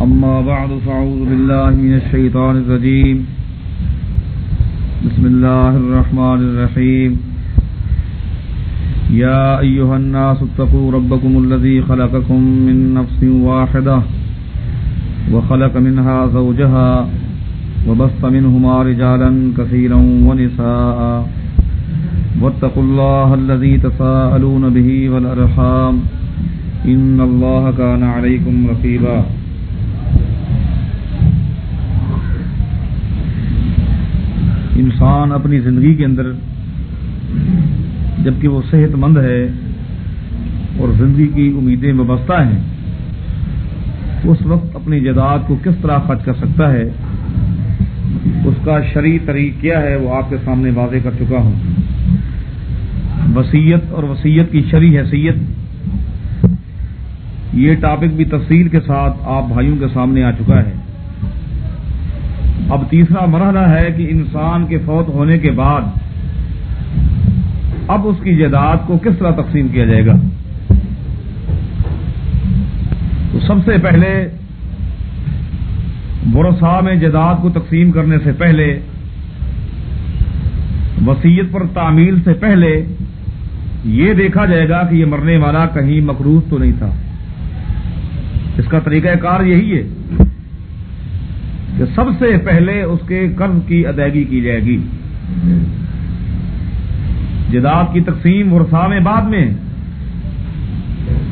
أما بعد فأعوذ بالله من الشيطان الرجيم بسم الله الرحمن الرحيم يا أيها الناس اتقوا ربكم الذي خلقكم من نفس واحدة وخلق منها زوجها وبث منهما رجالا كثيرا ونساء واتقوا الله الذي تساءلون به والأرحام إن الله كان عليكم رقيبا. انسان اپنی زندگی کے اندر جبکہ وہ صحت مند ہے اور زندگی کی امیدیں وابستہ ہیں اس وقت اپنی جائیداد کو کس طرح خرچ کر سکتا ہے، اس کا شرعی طریقہ کیا ہے، وہ آپ کے سامنے واضح کر چکا ہوں. وصیت اور وصیت کی شرعی حیثیت، یہ ٹاپک بھی تفصیل کے ساتھ آپ بھائیوں کے سامنے آ چکا ہے. اب تیسرا مرحلہ ہے کہ انسان کے فوت ہونے کے بعد اب اس کی جائیداد کو کس طرح تقسیم کیا جائے گا. تو سب سے پہلے ورثاء میں جائیداد کو تقسیم کرنے سے پہلے، وصیت پر تعمیل سے پہلے یہ دیکھا جائے گا کہ یہ مرنے والا کہیں مقروض تو نہیں تھا. اس کا طریقہ کار یہی ہے کہ سب سے پہلے اس کے قرض کی ادائیگی کی جائے گی. جائیداد کی تقسیم ورثاء میں بعد میں،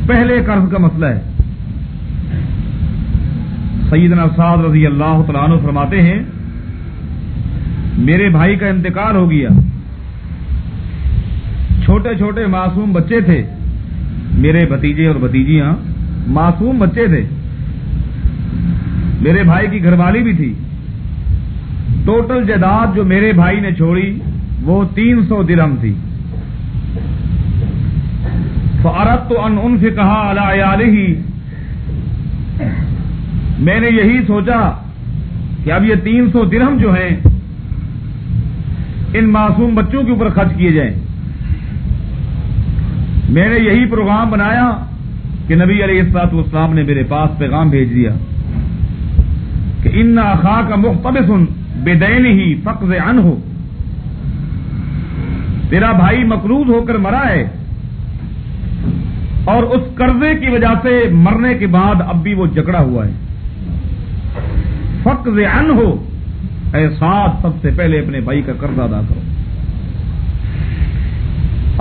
پہلے قرض کا مسئلہ ہے. سیدنا سعد رضی اللہ تعالیٰ عنہ فرماتے ہیں میرے بھائی کا انتقال ہو گیا، چھوٹے چھوٹے معصوم بچے تھے، میرے بھتیجے اور بھتیجیاں معصوم بچے تھے، میرے بھائی کی گھر والی بھی تھی. ٹوٹل جائیداد جو میرے بھائی نے چھوڑی وہ 300 درہم تھی. فَأَرَدْتُ أَنْ أُنْفِقَهَا عَلَى عِيَالِهِ، میں نے یہی سوچا کہ اب یہ 300 درہم جو ہیں ان معصوم بچوں کے اوپر خرچ کیے جائیں. میں نے یہی پروگرام بنایا کہ نبی علیہ الصلوۃ والسلام نے میرے پاس پیغام بھیج دیا کہ ان اخاک مختبس بدینہ فقض عنہ، تیرا بھائی مقروض ہو کر مرا ہے اور اس قرضے کی وجہ سے مرنے کے بعد اب بھی وہ جکڑا ہوا ہے. فقض عنہ، اے سعد سب سے پہلے اپنے بھائی کا قرض ادا کرو.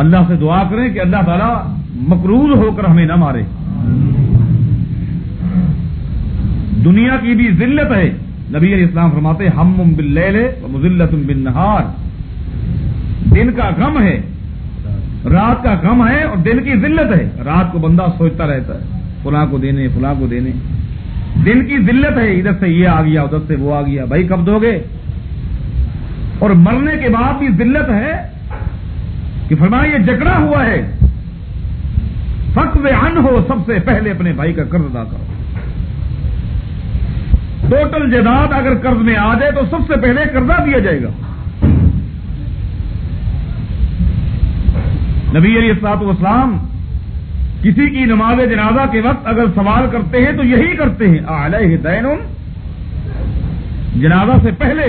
اللہ سے دعا کریں کہ اللہ تعالیٰ مقروض ہو کر ہمیں نہ مارے. دنیا کی بھی ذلت ہے. نبی علیہ السلام فرماتے ہم باللیل و مذلۃ بالنہار، دن کا غم ہے، رات کا غم ہے اور دن کی ذلت ہے. رات کو بندہ سوچتا رہتا ہے فلاں کو دینے فلاں کو دینے، دن کی ذلت ہے، ادھر سے یہ آ گیا ادھر سے وہ آ گیا، بھائی کب دو گے. اور مرنے کے بعد بھی ذلت ہے کہ فرمایا یہ جکڑا ہوا ہے. فقض عنہ، سب سے پہلے اپنے بھائی کا قرض ادا کرو. ٹوٹل جائیداد اگر قرض میں آ جائے تو سب سے پہلے قرضہ دیا جائے گا. نبی علیہ الصلوۃ والسلام کسی کی نماز جنازہ کے وقت اگر سوال کرتے ہیں تو یہی کرتے ہیں علیہ دین، جنازہ سے پہلے،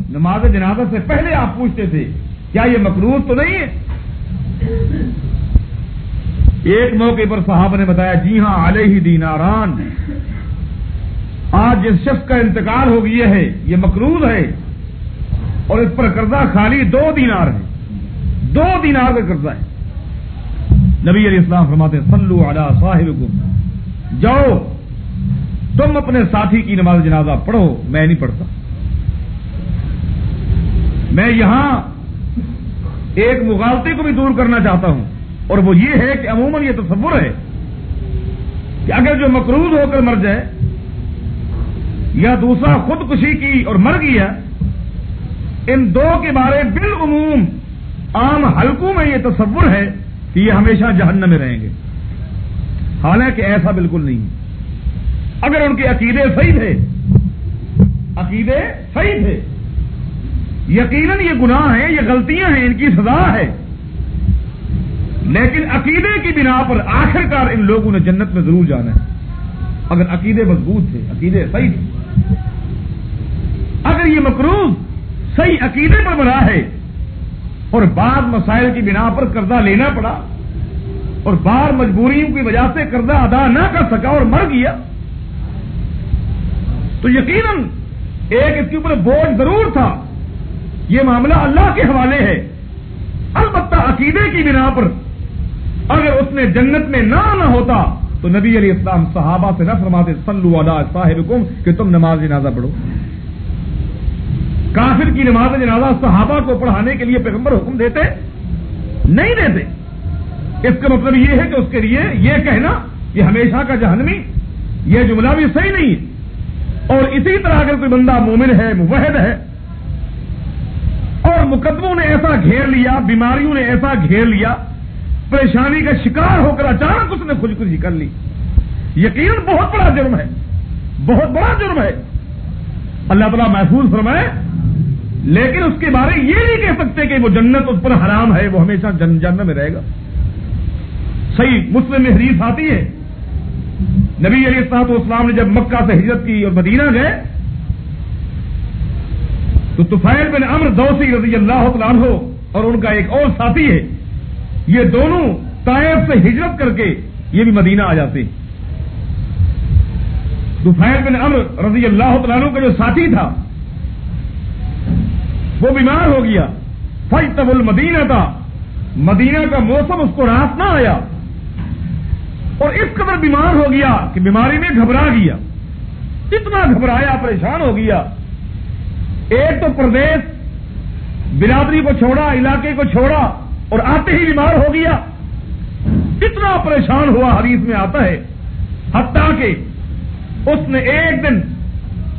نماز جنازہ سے پہلے آپ پوچھتے تھے کیا یہ مقروض تو نہیں ہے. ایک موقع پر صحابہ نے بتایا جی ہاں علیہ دیناران، آج جس شخص کا انتقال ہو گیا ہے یہ مقروض ہے اور اس پر قرضہ خالی 2 دینار ہے، 2 دینار کا قرضہ ہے. نبی علیہ السلام فرماتے ہیں صلو علی صاحبکم، جاؤ تم اپنے ساتھی کی نماز جنازہ پڑھو، میں نہیں پڑھتا. میں یہاں ایک مغالطے کو بھی دور کرنا چاہتا ہوں، اور وہ یہ ہے کہ عموماً یہ تصور ہے کہ اگر جو مقروض ہو کر مر جائے یا دوسرا خودکشی کی اور مر گیا، ان دو کے بارے بالعموم عام حلقوں میں یہ تصور ہے کہ یہ ہمیشہ جہنم میں رہیں گے. حالانکہ ایسا بالکل نہیں ہے. اگر ان کے عقیدے صحیح تھے، عقیدے صحیح تھے، یقیناً یہ گناہ ہیں، یہ غلطیاں ہیں، ان کی سزا ہے، لیکن عقیدے کی بنا پر آخرکار ان لوگوں نے جنت میں ضرور جانا ہے. اگر عقیدے مضبوط تھے، عقیدے صحیح تھے. اگر یہ مقروض صحیح عقیدے پر بنا ہے اور بعض مسائل کی بنا پر قرضہ لینا پڑا اور بعض مجبوریوں کی وجہ سے قرضہ ادا نہ کر سکا اور مر گیا، تو یقیناً ایک اس کے اوپر بوجھ ضرور تھا. یہ معاملہ اللہ کے حوالے ہے. البتہ عقیدے کی بنا پر اگر اس نے جنت میں نہ ہوتا تو نبی علیہ السلام صحابہ سے نہ فرماتے صلوا علی صاحبکم کہ تم نماز جنازہ پڑھو. کافر کی نماز جنازہ صحابہ کو پڑھانے کے لیے پیغمبر حکم دیتے نہیں دیتے. اس کا مطلب یہ ہے کہ اس کے لیے یہ کہنا یہ ہمیشہ کا جہنمی، یہ جملہ بھی صحیح نہیں. اور اسی طرح اگر کوئی بندہ مومن ہے، موحد ہے، اور مقدموں نے ایسا گھیر لیا، بیماریوں نے ایسا گھیر لیا، پریشانی کا شکار ہو کر اچانک اس نے خودکشی کر لی، یقیناً بہت بڑا جرم ہے، بہت بڑا جرم ہے. اللہ تعالیٰ محفوظ فرمائے. لیکن اس کے بارے یہ نہیں کہہ سکتے کہ وہ جنت اس پر حرام ہے، وہ ہمیشہ جنت میں رہے گا. صحیح مسلم میں حدیث آتی ہے، نبی علیہ الصلوۃ والسلام نے جب مکہ سے ہجرت کی اور مدینہ گئے تو طفیل بن عمرو دوسی رضی اللہ تعالیٰ عنہ اور ان کا ایک اور ساتھی ہے، یہ دونوں طائف سے ہجرت کر کے یہ بھی مدینہ آ جاتے. طفیل بن عمرو رضی اللہ تعالیٰ عنہ کا جو ساتھی تھا وہ بیمار ہو گیا. فاجتب المدینہ تھا، مدینہ کا موسم اس کو راحت نہ آیا اور اس قدر بیمار ہو گیا کہ بیماری میں گھبرا گیا، اتنا گھبرایا، پریشان ہو گیا. ایک تو پردیس برادری کو چھوڑا، علاقے کو چھوڑا اور آتے ہی بیمار ہو گیا. اتنا پریشان ہوا، حدیث میں آتا ہے حتیٰ کہ اس نے ایک دن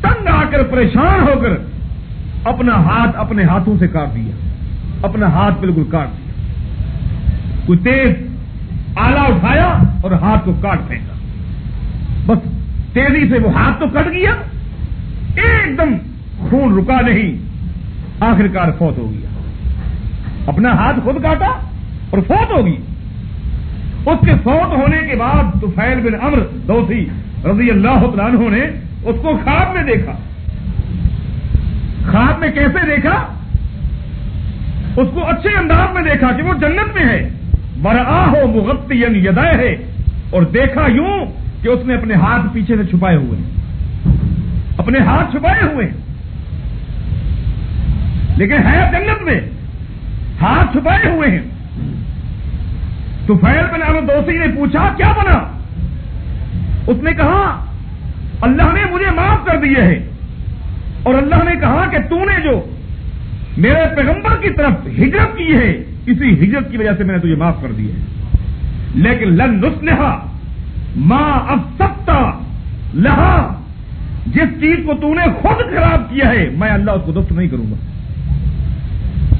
تنگ آ کر پریشان ہو کر اپنا ہاتھ اپنے ہاتھوں سے کاٹ دیا، اپنا ہاتھ بالکل کاٹ دیا. کوئی تیز آلہ اٹھایا اور ہاتھ کو کاٹ پھینکا. بس تیزی سے وہ ہاتھ تو کٹ گیا، ایک دم خون رکا نہیں، آخرکار فوت ہو گیا. اپنا ہاتھ خود کاٹا اور فوت ہو گئی. اس کے فوت ہونے کے بعد طفیل بن عمرو دوسی رضی اللہ تعالیٰ عنہ نے اس کو خواب میں دیکھا. خواب میں کیسے دیکھا؟ اس کو اچھے انداز میں دیکھا کہ وہ جنت میں ہے. برآہ مغطیا یدیہ ہے، اور دیکھا یوں کہ اس نے اپنے ہاتھ پیچھے سے چھپائے ہوئے ہیں، اپنے ہاتھ چھپائے ہوئے ہیں، لیکن ہے جنت میں، ہاتھ چھپائے ہوئے ہیں. طفیل بن عمرو دوسی نے پوچھا کیا بنا؟ اس نے کہا اللہ نے مجھے معاف کر دیے ہے، اور اللہ نے کہا کہ تو نے جو میرے پیغمبر کی طرف ہجرت کی ہے اسی ہجرت کی وجہ سے میں نے تجھے معاف کر دی ہے. لیکن لن نصلح ما افسدت لہا، جس چیز کو تو نے خود خراب کیا ہے میں اللہ اس کو درست نہیں کروں گا.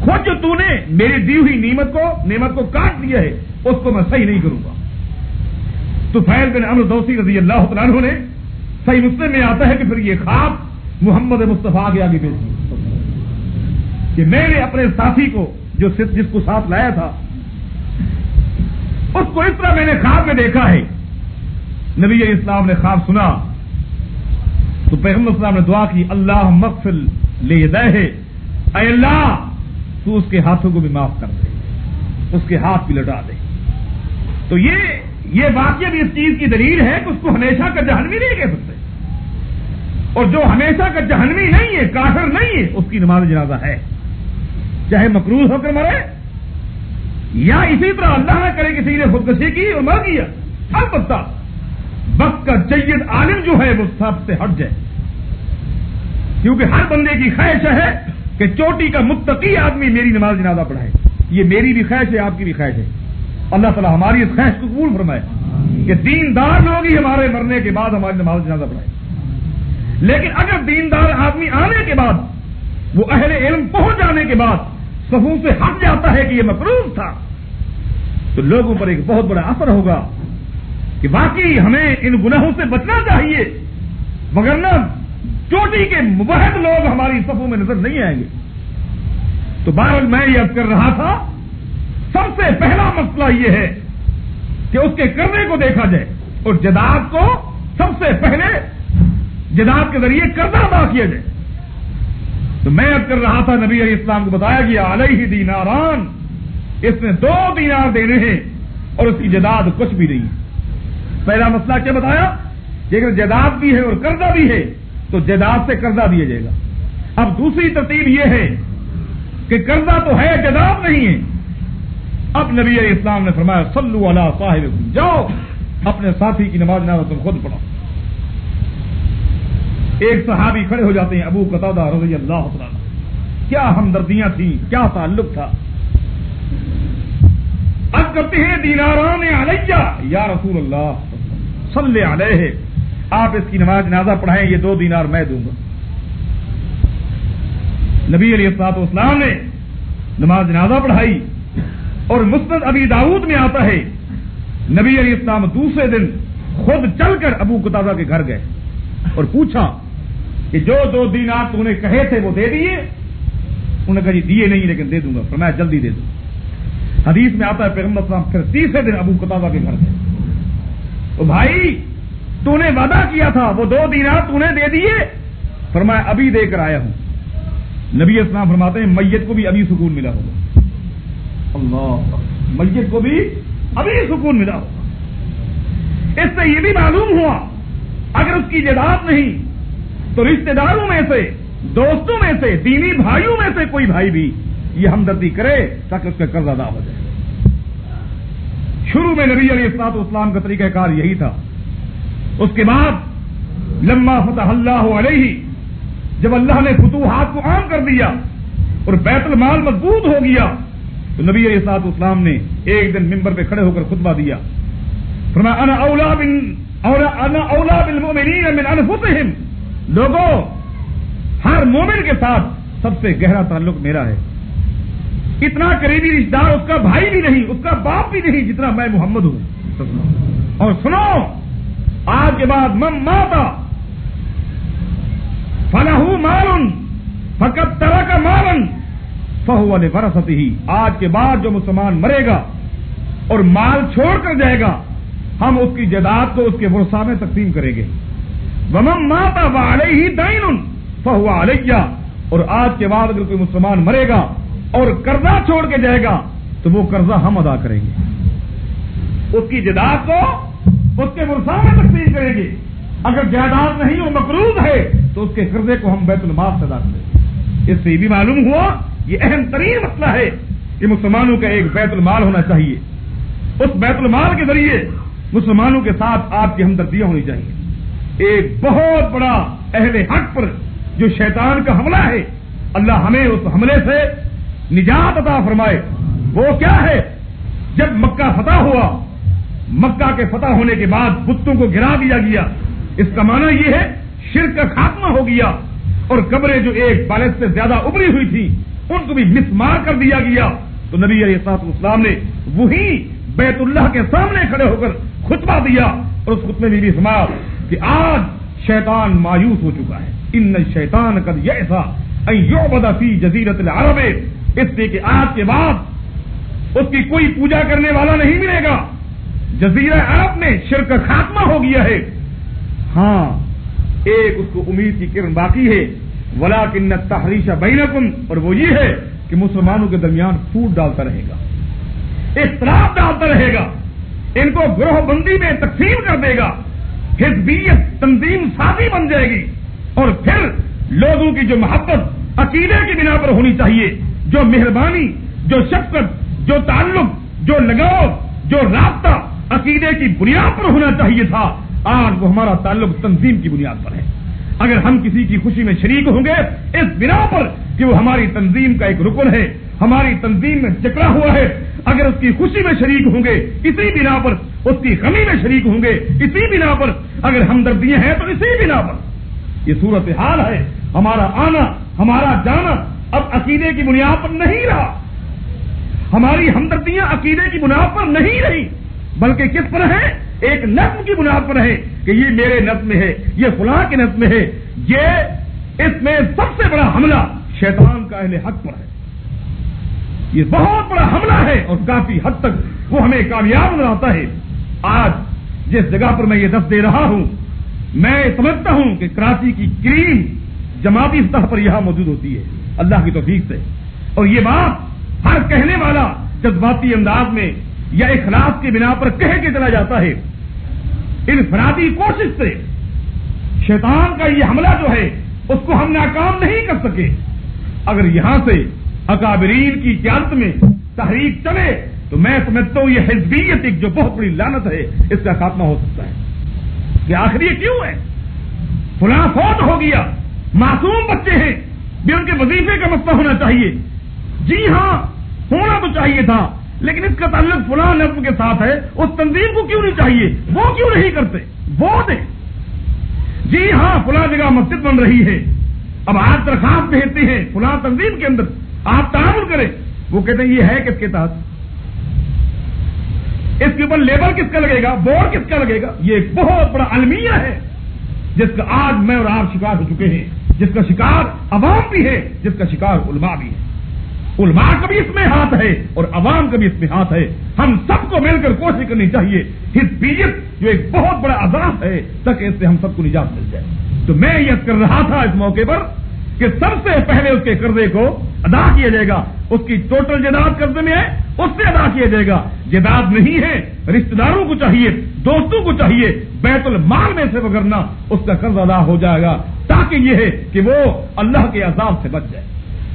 خود جو تو نے میری دی ہوئی نعمت کو کاٹ دیا ہے اس کو میں صحیح نہیں کروں گا. طفیل بن عمرو دوسی رضی اللہ تعالیٰ عنہ نے، صحیح مسلم میں آتا ہے کہ پھر یہ خواب محمد مصطفیٰ کے آگے پیش کیا کہ میں نے اپنے ساتھی کو جس کو ساتھ لایا تھا اس کو اس طرح میں نے خواب میں دیکھا ہے. نبی علیہ السلام نے خواب سنا تو پیغمبر السلام نے دعا کی اللہ مغفر لیدیہ، اے اللہ تو اس کے ہاتھوں کو بھی معاف کر دے، اس کے ہاتھ بھی لٹا دے. تو یہ واقعہ بھی اس چیز کی دلیل ہے کہ اس کو ہمیشہ کا جہنمی نہیں کہہ سکتے، اور جو ہمیشہ کا جہنمی نہیں ہے، کافر نہیں ہے، اس کی نماز جنازہ ہے، چاہے مقروض ہو کر مرے یا اسی طرح اللہ نہ کرے کسی نے خودکشی کی اور مر گیا. البتہ وقت کا جید عالم جو ہے وہ سب سے ہٹ جائے، کیونکہ ہر بندے کی خواہش ہے کہ چوٹی کا متقی آدمی میری نماز جنازہ پڑھائے. یہ میری بھی خواہش ہے، آپ کی بھی خواہش ہے. اللہ تعالیٰ ہماری اس خواہش کو قبول فرمائے کہ دیندار لوگ ہی ہمارے مرنے کے بعد ہماری نماز جنازہ پڑھائے. لیکن اگر دیندار آدمی آنے کے بعد، وہ اہل علم پہنچ جانے کے بعد صفوں سے ہٹ جاتا ہے کہ یہ مقروض تھا، تو لوگوں پر ایک بہت بڑا اثر ہوگا کہ واقعی ہمیں ان گناہوں سے بچنا چاہیے، مگر نہ چوٹی کے موحد لوگ ہماری صفوں میں نظر نہیں آئیں گے. تو بہرحال میں یہ عرض کر رہا تھا، سب سے پہلا مسئلہ یہ ہے کہ اس کے کرنے کو دیکھا جائے اور جداد کو سب سے پہلے جداد کے ذریعے قرضہ ادا کیا جائے. تو میں اب کر رہا تھا نبی علیہ السلام کو بتایا گیا علیہ دیناران، اس نے 2 دینار دینے ہیں اور اس کی جداد کچھ بھی نہیں. پہلا مسئلہ کیا بتایا کہ اگر جداد بھی ہے اور قرضہ بھی ہے تو جداد سے قرضہ دیا جائے گا. اب دوسری ترتیب یہ ہے کہ قرضہ تو ہے جداد نہیں ہے. اب نبی علیہ السلام نے فرمایا صلوا علی صاحبکم، جاؤ اپنے ساتھی کی نماز جنازہ تم خود پڑھو. ایک صحابی کھڑے ہو جاتے ہیں ابو قتادہ رضی اللہ عنہ. کیا ہمدردیاں تھیں، کیا تعلق تھا. اب کرتے ہیں دیناران علیہ یا رسول اللہ صلی علیہ، آپ اس کی نماز جنازہ پڑھائیں، یہ 2 دینار میں دوں گا. نبی علیہ الصلوۃ والسلام نے نماز جنازہ پڑھائی اور مسند ابی داؤد میں آتا ہے نبی علیہ السلام دوسرے دن خود چل کر ابو قتادہ کے گھر گئے اور پوچھا کہ جو 2 دینار تو نے کہے تھے وہ دے دیے؟ انہوں نے کہا جی دیے نہیں لیکن دے دوں گا. فرمایا جلدی دے دوں. حدیث میں آتا ہے پیغمبر صلی اللہ علیہ وسلم پھر تیسرے دن ابو قتادہ کے گھر گئے. تو بھائی تو نے وعدہ کیا تھا وہ 2 دینار تو نے دے دیے؟ فرمایا ابھی دے کر آیا ہوں. نبی اسلام فرماتے ہیں میت کو بھی ابھی سکون ملا ہوگا. اللہ، میت کو بھی ابھی سکون ملا ہوگا. اس سے یہ بھی معلوم ہوا اگر اس کی جداد نہیں تو رشتہ داروں میں سے، دوستوں میں سے، دینی بھائیوں میں سے کوئی بھائی بھی یہ ہمدردی کرے تاکہ اس کا قرض ادا ہو جائے. شروع میں نبی علیہ الصلوۃ والسلام کا طریقہ کار یہی تھا. اس کے بعد لما فتح اللہ علیہ، جب اللہ نے فتوحات کو عام کر دیا اور بیت المال مضبوط ہو گیا تو نبی علیہ الصلوۃ والسلام نے ایک دن ممبر پہ کھڑے ہو کر خطبہ دیا. فرمایا انا اولا بالمؤمنین من انفسہم، لوگوں ہر مومن کے ساتھ سب سے گہرا تعلق میرا ہے. اتنا قریبی رشتہ دار اس کا بھائی بھی نہیں، اس کا باپ بھی نہیں جتنا میں محمد ہوں. اور سنو، آج کے بعد من ماتا فلہ مال فقد ترک مالا فہو لورثتہ، آج کے بعد جو مسلمان مرے گا اور مال چھوڑ کر جائے گا ہم اس کی جائیداد کو اس کے ورثاء میں تقسیم کریں گے. ومن مات وعلیہ دین فہو علیہ، اور آج کے بعد اگر کوئی مسلمان مرے گا اور قرضہ چھوڑ کے جائے گا تو وہ قرضہ ہم ادا کریں گے. اس کی جائیداد کو اس کے ورثاء میں تقسیم کریں گے. اگر جائیداد نہیں وہ مقروض ہے تو اس کے قرضے کو ہم بیت المال سے ادا کریں. اس سے یہ بھی معلوم ہوا یہ اہم ترین مسئلہ ہے کہ مسلمانوں کا ایک بیت المال ہونا چاہیے. اس بیت المال کے ذریعے مسلمانوں کے ساتھ آپ کی ہمدردیاں ہونی چاہیے. ایک بہت بڑا اہل حق پر جو شیطان کا حملہ ہے، اللہ ہمیں اس حملے سے نجات عطا فرمائے. وہ کیا ہے؟ جب مکہ فتح ہوا، مکہ کے فتح ہونے کے بعد بتوں کو گرا دیا گیا. اس کا معنی یہ ہے شرک کا خاتمہ ہو گیا اور قبریں جو ایک بالغ سے زیادہ ابری ہوئی تھی ان کو بھی مسمار کر دیا گیا. تو نبی علیہ الصلوۃ والسلام نے وہی بیت اللہ کے سامنے کھڑے ہو کر خطبہ دیا اور اس خطبے میں بھی فرمایا کہ آج شیطان مایوس ہو چکا ہے. ان الشیطان قد یئس ان یعبد فی جزیرۃ العرب، اس لیے کہ آج کے بعد اس کی کوئی پوجا کرنے والا نہیں ملے گا. جزیرہ عرب میں شرک کا خاتمہ ہو گیا ہے. ہاں ایک اس کو امید کی کرن باقی ہے، ولکن التحریش بینکم، اور وہ یہ ہے کہ مسلمانوں کے درمیان پھوٹ ڈالتا رہے گا، اختلاف ڈالتا رہے گا، ان کو گروہ بندی میں تقسیم کر دے گا، حزبیت تنظیم سازی بن جائے گی. اور پھر لوگوں کی جو محبت عقیدے کی بنا پر ہونی چاہیے، جو مہربانی، جو شفقت، جو تعلق، جو لگاؤ، جو رابطہ عقیدے کی بنیاد پر ہونا چاہیے تھا، آج وہ ہمارا تعلق تنظیم کی بنیاد پر ہے. اگر ہم کسی کی خوشی میں شریک ہوں گے اس بنا پر کہ وہ ہماری تنظیم کا ایک رکن ہے، ہماری تنظیم میں جکڑا ہوا ہے، اگر اس کی خوشی میں شریک ہوں گے اسی بنا پر، اس کی غمی میں شریک ہوں گے اسی بنا پر، اگر ہمدردیاں ہیں تو اسی بنا پر. یہ صورتحال ہے. ہمارا آنا، ہمارا جانا اب عقیدے کی بنیاد پر نہیں رہا، ہماری ہمدردیاں عقیدے کی بنیاد پر نہیں رہی، بلکہ کس پر ہے؟ ایک نظم کی بنیاد پر ہے کہ یہ میرے نظم میں ہے، یہ فلاں کے نظم میں ہے. یہ اس میں سب سے بڑا حملہ شیطان کا اہل حق پر ہے. یہ بہت بڑا حملہ ہے اور کافی حد تک وہ ہمیں کامیاب نظر آتا ہے. آج جس جگہ پر میں یہ دست دے رہا ہوں میں سمجھتا ہوں کہ کراچی کی کریم جماعتی سطح پر یہاں موجود ہوتی ہے اللہ کی توفیق سے، اور یہ بات ہر کہنے والا جذباتی انداز میں یا اخلاص کی بنا پر کہہ کے چلا جاتا ہے، انفرادی کوشش سے شیطان کا یہ حملہ جو ہے اس کو ہم ناکام نہیں کر سکے۔ اگر یہاں سے اکابرین کی قیادت میں تحریک چلے تو میں سمجھتا ہوں یہ حزبیت ایک جو بہت بڑی لعنت ہے اس کا خاتمہ ہو سکتا ہے کہ آخر یہ کیوں ہے، فلاں فوت ہو گیا، معصوم بچے ہیں بھی ان کے وظیفے کا مسئلہ ہونا چاہیے، جی ہاں ہونا تو چاہیے تھا، لیکن اس کا تعلق فلاں نظم کے ساتھ ہے، اس تنظیم کو کیوں نہیں چاہیے، وہ کیوں نہیں کرتے، وہ دیں، جی ہاں فلاں جگہ مسجد بن رہی ہے، اب آپ درخواست بھیجتے ہیں فلاں تنظیم کے اندر آپ تعاون کریں، وہ کہتے ہیں یہ ہے کس کے تحت، اس کے اوپر لیبل کس کا لگے گا، بورڈ کس کا لگے گا، یہ ایک بہت بڑا المیہ ہے جس کا آج میں اور آپ شکار ہو چکے ہیں، جس کا شکار عوام بھی ہے، جس کا شکار علماء بھی ہے۔ علماء کا بھی اس میں ہاتھ ہے اور عوام کا بھی اس میں ہاتھ ہے، ہم سب کو مل کر کوشش کرنی چاہیے، حزبیت جو ایک بہت بڑا عذاب ہے تاکہ اس سے ہم سب کو نجات مل جائے۔ تو میں یہ کر رہا تھا اس موقع پر کہ سب سے پہلے اس کے قرضے کو ادا کیا جائے گا، اس کی ٹوٹل جائیداد قرضے میں ہے اس سے ادا کیا جائے گا، جائیداد نہیں ہے رشتہ داروں کو چاہیے، دوستوں کو چاہیے بیت المال میں سے وگرنا اس کا قرض ادا ہو جائے گا، تاکہ یہ ہے کہ وہ اللہ کے عذاب سے بچ جائے،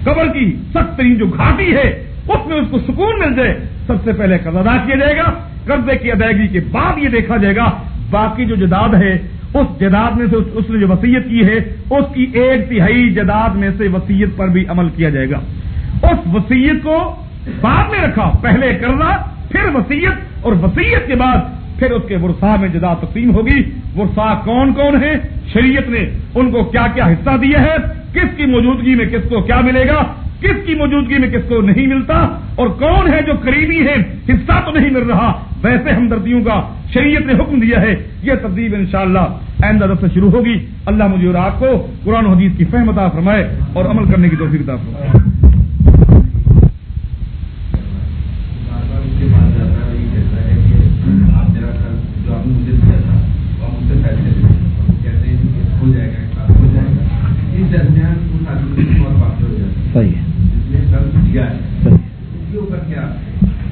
قبر کی سخت ترین جو گھاٹی ہے اس میں اس کو سکون مل جائے۔ سب سے پہلے قرض ادا کیا جائے گا، قرضے کی ادائیگی کے بعد یہ دیکھا جائے گا باقی جو جائیداد ہے اس جائیداد میں سے اس نے جو وصیت کی ہے اس کی 1/3 جائیداد میں سے وصیت پر بھی عمل کیا جائے گا۔ اس وصیت کو بعد میں رکھا، پہلے قرضہ پھر وصیت، اور وصیت کے بعد پھر اس کے ورثاء میں جائیداد تقسیم ہوگی۔ ورثاء کون کون ہیں، شریعت نے ان کو کیا کیا حصہ دیا ہے، کس کی موجودگی میں کس کو کیا ملے گا، کس کی موجودگی میں کس کو نہیں ملتا، اور کون ہے جو قریبی ہے حصہ تو نہیں مل رہا، ویسے ہمدردیوں کا شریعت نے حکم دیا ہے۔ یہ ترتیب انشاءاللہ آئندہ درس سے شروع ہوگی۔ اللہ مجھے اور آپ کو قرآن و حدیث کی فہم عطا فرمائے اور عمل کرنے کی توفیق عطا فرمائے۔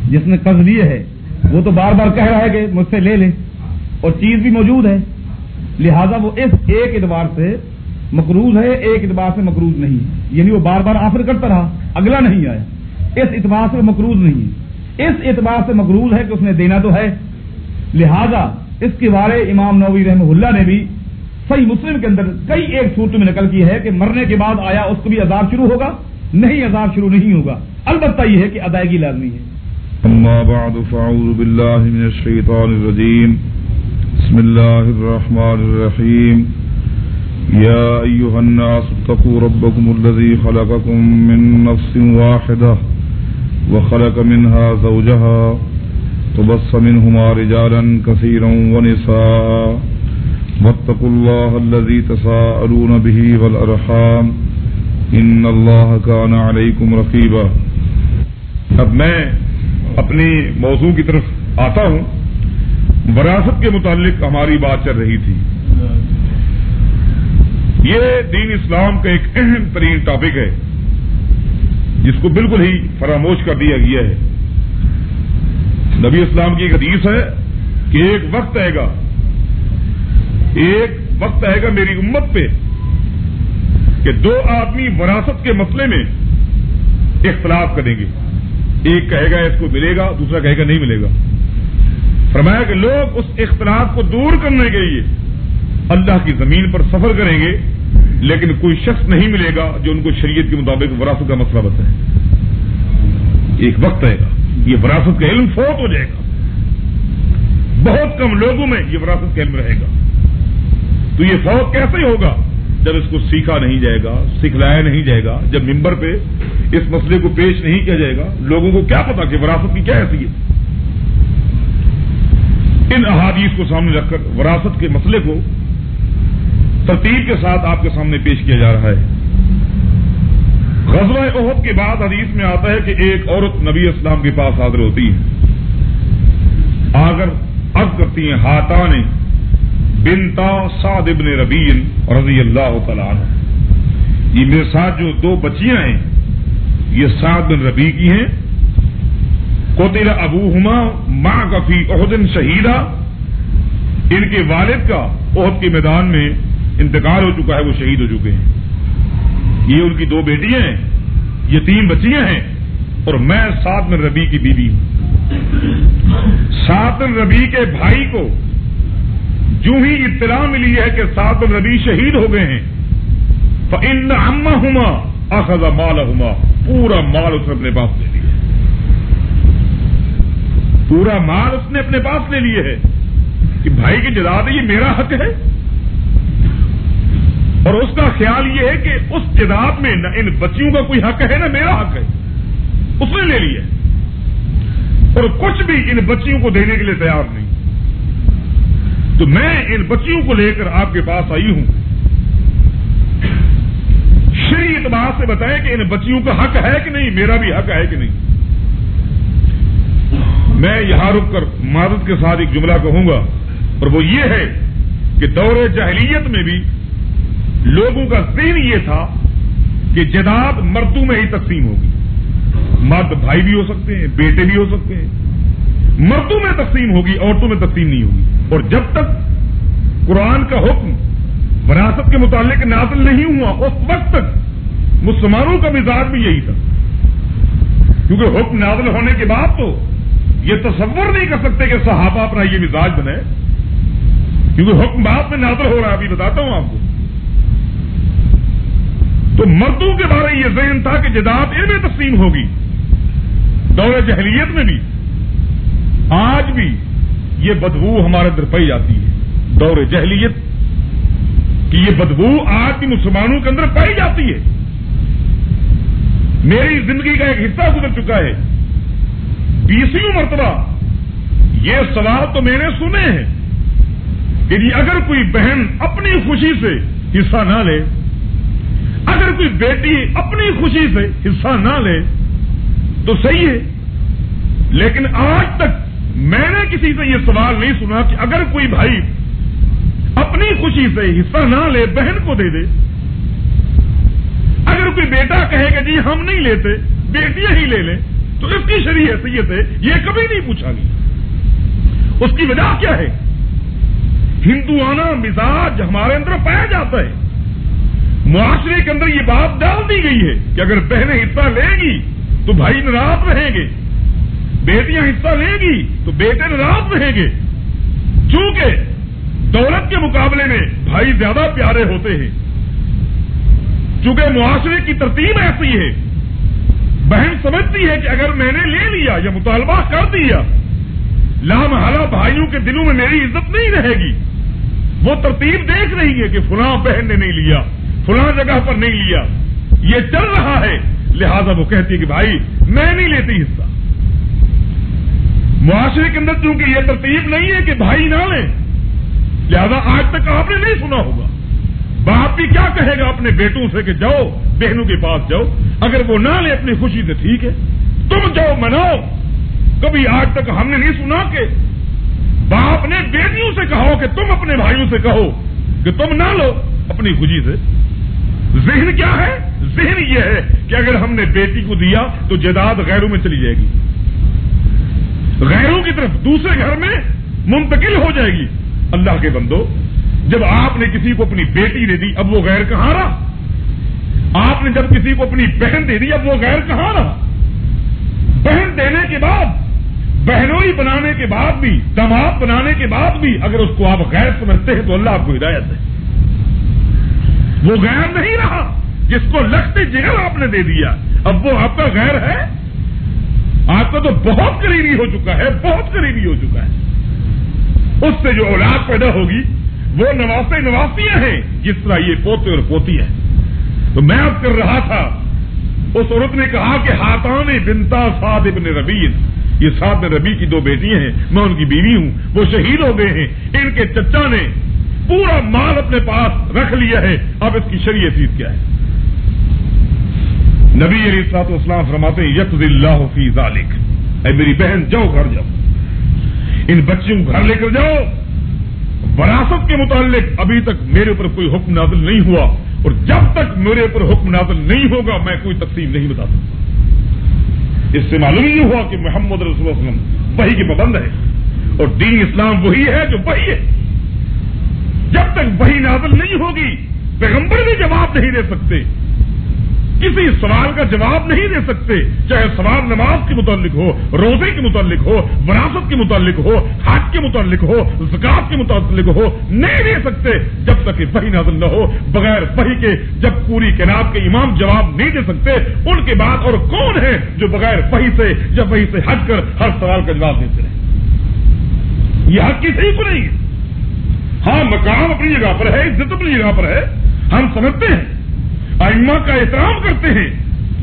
جس نے قرض لیے ہے وہ تو بار بار کہہ رہا ہے کہ مجھ سے لے لیں، اور چیز بھی موجود ہے، لہذا وہ اس ایک اعتبار سے مقروض ہے، ایک اعتبار سے مقروض نہیں ہے، یعنی وہ بار بار آفر کرتا رہا، اگلا نہیں آیا، اس اعتبار سے وہ مقروض نہیں ہے، اس اعتبار سے مقروض ہے کہ اس نے دینا تو ہے، لہذا اس کے بارے امام نووی رحمہ اللہ نے بھی صحیح مسلم کے اندر کئی ایک صورتوں میں نقل کی ہے کہ مرنے کے بعد آیا اس کو بھی عذاب شروع ہوگا، نہیں عذاب شروع نہیں ہوگا، البتہ یہ ہے کہ ادائیگی لازمی ہے۔ اما بعد فاعوذ باللہ من الشیطان الرجیم، بسم اللہ الرحمن الرحیم، یا ایہا الناس اتقوا ربکم الذی خلقکم من نفس واحدہ وخلق منها زوجها وبث منهما رجالا كثيرا ونساء واتقوا الله الذي تساءلون به والارحام ان اللہ کان علیکم رقیبا۔ اب میں اپنی موضوع کی طرف آتا ہوں۔ وراثت کے متعلق ہماری بات چل رہی تھی۔ یہ دین اسلام کا ایک اہم ترین ٹاپک ہے جس کو بالکل ہی فراموش کر دیا گیا ہے۔ نبی اسلام کی ایک حدیث ہے کہ ایک وقت آئے گا میری امت پہ کہ دو آدمی وراثت کے مسئلے میں اختلاف کریں گے، ایک کہے گا اس کو ملے گا، دوسرا کہے گا نہیں ملے گا۔ فرمایا کہ لوگ اس اختلاف کو دور کرنے کے لیے اللہ کی زمین پر سفر کریں گے، لیکن کوئی شخص نہیں ملے گا جو ان کو شریعت کے مطابق وراثت کا مسئلہ بتائے۔ ایک وقت آئے گا یہ وراثت کا علم فوت ہو جائے گا، بہت کم لوگوں میں یہ وراثت کا علم رہے گا۔ تو یہ فوت کیسے ہوگا؟ جب اس کو سیکھا نہیں جائے گا، سکھلایا نہیں جائے گا، جب ممبر پہ اس مسئلے کو پیش نہیں کیا جائے گا، لوگوں کو کیا پتا کہ وراثت کی کیا حیثیت۔ ان احادیث کو سامنے رکھ کر وراثت کے مسئلے کو ترتیب کے ساتھ آپ کے سامنے پیش کیا جا رہا ہے۔ غزوہ احد کے بعد حدیث میں آتا ہے کہ ایک عورت نبی اسلام کے پاس حاضر ہوتی ہے، آ کر عرض کرتی ہیں ہاتان بنتا سعد ابن ربیع رضی اللہ تعالیٰ عنہ. یہ میرے ساتھ جو دو بچیاں ہیں یہ سعد بن ربیع کی ہیں. قتل ابوہما معک فی احد شہیدا. ان کے والد کا احد کے میدان میں انتقال ہو چکا ہے, وہ شہید ہو چکے ہیں. یہ ان کی دو بیٹیاں ہیں, یہ 3 بچیاں ہیں, اور میں سعد بن ربیع کی بیوی ہوں. سعد بن ربیع کے بھائی کو جو ہی اطلاع ملی ہے کہ سعد بن ربیع شہید ہو گئے ہیں, فإن عمہما اخذ مالہما, پورا مال اس نے اپنے پاس لے لیا. پورا مال اس نے اپنے پاس لے لیے ہے کہ بھائی کی جائیداد یہ میرا حق ہے, اور اس کا خیال یہ ہے کہ اس جائیداد میں نہ ان بچیوں کا کوئی حق ہے نہ میرا حق ہے. اس نے لے لیا اور کچھ بھی ان بچیوں کو دینے کے لیے تیار نہیں. تو میں ان بچیوں کو لے کر آپ کے پاس آئی ہوں. شرعی اعتبار سے بتائیں کہ ان بچیوں کا حق ہے کہ نہیں, میرا بھی حق ہے کہ نہیں. میں یہاں رک کر معذرت کے ساتھ ایک جملہ کہوں گا, اور وہ یہ ہے کہ دور جاہلیت میں بھی لوگوں کا ذہن یہ تھا کہ جائیداد مردوں میں ہی تقسیم ہوگی. مرد بھائی بھی ہو سکتے ہیں, بیٹے بھی ہو سکتے ہیں, مردوں میں تقسیم ہوگی, عورتوں میں تقسیم نہیں ہوگی. اور جب تک قرآن کا حکم وراثت کے متعلق نازل نہیں ہوا اس وقت تک مسلمانوں کا مزاج بھی یہی تھا. کیونکہ حکم نازل ہونے کے بعد تو یہ تصور نہیں کر سکتے کہ صحابہ اپنا یہ مزاج بنے, کیونکہ حکم بعد میں نازل ہو رہا ہے. ابھی بتاتا ہوں آپ کو. تو مردوں کے بارے یہ ذہن تھا کہ جائیداد ان میں تقسیم ہوگی. دور جاہلیت میں بھی, آج بھی یہ بدبو ہمارے اندر پائی جاتی ہے. دور جاہلیت کی یہ بدبو آج بھی مسلمانوں کے اندر پائی جاتی ہے. میری زندگی کا ایک حصہ گزر چکا ہے, 20 مرتبہ یہ سوال تو میں نے سنے ہیں کہ جی اگر کوئی بہن اپنی خوشی سے حصہ نہ لے, اگر کوئی بیٹی اپنی خوشی سے حصہ نہ لے تو صحیح ہے. لیکن آج تک میں نے کسی سے یہ سوال نہیں سنا کہ اگر کوئی بھائی اپنی خوشی سے حصہ نہ لے بہن کو دے دے. اگر کوئی بیٹا کہے کہ جی ہم نہیں لیتے, بیٹیاں ہی لے لیں, تو اس کی شرعی حیثیت ہے یہ کبھی نہیں پوچھا گیا. اس کی وجہ کیا ہے؟ ہندوانہ مزاج ہمارے اندر پایا جاتا ہے. معاشرے کے اندر یہ بات ڈال دی گئی ہے کہ اگر بہنیں حصہ لیں گی تو بھائی ناراض رہیں گے, بیٹیاں حصہ لیں گی تو بیٹے ناراض رہیں گے. چونکہ دولت کے مقابلے میں بھائی زیادہ پیارے ہوتے ہیں. چونکہ معاشرے کی ترتیب ایسی ہے, بہن سمجھتی ہے کہ اگر میں نے لے لیا یا مطالبہ کر دیا لامحالہ بھائیوں کے دلوں میں میری عزت نہیں رہے گی. وہ ترتیب دیکھ رہی ہے کہ فلاں بہن نے نہیں لیا, فلاں جگہ پر نہیں لیا, یہ چل رہا ہے, لہذا وہ کہتی ہے کہ بھائی میں نہیں لیتی حصہ. معاشرے کے اندر چونکہ یہ ترتیب نہیں ہے کہ بھائی نہ لیں, لہذا آج تک آپ نے نہیں سنا ہوگا باپ بھی کیا کہے گا اپنے بیٹوں سے کہ جاؤ بہنوں کے پاس جاؤ, اگر وہ نہ لے اپنی خوشی سے ٹھیک ہے, تم جاؤ مناؤ. کبھی آج تک ہم نے نہیں سنا کہ باپ نے بیٹیوں سے کہو کہ تم اپنے بھائیوں سے کہو کہ تم نہ لو اپنی خوشی سے. ذہن کیا ہے؟ ذہن یہ ہے کہ اگر ہم نے بیٹی کو دیا تو جائیداد غیروں میں چلی جائے گی, غیروں کی طرف دوسرے گھر میں منتقل ہو جائے گی. اللہ کے بندو, جب آپ نے کسی کو اپنی بیٹی دے دی اب وہ غیر کہاں رہا؟ آپ نے جب کسی کو اپنی بہن دے دی اب وہ غیر کہاں رہا؟ بہن دینے کے بعد, بہنوئی بنانے کے بعد بھی, داماد بنانے کے بعد بھی اگر اس کو آپ غیر سمجھتے ہیں تو اللہ آپ کو ہدایت ہے. وہ غیر نہیں رہا, جس کو لگتے جگر آپ نے دے دیا اب وہ آپ کا غیر ہے. آپ کا تو بہت قریبی ہو چکا ہے, بہت قریبی ہو چکا ہے. اس سے جو اولاد پیدا ہوگی وہ نواسے نواسیاں ہیں, جس طرح یہ پوتے اور پوتی ہیں. تو میں اب کر رہا تھا, اس عورت نے کہا کہ ہاتان بنتا سعد ابن ربیع, یہ سعد بن ربیع کی 2 بیٹیاں ہیں, میں ان کی بیوی ہوں, وہ شہید ہو گئے ہیں. ان کے چچا نے پورا مال اپنے پاس رکھ لیا ہے, اب اس کی شرعی حیثیت کیا ہے؟ نبی علیہ الصلوۃ والسلام فرماتے ہیں یقضی اللہ فی ذالک, اے میری بہن جاؤ گھر جاؤ, ان بچوں کو گھر لے کر جاؤ, وراثت کے متعلق ابھی تک میرے اوپر کوئی حکم نازل نہیں ہوا، اور جب تک میرے اوپر حکم نازل نہیں ہوگا میں کوئی تقسیم نہیں بتا سکتا۔ اس سے معلوم ہی ہوا کہ محمد رسول اللہ صلی اللہ علیہ وسلم وحی کے پابند ہے، اور دین اسلام وہی ہے جو وحی ہے۔ جب تک وحی نازل نہیں ہوگی پیغمبر بھی جواب نہیں دے سکتے، کسی سوال کا جواب نہیں دے سکتے، چاہے سوال نماز کے متعلق ہو، روزے کے متعلق ہو، وراثت کے متعلق ہو، حج کے متعلق ہو، زکات کے متعلق ہو، نہیں دے سکتے جب تک کہ وحی نازل نہ ہو۔ بغیر وحی کے جب پوری کائنات کے امام جواب نہیں دے سکتے، ان کے بعد اور کون ہے جو بغیر وحی سے جب وحی سے ہٹ کر ہر سوال کا جواب دیتے رہے؟ یہ حق کسی کو نہیں ہے۔ ہاں مقام اپنی جگہ پر ہے، عزت اپنی جگہ پر ہے، ہم سمجھتے ہیں، ائمہ کا احترام کرتے ہیں،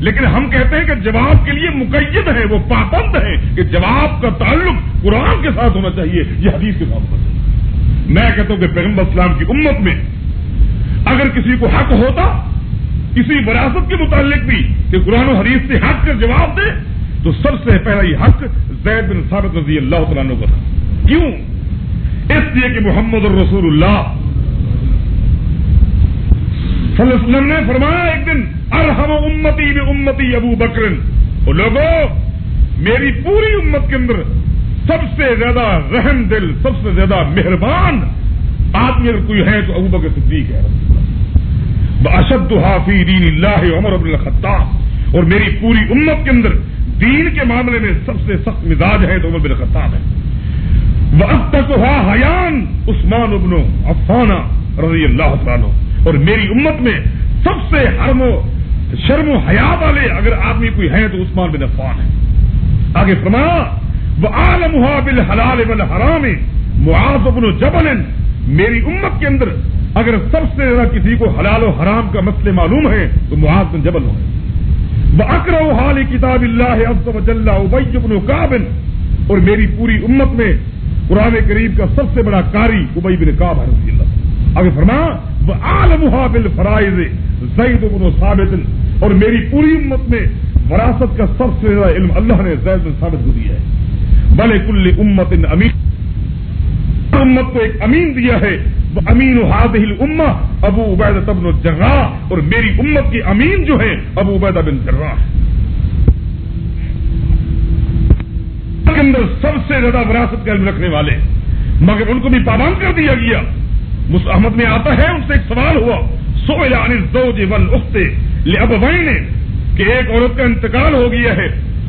لیکن ہم کہتے ہیں کہ جواب کے لیے مقید ہے، وہ پابند ہے کہ جواب کا تعلق قرآن کے ساتھ ہونا چاہیے، یہ حدیث کے ساتھ ہونا چاہیے۔ میں کہتا ہوں کہ پیغمبر اسلام کی امت میں اگر کسی کو حق ہوتا کسی وراثت کے متعلق بھی کہ قرآن و حدیث سے ہٹ کر جواب دے، تو سب سے پہلا یہ حق زید بن ثابت رضی اللہ تعالیٰ عنہ کا تھا۔ کیوں؟ اس لیے کہ محمد الرسول اللہ صلی اللہ علیہ وسلم نے فرمایا ایک دن ارحم امتی بامتی ابو بکر، اور لوگوں میری پوری امت کے اندر سب سے زیادہ رحم دل، سب سے زیادہ مہربان آدمی اگر کوئی ہے تو ابو بکر صدیق ہے۔ واشدھا فی دین اللہ عمر بن الخطاب، اور میری پوری امت کے اندر دین کے معاملے میں سب سے سخت مزاج ہے تو عمر بن الخطاب ہے۔ وأصدقها حیان عثمان بن عفان رضی اللہ تعالیٰ عنہ، اور میری امت میں سب سے شرم و حیا والے اگر آدمی کوئی ہے تو عثمان بن عفان ہے۔ آگے فرمایا وعالمها بالحلال والحرام معاذ بن جبل، میری امت کے اندر اگر سب سے زیادہ کسی کو حلال و حرام کا مسئلے معلوم ہے تو معاذ بن جبل ہے۔ وأقرأها لكتاب الله عز وجل ابی بن کعب، اور میری پوری امت میں قرآن کریم کا سب سے بڑا قاری ابی بن کعب رضی اللہ۔ آگے فرمایا وعالمها بالفرائض زید بن ثابت، اور میری پوری امت میں وراثت کا سب سے زیادہ علم اللہ نے زید بن ثابت کو دیا ہے۔ ولکل امت امین، امت کو ایک امین دیا ہے، امین هذه الامہ ابو عبیدہ بن الجراح، اور میری امت کی امین جو ہے ابو عبیدہ بن جراح کے اندر سب سے زیادہ وراثت کا علم رکھنے والے، مگر ان کو بھی پابند کر دیا گیا۔ احمد میں آتا ہے ان سے ایک سوال ہوا سئل عن الزوج والاخت لابوین، کہ ایک عورت کا انتقال ہو گیا ہے،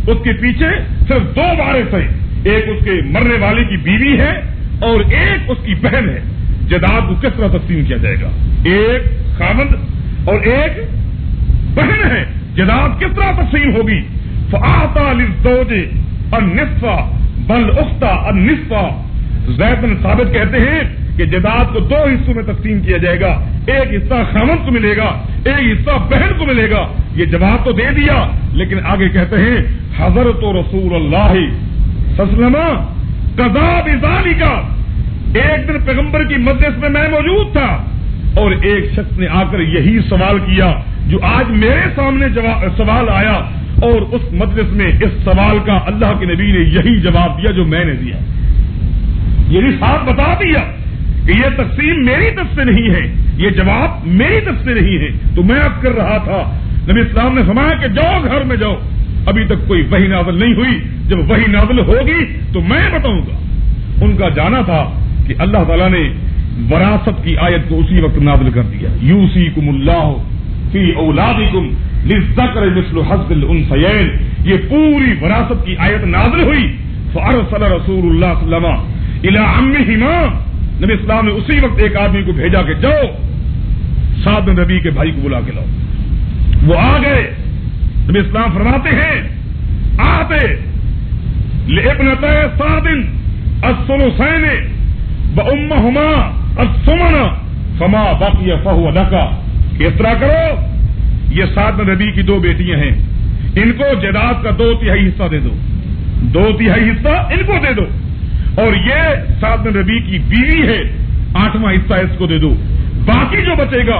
اس کے پیچھے صرف دو وارث ہیں، ایک اس کے مرنے والے کی بیوی ہے اور ایک اس کی بہن ہے، جائیداد کو کس طرح تقسیم کیا جائے گا؟ ایک خاوند اور ایک بہن ہے، جائیداد کس طرح تقسیم ہوگی؟ فاعطى للزوج النصف والاخت النصف، زید بن ثابت کہتے ہیں کہ جائیداد کو دو حصوں میں تقسیم کیا جائے گا، ایک حصہ خاوند کو ملے گا، ایک حصہ بہن کو ملے گا۔ یہ جواب تو دے دیا، لیکن آگے کہتے ہیں حضرت رسول اللہ صلی اللہ علیہ وسلم قضا بذالک، ایک دن پیغمبر کی مجلس میں میں موجود تھا اور ایک شخص نے آ کر یہی سوال کیا جو آج میرے سامنے سوال آیا، اور اس مجلس میں اس سوال کا اللہ کے نبی نے یہی جواب دیا جو میں نے دیا، یہی صاحب بتا دیا کہ یہ تقسیم میری طرف سے نہیں ہے، یہ جواب میری طرف سے نہیں ہے۔ تو میں اب کر رہا تھا، نبی اسلام نے فرمایا کہ جاؤ گھر میں جاؤ، ابھی تک کوئی وحی نازل نہیں ہوئی، جب وحی نازل ہوگی تو میں بتاؤں گا۔ ان کا جانا تھا کہ اللہ تعالیٰ نے وراثت کی آیت کو اسی وقت نازل کر دیا، یوصیکم اللہ فی اولادکم للذکر مثل حظ الانثیین، یہ پوری وراثت کی آیت نازل ہوئی۔ فارسل رسول اللہ صلی اللہ علیہ وسلم الی عمہما، نبی اسلام نے اسی وقت ایک آدمی کو بھیجا کہ جاؤ سعد بن ربیع کے بھائی کو بلا کے لاؤ۔ وہ آ گئے، نبی اسلام فرماتے ہیں آتے لابنتي سعد الثلثین وامہما الثمن فما بقي فهو لك، اس طرح کرو، یہ سعد بن ربیع کی دو بیٹیاں ہیں، ان کو جائیداد کا 2/3 حصہ دے دو، 2/3 حصہ ان کو دے دو، اور یہ سعد بن ربیع کی بیوی ہے 8واں حصہ اس کو دے دو، باقی جو بچے گا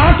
8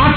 8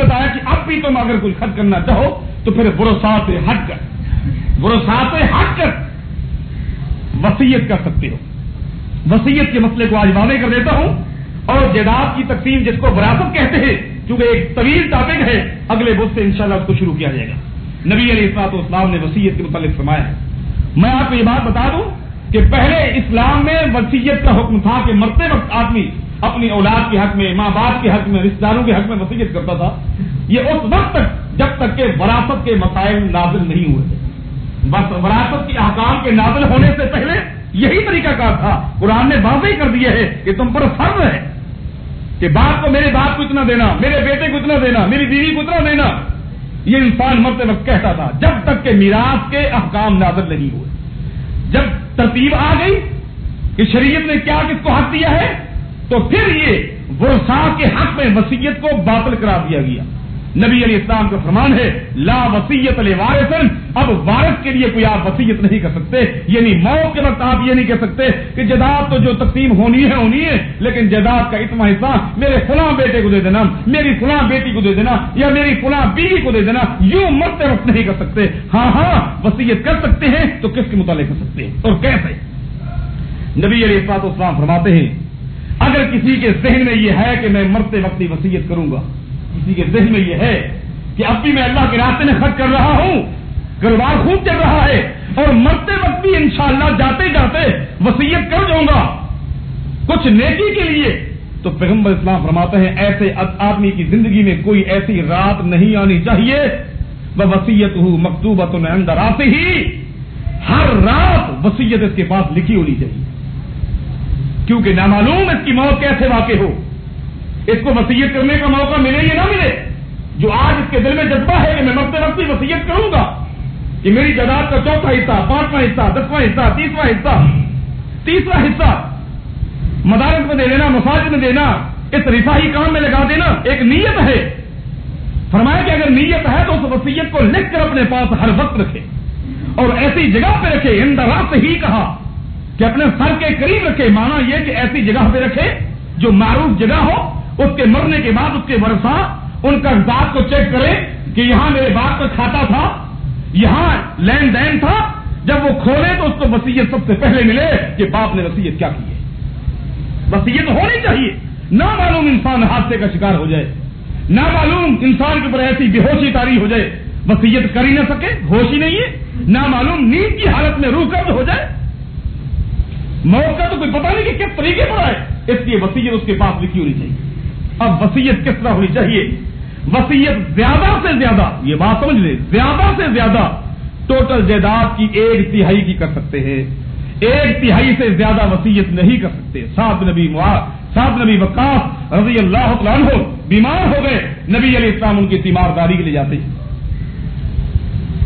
بتایا کہ اب بھی تم اگر کوئی خرچ کرنا چاہو تو پھر ورثات سے ہٹ کر وصیت کر سکتے ہو. وصیت کے مسئلے کو آج واضح کر دیتا ہوں. اور جائیداد کی تقسیم جس کو وراثت کہتے ہیں، کیونکہ ایک طویل ٹاپک ہے، اگلے بخش سے انشاءاللہ اس کو شروع کیا جائے گا. نبی علیہ الصلوۃ والسلام نے وصیت کے متعلق فرمایا ہے. میں آپ کو یہ بات بتا دوں کہ پہلے اسلام میں وصیت کا حکم تھا کہ مرتے وقت آدمی اپنی اولاد کے حق میں، ماں باپ کے حق میں، رشتہ داروں کے حق میں وصیت کرتا تھا. یہ اس وقت تک جب تک کہ وراثت کے مسائل نازل نہیں ہوئے تھے. بس وراثت کے احکام کے نازل ہونے سے پہلے یہی طریقہ کار تھا. قرآن نے واضح کر دیا ہے کہ تم پر فرض ہے کہ باپ کو، میرے باپ کو اتنا دینا، میرے بیٹے کو اتنا دینا، میری بیوی کو اتنا دینا. یہ انسان مرتے وقت کہتا تھا جب تک کہ میراث کے احکام نازل نہیں ہوئے. جب ترتیب آ گئی کہ شریعت نے کیا کس کو حق دیا ہے تو پھر یہ ورثاء کے حق میں وصیت کو باطل قرار دیا گیا. نبی علیہ السلام کا فرمان ہے لا وصیت لوارث. اب وارث کے لیے کوئی آپ وصیت نہیں کر سکتے. یعنی موت کے وقت آپ یہ نہیں کہہ سکتے کہ جائیداد تو جو تقسیم ہونی ہے لیکن جائیداد کا اتنا حصہ میرے فلاں بیٹے کو دے دینا، میری فلاں بیٹی کو دے دینا، یا میری فلاں بیوی کو دے دینا. یوں مرتے وقت نہیں کر سکتے. ہاں وصیت کر سکتے ہیں تو کس کے متعلق کر سکتے ہیں اور کیسے؟ نبی علیہ الصلوۃ والسلام فرماتے ہیں اگر کسی کے ذہن میں یہ ہے کہ میں مرتے وقت ہی وصیت کروں گا، کسی کے ذہن میں یہ ہے کہ اب بھی میں اللہ کے راستے میں خرچ کر رہا ہوں، کاروبار خوب چل رہا ہے اور مرتے وقت بھی انشاءاللہ جاتے جاتے وصیت کر جاؤں گا کچھ نیکی کے لیے، تو پیغمبر اسلام فرماتے ہیں ایسے آدمی کی زندگی میں کوئی ایسی رات نہیں آنی چاہیے وصیتہ مکتوبۃ عند راسہ، ہر رات وصیت اس کے پاس لکھی ہونی چاہیے. کیونکہ نامعلوم اس کی موت کیسے واقع ہو، اس کو وصیت کرنے کا موقع ملے یا نہ ملے. جو آج اس کے دل میں جذبہ ہے کہ میں مرتے وقت ہی وصیت کروں گا کہ میری جائیداد کا 4واں حصہ، 5واں حصہ، 10واں حصہ، 30واں حصہ مدارس میں دے دینا، مساجد میں دینا، اس رفاہی کام میں لگا دینا، ایک نیت ہے. فرمایا کہ اگر نیت ہے تو اس وصیت کو لکھ کر اپنے پاس ہر وقت رکھے اور ایسی جگہ پہ رکھے. عند راسہ ہی کہا کہ اپنے سر کے قریب رکھے. مانا یہ کہ ایسی جگہ پہ رکھے جو معروف جگہ ہو، اس کے مرنے کے بعد اس کے ورثاء ان کا ذات کو چیک کرے کہ یہاں میرے باپ کا کھاتا تھا، یہاں لین دین تھا. جب وہ کھولے تو اس کو وصیت سب سے پہلے ملے کہ باپ نے وصیت کیا کی ہے. وصیت ہونی چاہیے. نامعلوم انسان حادثے کا شکار ہو جائے، نامعلوم انسان کے اوپر ایسی بے ہوشی طاری ہو جائے، وصیت کر ہی نہ سکے، ہوش ہی نہیں ہے، نامعلوم نیند کی حالت میں روح قبض ہو جائے، موت کا تو کوئی پتہ نہیں کہ کس طریقے پر آئے. اس لیے وصیت اس کے پاس لکھی ہونی چاہیے. اب وصیت کس طرح ہونی چاہیے؟ وصیت زیادہ سے زیادہ، یہ بات سمجھ لیں، زیادہ سے زیادہ ٹوٹل جائیداد کی 1/3 کی کر سکتے ہیں. 1/3 سے زیادہ وصیت نہیں کر سکتے. سعد نبی وقاص رضی اللہ تعالیٰ عنہ بیمار ہو گئے، نبی علیہ السلام ان کی تیمارداری کے لیے جاتے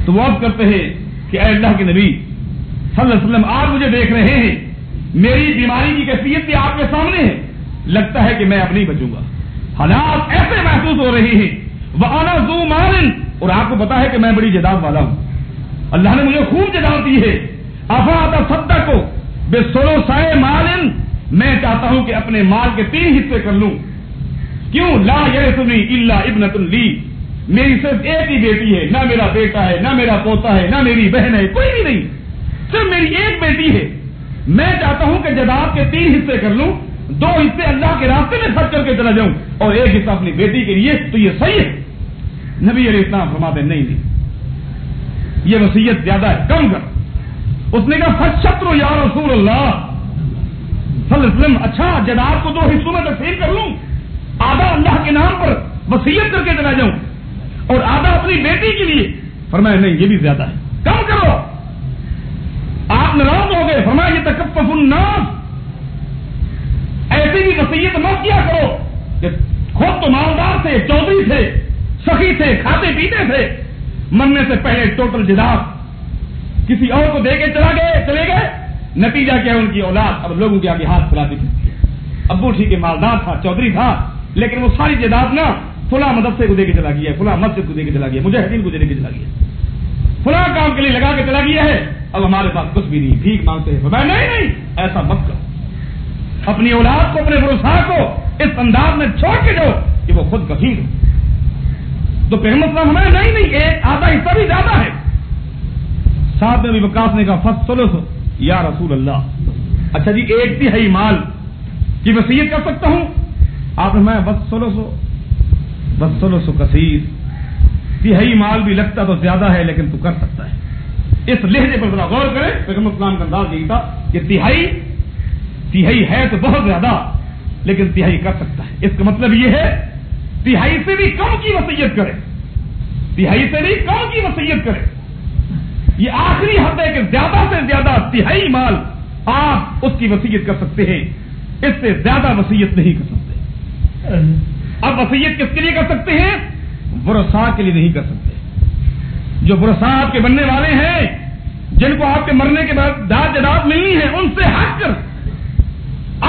تو وہ عرض کرتے ہیں کہ اے اللہ کے نبی صلی اللہ علیہ وسلم، آپ مجھے دیکھ رہے ہیں، میری بیماری کی کیفیت بھی آپ کے سامنے ہے، لگتا ہے کہ میں اب نہیں بچوں گا، حالات ایسے محسوس ہو رہے ہیں. وَأَنَا ذُو مَالٍ، اور آپ کو پتا ہے کہ میں بڑی جائیداد والا ہوں، اللہ نے مجھے خوب جائیداد دی ہے. أَفَأَتَصَدَّقُ بِثُلُثَيْ مَالٍ، میں چاہتا ہوں کہ اپنے مال کے 3 حصے کر لوں. کیوں؟ لَا يَرِثُنِي إِلَّا ابْنَةٌ لِي، میری صرف ایک ہی بیٹی ہے، نہ میرا بیٹا ہے، نہ میرا پوتا ہے، نہ میری بہن ہے، کوئی بھی نہیں، صرف میری ایک بیٹی ہے. میں چاہتا ہوں کہ جائیداد کے 3 حصے کر لوں، 2 حصے اللہ کے راستے میں خرچ کر کے چلا جاؤں اور 1 حصہ اپنی بیٹی کے لیے. تو یہ صحیح ہے؟ نبی علیہ السلام فرماتے ہیں نہیں، یہ وصیت زیادہ ہے، کم کر. اس نے کہا فَالشَّطْرُ یا رسول اللہ صلی اللہ علیہ وسلم، اچھا جائیداد کو 2 حصوں میں تقسیم کر لوں، آدھا اللہ کے نام پر وصیت کر کے چلا جاؤں اور آدھا اپنی بیٹی کے لیے. فرمایا نہیں، یہ بھی زیادہ ہے، کم کرو. آپ ناراض ہو گئے. فرمایا یتکفف الناس، ایسی بھی وصیت مت کیا کرو کہ خود تو مالدار تھے، چودھری تھے، سخی تھے، کھاتے پیتے تھے، مرنے سے پہلے ٹوٹل جائیداد کسی اور کو دے کے چلے گئے. نتیجہ کیا؟ ان کی اولاد اب لوگوں کے آگے ہاتھ پھیلاتی تھی. ابو ٹھیک ہے مالدار تھا، چودھری تھا، لیکن وہ ساری جائیداد نا فلاں مدرسے کو دے کے چلا گیا ہے، فلاں مسجد کو دے کے چلا گیا، مجاہدین کو دے کے چلا گیا، فلاں کام کے لیے لگا کے چلا گیا ہے، اب ہمارے پاس کچھ بھی نہیں، بھیک مانگتے ہیں. نہیں، ایسا مت کرو. اپنی اولاد کو، اپنے ورثاء کو اس انداز میں چھوڑ کے جاؤ کہ وہ خود کفیل ہو. تو پیغمبر صلی اللہ علیہ وسلم ہمیں نہیں ایک آدھا حصہ بھی زیادہ ہے. ساتھ میں ابی وقاص نے کہا فالثلث یا رسول اللہ, اچھا جی 1/3 مال کی وصیت کر سکتا ہوں؟ آپ نے میں والثلث کثیر, 1/3 مال بھی لگتا تو زیادہ ہے لیکن تو کر سکتا ہے. اس لہجے پر ذرا غور کریں, پیغمبر اسلام کا انداز یہی تھا کہ 1/3 ہے تو بہت زیادہ, لیکن 1/3 کر سکتا ہے. اس کا مطلب یہ ہے 1/3 سے بھی کم کی وصیت کرے, 1/3 سے بھی کم کی وصیت کرے. یہ آخری حد ہے کہ زیادہ سے زیادہ 1/3 مال آپ اس کی وصیت کر سکتے ہیں, اس سے زیادہ وصیت نہیں کر سکتے. اب وصیت کس کے لیے کر سکتے ہیں؟ ورثاء کے لیے نہیں کر سکتے. جو ورثاء آپ کے بننے والے ہیں, جن کو آپ کے مرنے کے بعد داد جداد ملنی ہے, ان سے ہٹ کر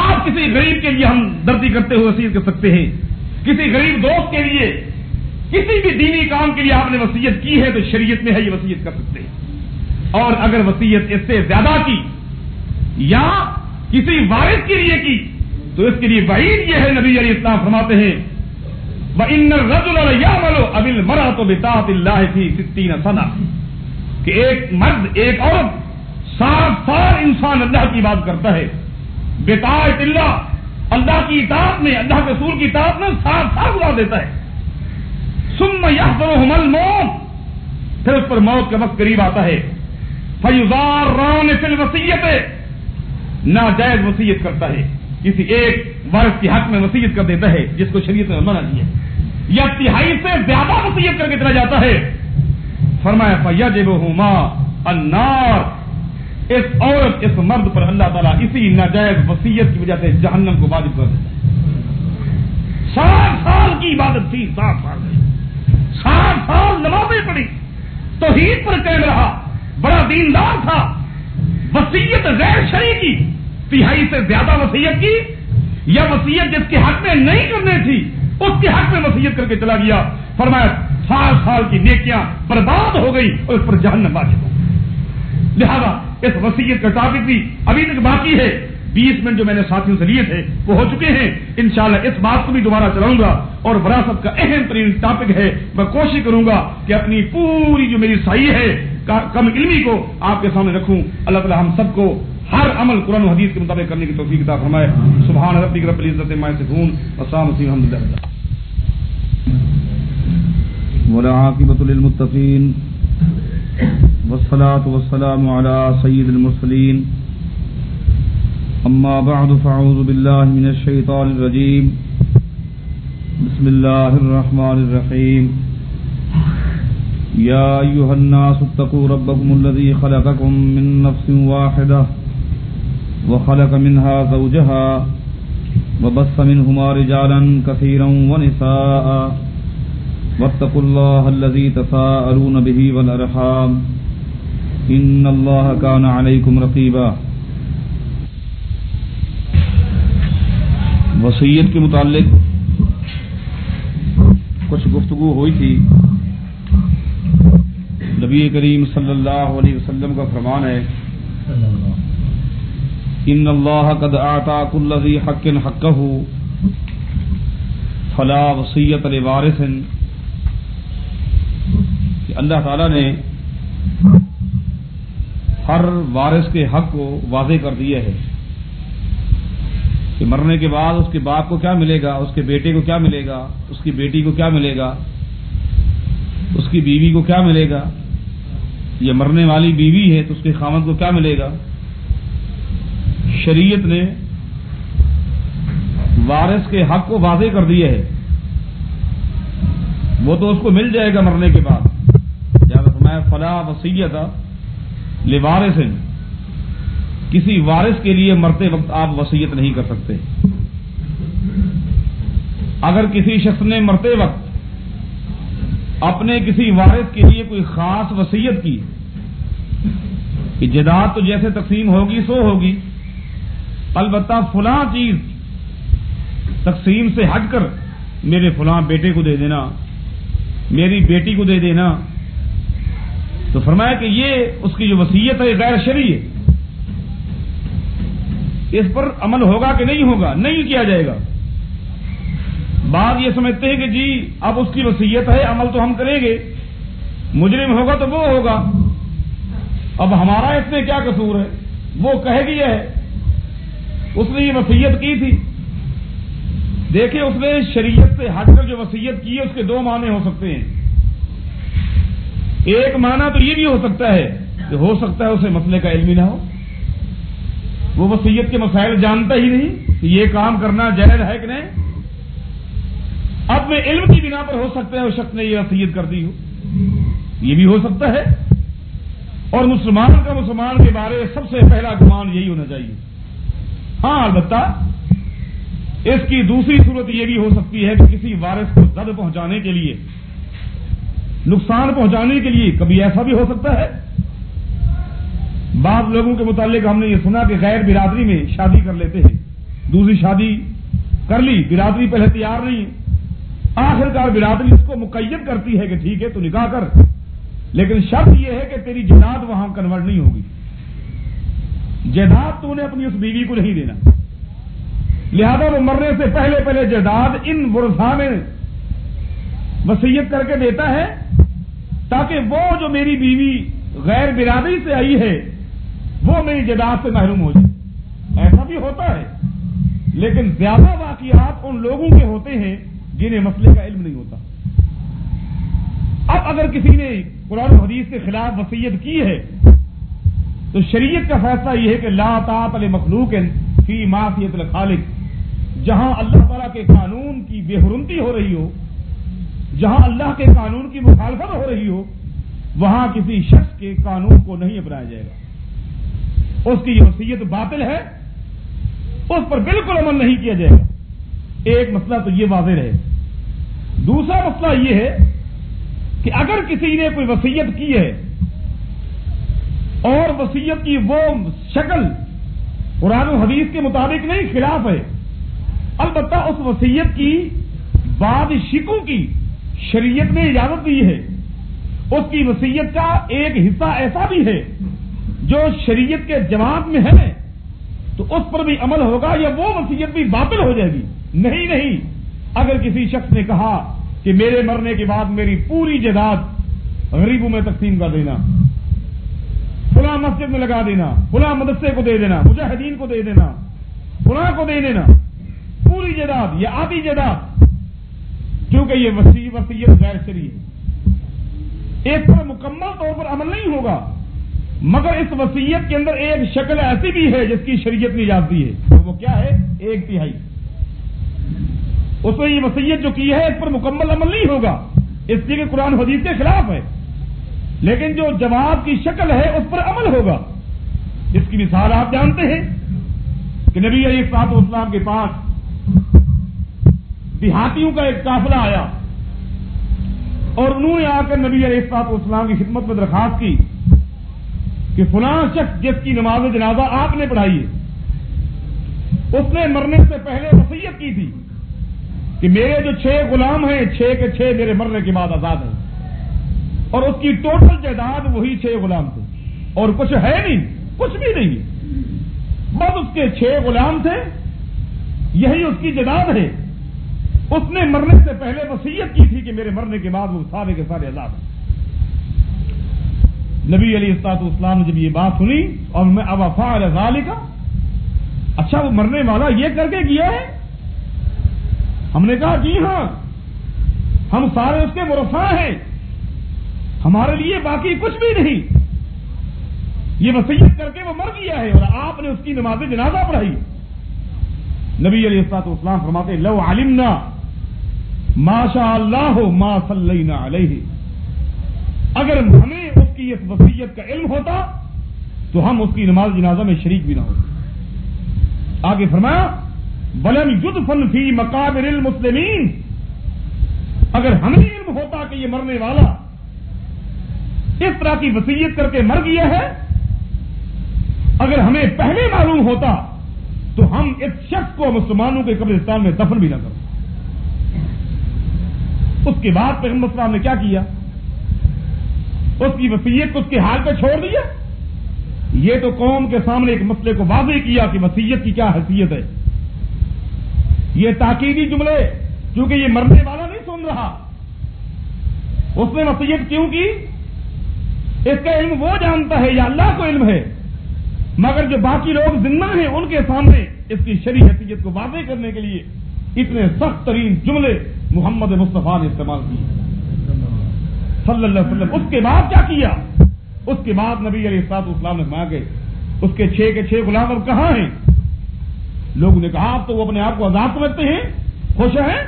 آپ کسی غریب کے لیے ہمدردی کرتے ہوئے وصیت کر سکتے ہیں. کسی غریب دوست کے لیے, کسی بھی دینی کام کے لیے آپ نے وصیت کی ہے تو شریعت میں ہے یہ وصیت کر سکتے ہیں. اور اگر وصیت اس سے زیادہ کی یا کسی وارث کے لیے کی تو اس کے لیے وعید یہ ہے, نبی علیہ السلام فرماتے ہیں وَإِنَّ الرَّجُلَ لَيَعْمَلُ أَبِ الْمَرْأَةُ بِطَاعَةِ اللَّهِ فِي 60 سَنَةً, کہ ایک مرد ایک عورت 60 سال انسان اللہ کی بات کرتا ہے, بِطَاعَةِ اللَّهِ, اللہ کی اطاعت میں, اللہ کے رسول کی اطاعت میں 60 سال گزار دیتا ہے. ثُمَّ يَحْضُرُهُمَ الْمَوْتُ, پھر اس پر موت کا وقت قریب آتا ہے. فَيُضَارَّانِ فِي الْوَصِيَّةِ, ناجائز وصیت کرتا ہے, کسی ایک وارث کے حق میں وصیت کر دیتا ہے جس کو شریعت نے منع کیا, یا 1/3 سے زیادہ وصیت کر کے چلا جاتا ہے. فرمایا فَيَجِبُهُمَا النَّارُ, اس عورت اس مرد پر اللہ تعالیٰ اسی ناجائز وصیت کی وجہ سے جہنم کو واجب کر دیتا ہے. 60 سال کی عبادت تھی, 60 سال نمازیں پڑھی, توحید پر قائم رہا, بڑا دیندار تھا, وصیت غیر شرعی کی, 1/3 سے زیادہ وصیت کی, یا وصیت جس کے حق میں نہیں کرنی تھی اس کے حق میں وصیت کر کے چلا گیا. فرمایا 60 سال کی نیکیاں برباد ہو گئی اور اس پر جہنم واجب ہو گئی. لہذا اس وصیت کا ٹاپک بھی ابھی تک باقی ہے. 20 منٹ جو میں نے ساتھیوں سے لیے تھے وہ ہو چکے ہیں. انشاءاللہ اس بات کو بھی دوبارہ چلاؤں گا, اور وراثت کا اہم ترین ٹاپک ہے. میں کوشش کروں گا کہ اپنی پوری جو میری صحیح ہے کم علمی کو آپ کے سامنے رکھوں. اللہ تعالی ہم سب کو ہر عمل قرآن و حدیث کے مطابق کرنے کی توفیق عطا فرمائے. سبحان ربک رب العزت عما یصفون والسلام علی الحمدللہ والعاقبۃ للمتقین والصلاة والسلام علی سید المرسلین. اما بعد فاعوذ باللہ من الشیطان الرجیم. بسم اللہ الرحمن الرحیم. یا ایھا الناس اتقوا ربکم الذی خلقکم من نفس واحدہ وخلق منها زوجها وبث منهما رجالا كثيرا ونساء واتقوا الله الذي تساءلون به والأرحام إن الله كان عليكم رقيبا. وصیت کے متعلق کچھ گفتگو ہوئی تھی. نبی کریم صلی اللہ علیہ وسلم کا فرمان ہے ان اللہ قد اعطى كل ذي حق حقه فلا وصیۃ لوارث, کہ اللہ تعالی نے ہر وارث کے حق کو واضح کر دیا ہے کہ مرنے کے بعد اس کے باپ کو کیا ملے گا, اس کے بیٹے کو کیا ملے گا, اس کی بیٹی کو کیا ملے گا, اس کی بیوی کو کیا ملے گا, یہ مرنے والی بیوی ہے تو اس کے خاوند کو کیا ملے گا. شریعت نے وارث کے حق کو واضح کر دیا ہے, وہ تو اس کو مل جائے گا مرنے کے بعد. جب فرمایا فلا وصیۃ لوارث, کسی وارث کے لیے مرتے وقت آپ وصیت نہیں کر سکتے. اگر کسی شخص نے مرتے وقت اپنے کسی وارث کے لیے کوئی خاص وصیت کی کہ جائیداد تو جیسے تقسیم ہوگی سو ہوگی, البتہ فلاں چیز تقسیم سے ہٹ کر میرے فلاں بیٹے کو دے دینا, میری بیٹی کو دے دینا, تو فرمایا کہ یہ اس کی جو وصیت ہے غیر شرعی ہے. اس پر عمل ہوگا کہ نہیں ہوگا؟ نہیں کیا جائے گا. بعض یہ سمجھتے ہیں کہ جی اب اس کی وصیت ہے، عمل تو ہم کریں گے، مجرم ہوگا تو وہ ہوگا، اب ہمارا اس میں کیا قصور ہے، وہ کہے گی ہے اس نے یہ وصیت کی تھی۔ دیکھیں اس نے شریعت سے ہٹ کر جو وصیت کی ہے اس کے دو معنی ہو سکتے ہیں۔ ایک معنی تو یہ بھی ہو سکتا ہے کہ ہو سکتا ہے اسے مسئلے کا علم ہی نہ ہو، وہ وصیت کے مسائل جانتا ہی نہیں کہ یہ کام کرنا جائز ہے کہ نہیں، اپنے علم کی بنا پر ہو سکتا ہے اس شخص نے یہ وصیت کر دی ہو، یہ بھی ہو سکتا ہے۔ اور مسلمان کا مسلمان کے بارے میں سب سے پہلا گمان یہی ہونا چاہیے۔ ہاں البتہ اس کی دوسری صورت یہ بھی ہو سکتی ہے کہ کسی وارث کو زد پہنچانے کے لیے، نقصان پہنچانے کے لیے، کبھی ایسا بھی ہو سکتا ہے۔ بعض لوگوں کے متعلق ہم نے یہ سنا کہ غیر برادری میں شادی کر لیتے ہیں، دوسری شادی کر لی، برادری پہلے تیار نہیں، آخرکار برادری اس کو مقید کرتی ہے کہ ٹھیک ہے تو نکاح کر، لیکن شرط یہ ہے کہ تیری جائیداد وہاں کنورٹ نہیں ہوگی، جائیداد تو نے اپنی اس بیوی کو نہیں دینا، لہذا وہ مرنے سے پہلے پہلے جائیداد ان ورثاء میں وصیت کر کے دیتا ہے تاکہ وہ جو میری بیوی غیر برادری سے آئی ہے وہ میری جائیداد سے محروم ہو جائے۔ ایسا بھی ہوتا ہے، لیکن زیادہ واقعات ان لوگوں کے ہوتے ہیں جنہیں مسئلے کا علم نہیں ہوتا۔ اب اگر کسی نے قرآن و حدیث کے خلاف وصیت کی ہے تو شریعت کا فیصلہ یہ ہے کہ لا طاعت لمخلوق فی معصیت الخالق، جہاں اللہ تعالیٰ کے قانون کی بے حرمتی ہو رہی ہو، جہاں اللہ کے قانون کی مخالفت ہو رہی ہو، وہاں کسی شخص کے قانون کو نہیں اپنایا جائے گا، اس کی یہ وصیت باطل ہے، اس پر بالکل عمل نہیں کیا جائے گا۔ ایک مسئلہ تو یہ واضح رہے۔ دوسرا مسئلہ یہ ہے کہ اگر کسی نے کوئی وصیت کی ہے اور وصیت کی وہ شکل قرآن و حدیث کے مطابق نہیں، خلاف ہے، البتہ اس وصیت کی بعض شکوں کی شریعت نے اجازت دی ہے، اس کی وصیت کا ایک حصہ ایسا بھی ہے جو شریعت کے جواب میں ہے، تو اس پر بھی عمل ہوگا یا وہ وصیت بھی باطل ہو جائے گی؟ نہیں، اگر کسی شخص نے کہا کہ میرے مرنے کے بعد میری پوری جائیداد غریبوں میں تقسیم کر دینا، فلاں مسجد میں لگا دینا، فلاں مدرسے کو دے دینا، مجاہدین کو دے دینا، فلاں کو دے دینا، پوری جائیداد یا آدھی جائیداد، کیونکہ یہ وصیت غیر شرعی ہے، ایک پر مکمل طور پر عمل نہیں ہوگا، مگر اس وصیت کے اندر ایک شکل ایسی بھی ہے جس کی شریعت نے اجازت دی ہے، وہ کیا ہے؟ 1/3۔ اس نے یہ وصیت جو کی ہے اس پر مکمل عمل نہیں ہوگا، اس لیے کہ قرآن حدیث کے خلاف ہے، لیکن جو جواب کی شکل ہے اس پر عمل ہوگا۔ اس کی مثال آپ جانتے ہیں کہ نبی علیہ الصلوۃ والسلام کے پاس دیہاتیوں کا ایک قافلہ آیا اور انہوں نے آ کر نبی علیہ الصلوۃ والسلام کی خدمت میں درخواست کی کہ فلاں شخص جس کی نماز جنازہ آپ نے پڑھائی ہے، اس نے مرنے سے پہلے وصیت کی تھی کہ میرے جو 6 غلام ہیں 6 کے 6 میرے مرنے کے بعد آزاد ہیں، اور اس کی ٹوٹل جائیداد وہی 6 غلام تھے، اور کچھ ہے نہیں، کچھ بھی نہیں، بس اس کے 6 غلام تھے، یہی اس کی جائیداد ہے۔ اس نے مرنے سے پہلے وصیت کی تھی کہ میرے مرنے کے بعد وہ سارے کے سارے آزاد ہیں۔ نبی علیہ الصلوۃ والسلام نے جب یہ بات سنی اور میں اب فعل ذالک، اچھا وہ مرنے والا یہ کر کے گیا ہے؟ ہم نے کہا جی ہاں، ہم سارے اس کے ورثاء ہیں، ہمارے لیے باقی کچھ بھی نہیں، یہ وصیت کر کے وہ مر گیا ہے اور آپ نے اس کی نماز جنازہ پڑھائی۔ نبی علیہ الصلوۃ والسلام فرماتے لو علمنا ما شاء اللہ ما صلینا علیہ، اگر ہمیں اس کی اس وصیت کا علم ہوتا تو ہم اس کی نماز جنازہ میں شریک بھی نہ ہوتے۔ آگے فرمایا ولم یدفن فی مقابر المسلمین، اگر ہمیں علم ہوتا کہ یہ مرنے والا اس طرح کی وصیت کر کے مر گیا ہے، اگر ہمیں پہلے معلوم ہوتا تو ہم اس شخص کو مسلمانوں کے قبرستان میں دفن بھی نہ کرتے۔ اس کے بعد پیغمبر صلی اللہ علیہ وسلم نے کیا کیا؟ اس کی وصیت کو اس کے حال پہ چھوڑ دیا؟ یہ تو قوم کے سامنے ایک مسئلے کو واضح کیا کہ وصیت کی کیا حیثیت ہے۔ یہ تاکیدی جملے کیونکہ یہ مرنے والا نہیں سن رہا. اس نے وصیت کیوں کی؟ اس کا علم وہ جانتا ہے یا اللہ کو علم ہے، مگر جو باقی لوگ زندہ ہیں ان کے سامنے اس کی شرعی حیثیت کو واضح کرنے کے لیے اتنے سخت ترین جملے محمد مصطفیٰ نے استعمال کیے صلی اللہ علیہ وسلم. اس کے بعد کیا کیا؟ اس کے بعد نبی علیہ الصلوۃ والسلام نے فرمایا کہ اس کے 6 کے 6 غلام اب کہاں ہیں؟ لوگوں نے کہا اب تو وہ اپنے آپ کو آزاد سمجھتے ہیں، خوش ہیں.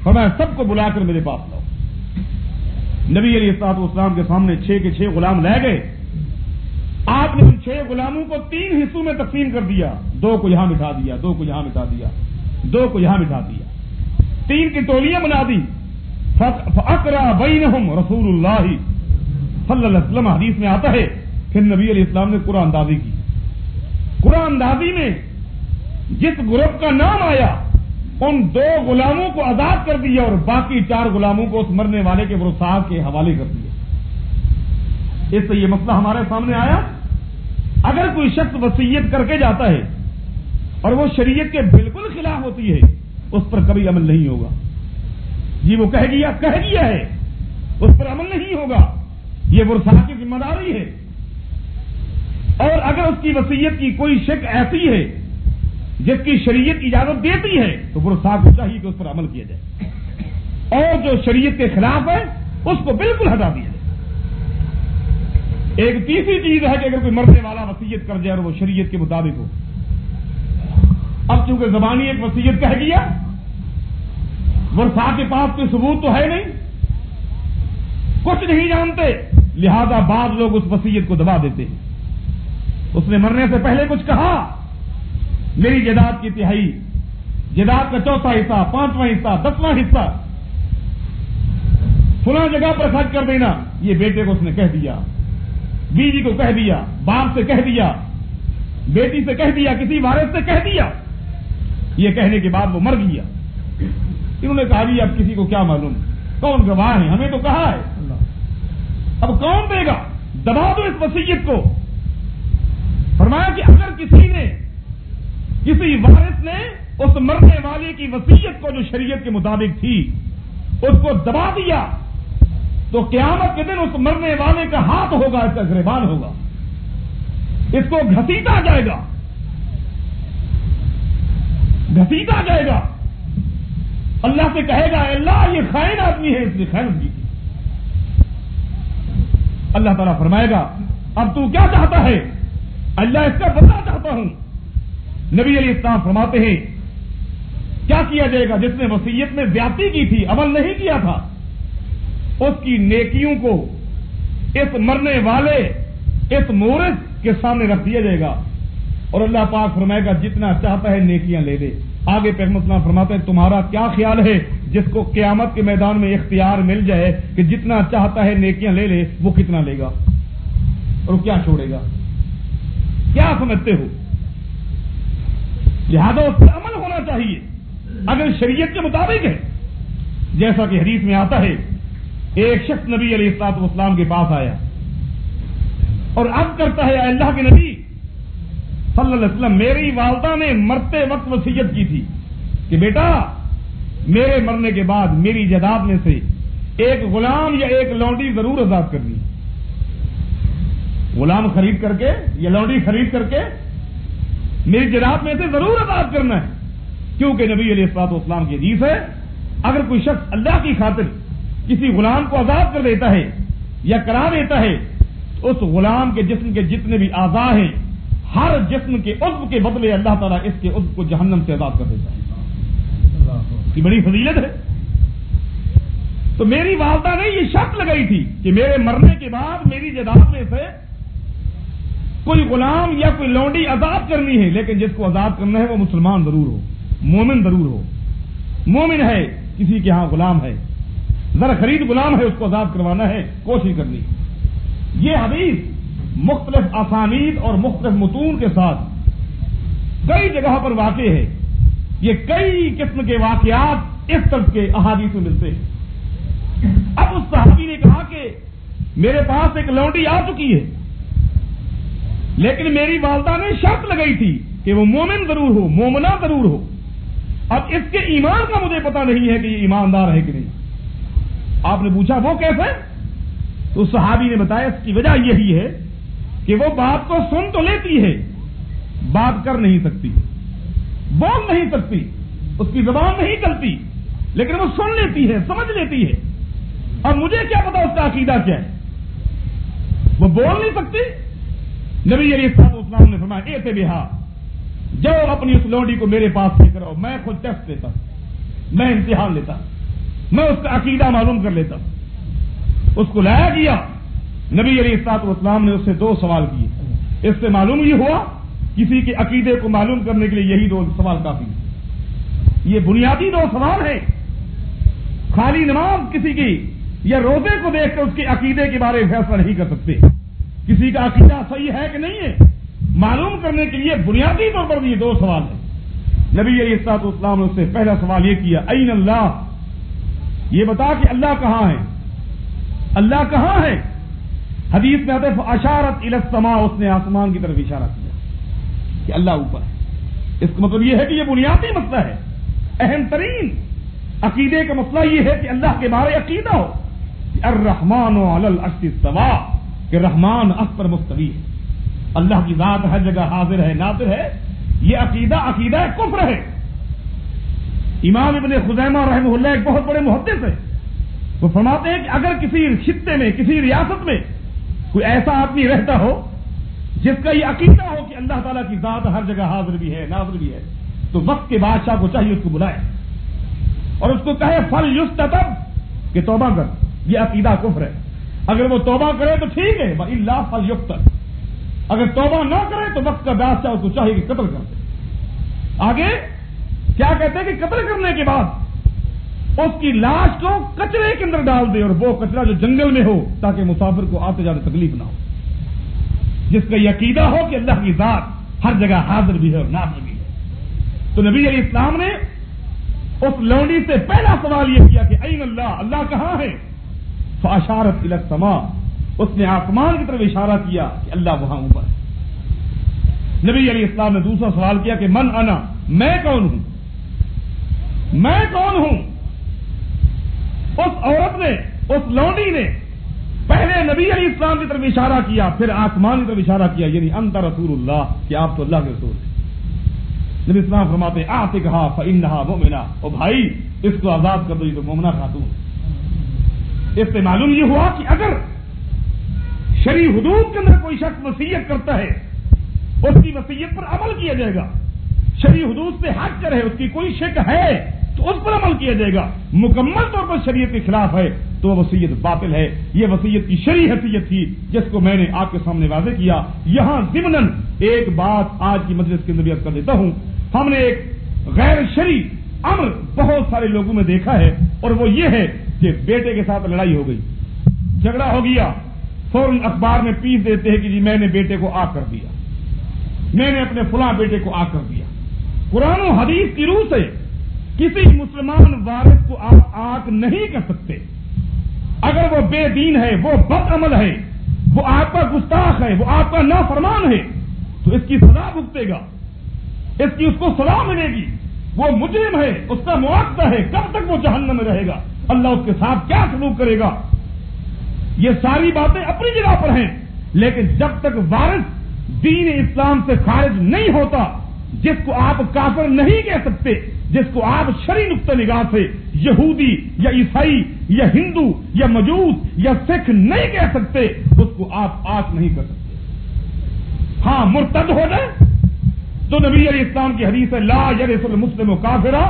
فرمایا سب کو بلا کر میرے پاس لاؤ. نبی علیہ الصلوۃ والسلام کے سامنے 6 کے 6 غلام لے گئے. آپ نے ان 6 غلاموں کو 3 حصوں میں تقسیم کر دیا. 2 کو یہاں بٹھا دیا، 2 کو یہاں بٹھا دیا، 2 کو یہاں بٹھا دیا. 3 کی ٹولیاں بنا دی. فَأَقْرَى بَيْنَهُمْ رسول اللہ صلی اللہ علیہ وسلم. حدیث میں آتا ہے پھر نبی علیہ السلام نے قرآن اندازی کی. قرآن اندازی میں جس گروپ کا نام آیا ان 2 غلاموں کو آزاد کر دیا اور باقی 4 غلاموں کو اس مرنے والے کے ورثاء کے حوالے کر دیا. اس سے یہ مسئلہ ہمارے سامنے آیا. اگر کوئی شخص وصیت کر کے جاتا ہے اور وہ شریعت کے بالکل خلاف ہوتی ہے اس پر کبھی عمل نہیں ہوگا. جی وہ کہہ گیا ہے، اس پر عمل نہیں ہوگا. یہ ورثاء کی ذمہ داری ہے. اور اگر اس کی وصیت کی کوئی شک ایسی ہے جس کی شریعت اجازت دیتی ہے تو ورثاء کو چاہیے کہ اس پر عمل کیا جائے، اور جو شریعت کے خلاف ہے اس کو بالکل ہٹا دیا جائے. ایک تیسری چیز ہے کہ اگر کوئی مرنے والا وصیت کر جائے اور وہ شریعت کے مطابق ہو. اب چونکہ زبانی ایک وصیت کہہ گیا، ورثاء کے پاس کوئی ثبوت تو ہے نہیں، کچھ نہیں جانتے، لہذا بعض لوگ اس وصیت کو دبا دیتے ہیں. اس نے مرنے سے پہلے کچھ کہا، میری جائیداد کی تہائی، جائیداد کا 4واں حصہ، 5واں حصہ، 10واں حصہ فلاں جگہ پر خرچ کر دینا. یہ بیٹے کو اس نے کہہ دیا، بیوی کو کہہ دیا، باپ سے کہہ دیا، بیٹی سے کہہ دیا، کسی وارث سے کہہ دیا. یہ کہنے کے بعد وہ مر گیا. انہوں نے کہا جی اب کسی کو کیا معلوم، کون گواہ ہے، ہمیں تو کہا ہے. اب کون دے گا؟ دبا دو اس وصیت کو. فرمایا کہ اگر کسی وارث نے اس مرنے والے کی وصیت کو جو شریعت کے مطابق تھی اس کو دبا دیا تو قیامت کے دن اس مرنے والے کا ہاتھ ہوگا، اس کا گریبان ہوگا، اس کو گھسیٹا جائے گا، گھسیٹا جائے گا. اللہ سے کہے گا اللہ یہ خائن آدمی ہے، اس نے خیانت کی. اللہ تعالیٰ فرمائے گا اب تو کیا چاہتا ہے؟ اللہ اس کا بدلہ چاہتا ہوں. نبی علیہ السلام فرماتے ہیں کیا کیا جائے گا؟ جس نے وصیت میں زیادتی کی تھی، عمل نہیں کیا تھا، اس کی نیکیوں کو اس مرنے والے اس مورث کے سامنے رکھ دیا جائے گا اور اللہ پاک فرمائے گا جتنا چاہتا ہے نیکیاں لے لے. آگے پیغمبر صلی اللہ علیہ وسلم فرماتے ہیں تمہارا کیا خیال ہے جس کو قیامت کے میدان میں اختیار مل جائے کہ جتنا چاہتا ہے نیکیاں لے لے، وہ کتنا لے گا اور کیا چھوڑے گا؟ کیا سمجھتے ہو؟ لہذا اس پر عمل ہونا چاہیے اگر شریعت کے مطابق ہے. جیسا کہ حدیث میں آتا ہے ایک شخص نبی علیہ الصلوۃ والسلام کے پاس آیا اور عرض کرتا ہے اے اللہ کے نبی صلی اللہ علیہ وسلم، میری والدہ نے مرتے وقت وصیت کی تھی کہ بیٹا میرے مرنے کے بعد میری جائیداد میں سے ایک غلام یا ایک لونڈی ضرور آزاد کرنی. غلام خرید کر کے یا لونڈی خرید کر کے میری جائیداد میں سے ضرور آزاد کرنا ہے. کیونکہ نبی علیہ الصلوۃ والسلام کی حدیث ہے اگر کوئی شخص اللہ کی خاطر کسی غلام کو آزاد کر دیتا ہے یا کرا دیتا ہے تو اس غلام کے جسم کے جتنے بھی اعضاء ہیں ہر جسم کے عضو کے بدلے اللہ تعالیٰ اس کے عضو کو جہنم سے آزاد کر دیتا ہے. یہ بڑی فضیلت ہے. تو میری والدہ نے یہ شرط لگائی تھی کہ میرے مرنے کے بعد میری جائیداد میں سے کوئی غلام یا کوئی لونڈی آزاد کرنی ہے، لیکن جس کو آزاد کرنا ہے وہ مسلمان ضرور ہو، مومن ضرور ہو. مومن ہے، کسی کے ہاں غلام ہے، ذرا خرید غلام ہے، اس کو آزاد کروانا ہے، کوشش کرنی. یہ حدیث مختلف اسانید اور مختلف متون کے ساتھ کئی جگہ پر واقع ہے. یہ کئی قسم کے واقعات اس طرح کے احادیث میں ملتے ہیں. اب اس صحابی نے کہا کہ میرے پاس ایک لونڈی آ چکی ہے لیکن میری والدہ نے شرط لگائی تھی کہ وہ مومن ضرور ہو، مومنہ ضرور ہو. اب اس کے ایمان کا مجھے پتا نہیں ہے کہ یہ ایماندار ہے کہ نہیں۔ آپ نے پوچھا وہ کیسے؟ تو صحابی نے بتایا اس کی وجہ یہی ہے کہ وہ بات کو سن تو لیتی ہے، بات کر نہیں سکتی، بول نہیں سکتی، اس کی زبان نہیں چلتی، لیکن وہ سن لیتی ہے، سمجھ لیتی ہے۔ اور مجھے کیا پتا اس کا عقیدہ کیا ہے؟ وہ بول نہیں سکتی۔ نبی علیہ الصلوۃ والسلام نے فرمایا اے بہا، جاؤ اپنی اس لونڈی کو میرے پاس لے کر آؤ، میں خود ٹیسٹ لیتا، میں امتحان لیتا، میں اس کا عقیدہ معلوم کر لیتا۔ اس کو لایا گیا، نبی علیہ الصلوۃ والسلام نے اس سے 2 سوال کیے۔ اس سے معلوم یہ ہوا کسی کے عقیدے کو معلوم کرنے کے لیے یہی 2 سوال کافی ہیں۔ یہ بنیادی 2 سوال ہیں۔ خالی نماز کسی کی یا روزے کو دیکھ کر اس کے عقیدے کے بارے میں فیصلہ نہیں کر سکتے، کسی کا عقیدہ صحیح ہے کہ نہیں ہے معلوم کرنے کے لیے بنیادی طور پر یہ 2 سوال ہیں۔ نبی علیہ الصلوۃ والسلام نے اس سے پہلا سوال یہ کیا، این اللہ، یہ بتا کہ اللہ کہاں ہے، اللہ کہاں ہے؟ حدیث میں آتا ہے اشارت الی السماء، اس نے آسمان کی طرف اشارہ کیا کہ اللہ اوپر ہے۔ اس کا مطلب یہ ہے کہ یہ بنیادی مسئلہ ہے، اہم ترین عقیدے کا مسئلہ یہ ہے کہ اللہ کے بارے عقیدہ ہو کہ الرحمن علی العرش استوى، کہ رحمان عرش پر مستوی ہے، اللہ کی ذات ہر جگہ حاضر ہے، ناظر ہے۔ یہ عقیدہ کفر ہے۔ امام ابن خزیمہ رحمہ اللہ ایک بہت بڑے محدث ہے، وہ فرماتے ہیں کہ اگر کسی خطے میں، کسی ریاست میں کوئی ایسا آدمی رہتا ہو جس کا یہ عقیدہ ہو کہ اللہ تعالیٰ کی ذات ہر جگہ حاضر بھی ہے، ناظر بھی ہے، تو وقت کے بادشاہ کو چاہیے اس کو بلائے اور اس کو کہے فلیستتب، کہ توبہ کر، یہ عقیدہ کفر ہے۔ اگر وہ توبہ کرے تو ٹھیک ہے، وَإِلَّا فَلْيُقْتَلْ، اگر توبہ نہ کرے تو وقت کا بادشاہ اس کو چاہیے کہ قتل کر دے۔ آگے کیا کہتے ہیں کہ قتل کرنے کے بعد اس کی لاش کو کچرے کے اندر ڈال دے، اور وہ کچرا جو جنگل میں ہو تاکہ مسافر کو آتے جاتے تکلیف نہ ہو، جس کا یہ عقیدہ ہو کہ اللہ کی ذات ہر جگہ حاضر بھی ہے اور ناظر بھی ہے۔ تو نبی علیہ السلام نے اس لونڈی سے پہلا سوال یہ کیا کہ این اللہ، اللہ کہاں ہے؟ فاشارت الی السماء، اس نے آسمان کی طرف اشارہ کیا کہ اللہ وہاں اوپر ہے۔ نبی علیہ السلام نے دوسرا سوال کیا کہ من انا، میں کون ہوں، میں کون ہوں؟ اس عورت نے، اس لونڈی نے پہلے نبی علیہ السلام کی طرف اشارہ کیا، پھر آسمان کی طرف اشارہ کیا، یعنی انت رسول اللہ، کہ آپ تو اللہ کے رسول ہیں۔ نبی اسلام فرماتے ہیں اعتقھا فانھا مؤمنہ، او بھائی اس کو آزاد کر دو، یہ تو مومنہ خاتون ہے۔ اس سے معلوم یہ ہوا کہ اگر شرعی حدود کے اندر کوئی شخص وصیت کرتا ہے، اس کی وصیت پر عمل کیا جائے گا، شرعی حدود سے ہٹ کر ہے، اس کی کوئی شک ہے تو اس پر عمل کیا جائے گا، مکمل طور پر شریعت کے خلاف ہے تو وصیت باطل ہے۔ یہ وصیت کی شرعی حیثیت تھی جس کو میں نے آپ کے سامنے واضح کیا۔ یہاں ضمناً ایک بات آج کی مجلس کے اندر بھی عرض کر دیتا ہوں، ہم نے ایک غیر شرعی امر بہت سارے لوگوں میں دیکھا ہے، اور وہ یہ ہے کہ بیٹے کے ساتھ لڑائی ہو گئی، جھگڑا ہو گیا، فوراً اخبار میں پیس دیتے ہیں کہ جی میں نے بیٹے کو آگ کر دیا، میں نے اپنے فلاں بیٹے کو آگ کر دیا۔ قرآن و حدیث کی روح سے کسی مسلمان وارث کو آپ آگ نہیں کر سکتے۔ اگر وہ بے دین ہے، وہ بد عمل ہے، وہ آپ کا گستاخ ہے، وہ آپ کا نافرمان ہے، تو اس کی سزا بھگتے گا، اس کو سزا ملے گی۔ وہ مجرم ہے، اس کا مواخذہ ہے، کب تک وہ جہنم میں رہے گا، اللہ اس کے ساتھ کیا سلوک کرے گا۔ یہ ساری باتیں اپنی جگہ پر ہیں، لیکن جب تک وارث دین اسلام سے خارج نہیں ہوتا، جس کو آپ کافر نہیں کہہ سکتے، جس کو آپ شرعی نقطہ نگاہ سے یہودی یا عیسائی یا ہندو یا مجوس یا سکھ نہیں کہہ سکتے، اس کو آپ آنکھ نہیں کر سکتے۔ ہاں مرتد ہو جائے تو نبی علیہ السلام کی حدیث ہے لا یرث المسلم کافرا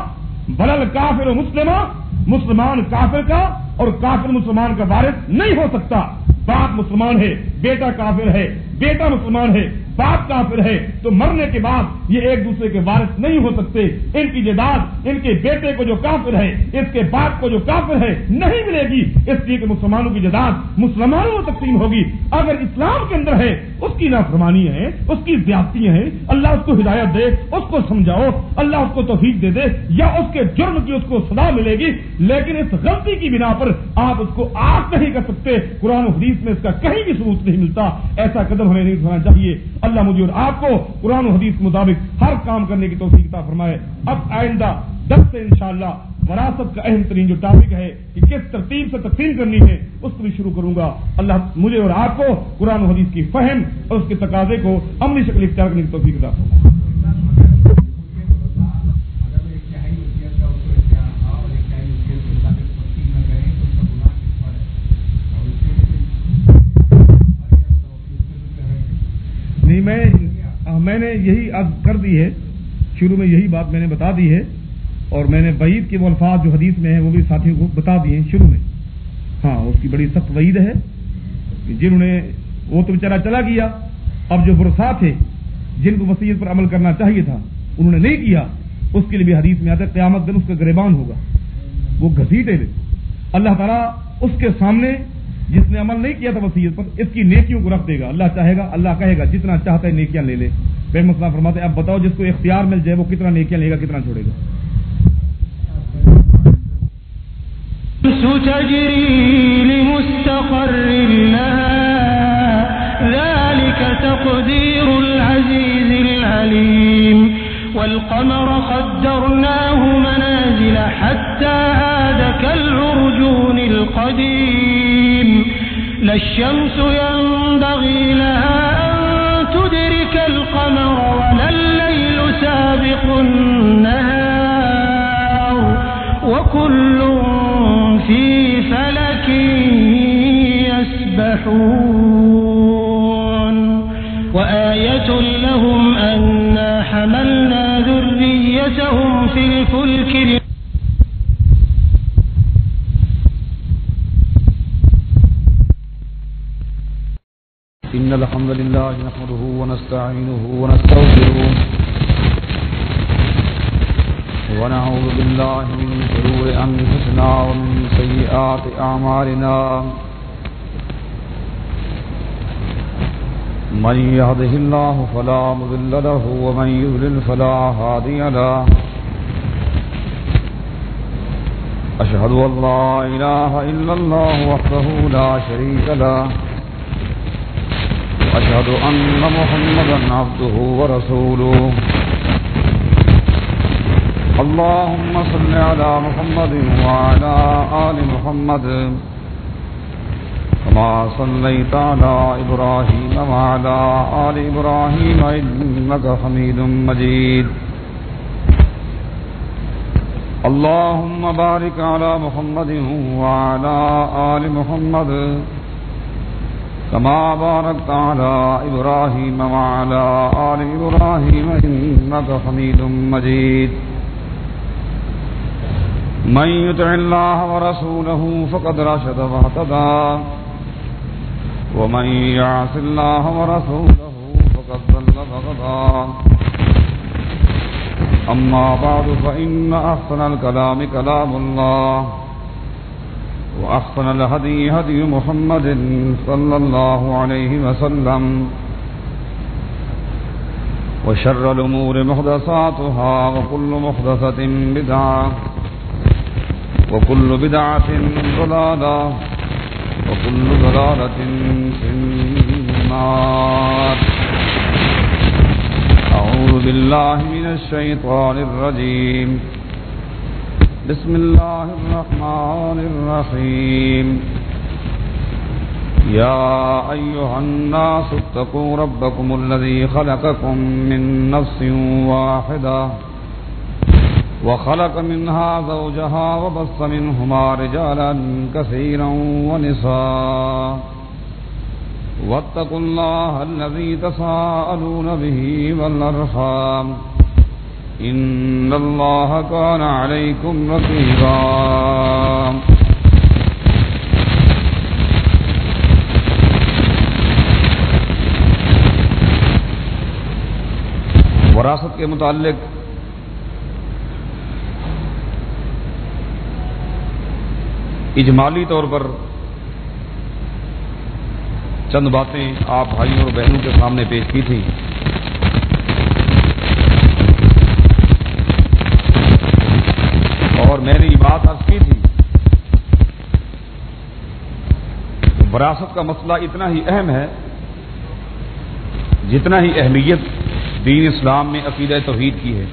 بل الکافر مسلما، مسلمان کافر کا اور کافر مسلمان کا وارث نہیں ہو سکتا۔ باپ مسلمان ہے، بیٹا کافر ہے، بیٹا مسلمان ہے، باپ کافر ہے، تو مرنے کے بعد یہ ایک دوسرے کے وارث نہیں ہو سکتے۔ ان کی جائیداد ان کے بیٹے کو جو کافر ہے، اس کے باپ کو جو کافر ہے نہیں ملے گی، اس لیے کہ مسلمانوں کی جائیداد مسلمانوں کو تقسیم ہوگی۔ اگر اسلام کے اندر ہے، اس کی نافرمانی ہے، اس کی زیادتیاں ہیں، اللہ اس کو ہدایت دے، اس کو سمجھاؤ، اللہ اس کو توفیق دے دے، یا اس کے جرم کی اس کو سزا ملے گی، لیکن اس غلطی کی بنا پر آپ اس کو آگ نہیں کر سکتے۔ قرآن و حدیث میں اس کا کہیں بھی ثبوت نہیں ملتا۔ ایسا قدم ہمیں نہیں اٹھانا چاہیے۔ اللہ مجھے اور آپ کو قرآن و حدیث کے مطابق ہر کام کرنے کی توفیق عطا فرمائے۔ اب آئندہ درس سے انشاءاللہ وراثت کا اہم ترین جو ٹاپک ہے کہ کس ترتیب سے تقسیم کرنی ہے اس کو بھی شروع کروں گا۔ اللہ مجھے اور آپ کو قرآن و حدیث کی فہم اور اس کے تقاضے کو عملی شکل اختیار کرنے کی توفیق عطا فرمائے۔ میں نے یہی عرض کر دی ہے، شروع میں یہی بات میں نے بتا دی ہے، اور میں نے وعید کے وہ الفاظ جو حدیث میں ہیں وہ بھی ساتھیوں کو بتا دیے ہیں شروع میں۔ ہاں، اس کی بڑی سخت وعید ہے کہ جنہوں نے، وہ تو بیچارہ چلا گیا، اب جو ورثاء تھے جن کو وصیت پر عمل کرنا چاہیے تھا انہوں نے نہیں کیا، اس کے لیے بھی حدیث میں آتا ہے قیامت دن اس کا گریبان ہوگا، وہ گھسیٹے ہوئے۔ اللہ تعالیٰ اس کے سامنے جس نے عمل نہیں کیا تھا وصیت پر، اس کی نیکیوں کو رکھ دے گا۔ اللہ چاہے گا، اللہ کہے گا جتنا چاہتا ہے نیکیاں لے لے۔ پیغمبر صلی اللہ علیہ وسلم فرماتے ہیں اب بتاؤ جس کو اختیار مل جائے وہ کتنا نیکیاں لے گا، کتنا چھوڑے گا؟ تجری لمستقر لها ذلك تقدير العزيز العليم والقمر قدرناه منازل حتى عاد كالعرجون القديم لا الشمس ينبغي لها أن تدرك القمر ولا الليل سابق النهار وكل في فلك يسبحون وآية لهم أنا حملنا ذريتهم في الفلك إن الحمد لله نحمده ونستعينه ونستغفره ونعوذ بالله من شرور أنفسنا ومن سيئات أعمالنا من يهده الله فلا مضل له ومن يضلل فلا هادي له أشهد أن لا إله إلا الله وحده لا شريك له أشهد أن محمدا عبده ورسوله اللهم صل على محمد وعلى آل محمد كما صليت على إبراهيم وعلى آل إبراهيم إنك حميد مجيد اللهم بارك على محمد وعلى آل محمد كما باركت على إبراهيم وعلى آل إبراهيم إنك حميد مجيد من يطع الله ورسوله فقد رشد واهتدى ومن يعص الله ورسوله فقد ضل وغضى أما بعد فإن أحسن الكلام كلام الله وأحسن الهدي هدي محمد صلى الله عليه وسلم وشر الأمور محدثاتها وكل محدثة بدعة وكل بدعة ضلالة وكل ضلالة في النار أعوذ بالله من الشيطان الرجيم بسم الله الرحمن الرحيم يا أيها الناس اتقوا ربكم الذي خلقكم من نفس واحدة وخلق منها زوجها وبث منهما رجالا كثيرا ونساء واتقوا الله الذي تساءلون به والأرحام إن الله كان عليكم رقيبا وراثت کے متعلق اجمالی طور پر چند باتیں آپ بھائیوں اور بہنوں کے سامنے پیش کی تھی۔ اور میں نے یہ بات عرض کی تھی وراثت کا مسئلہ اتنا ہی اہم ہے جتنا ہی اہمیت دین اسلام میں عقیدہ توحید کی ہے،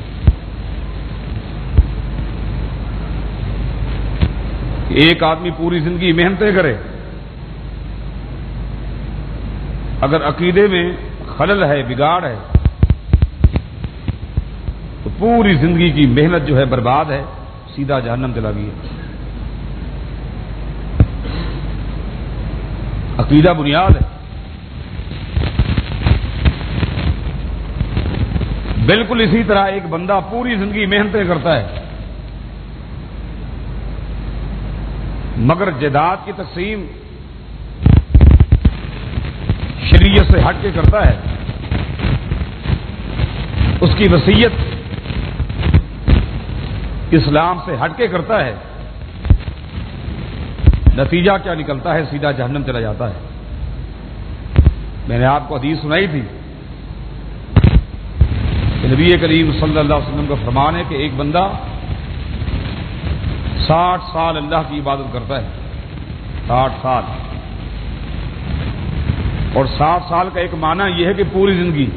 کہ ایک آدمی پوری زندگی محنتیں کرے، اگر عقیدے میں خلل ہے، بگاڑ ہے، تو پوری زندگی کی محنت جو ہے برباد ہے، سیدھا جہنم چلا گیا۔ عقیدہ بنیاد ہے۔ بالکل اسی طرح ایک بندہ پوری زندگی محنتیں کرتا ہے، مگر جائیداد کی تقسیم شریعت سے ہٹ کے کرتا ہے، اس کی وصیت اسلام سے ہٹ کے کرتا ہے، نتیجہ کیا نکلتا ہے؟ سیدھا جہنم چلا جاتا ہے۔ میں نے آپ کو حدیث سنائی تھی کہ نبی کریم صلی اللہ علیہ وسلم کا فرمان ہے کہ ایک بندہ 60 سال اللہ کی عبادت کرتا ہے، 60 سال، اور 60 سال کا ایک معنی یہ ہے کہ پوری زندگی،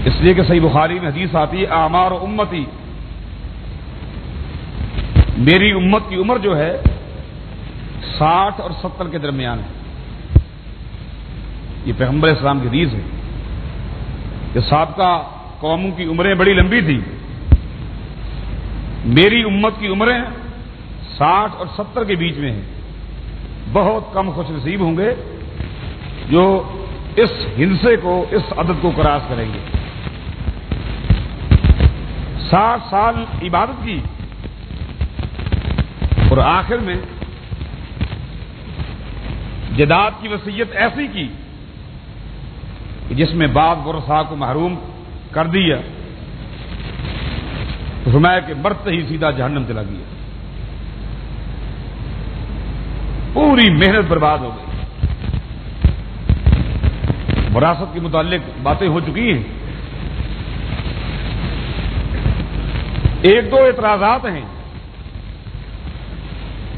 اس لیے کہ صحیح بخاری میں حدیث آتی ہے اعمار امتی، میری امت کی عمر جو ہے 60 اور 70 کے درمیان ہے۔ یہ پیغمبر اسلام کی حدیث ہے کہ سابقہ قوموں کی عمریں بڑی لمبی تھی، میری امت کی عمریں 60 اور 70 کے بیچ میں ہیں۔ بہت کم خوش نصیب ہوں گے جو اس ہندسے کو، اس عدد کو کراس کریں گے۔ 60 سال عبادت کی اور آخر میں جائیداد کی وصیت ایسی کی کہ جس میں بعض ورثاء کو محروم کر دیا، تو فرمایا کہ مرتے ہی سیدھا جہنم چلا گیا، پوری محنت برباد ہو گئی۔ وراثت کے متعلق باتیں ہو چکی ہیں، ایک دو اعتراضات ہیں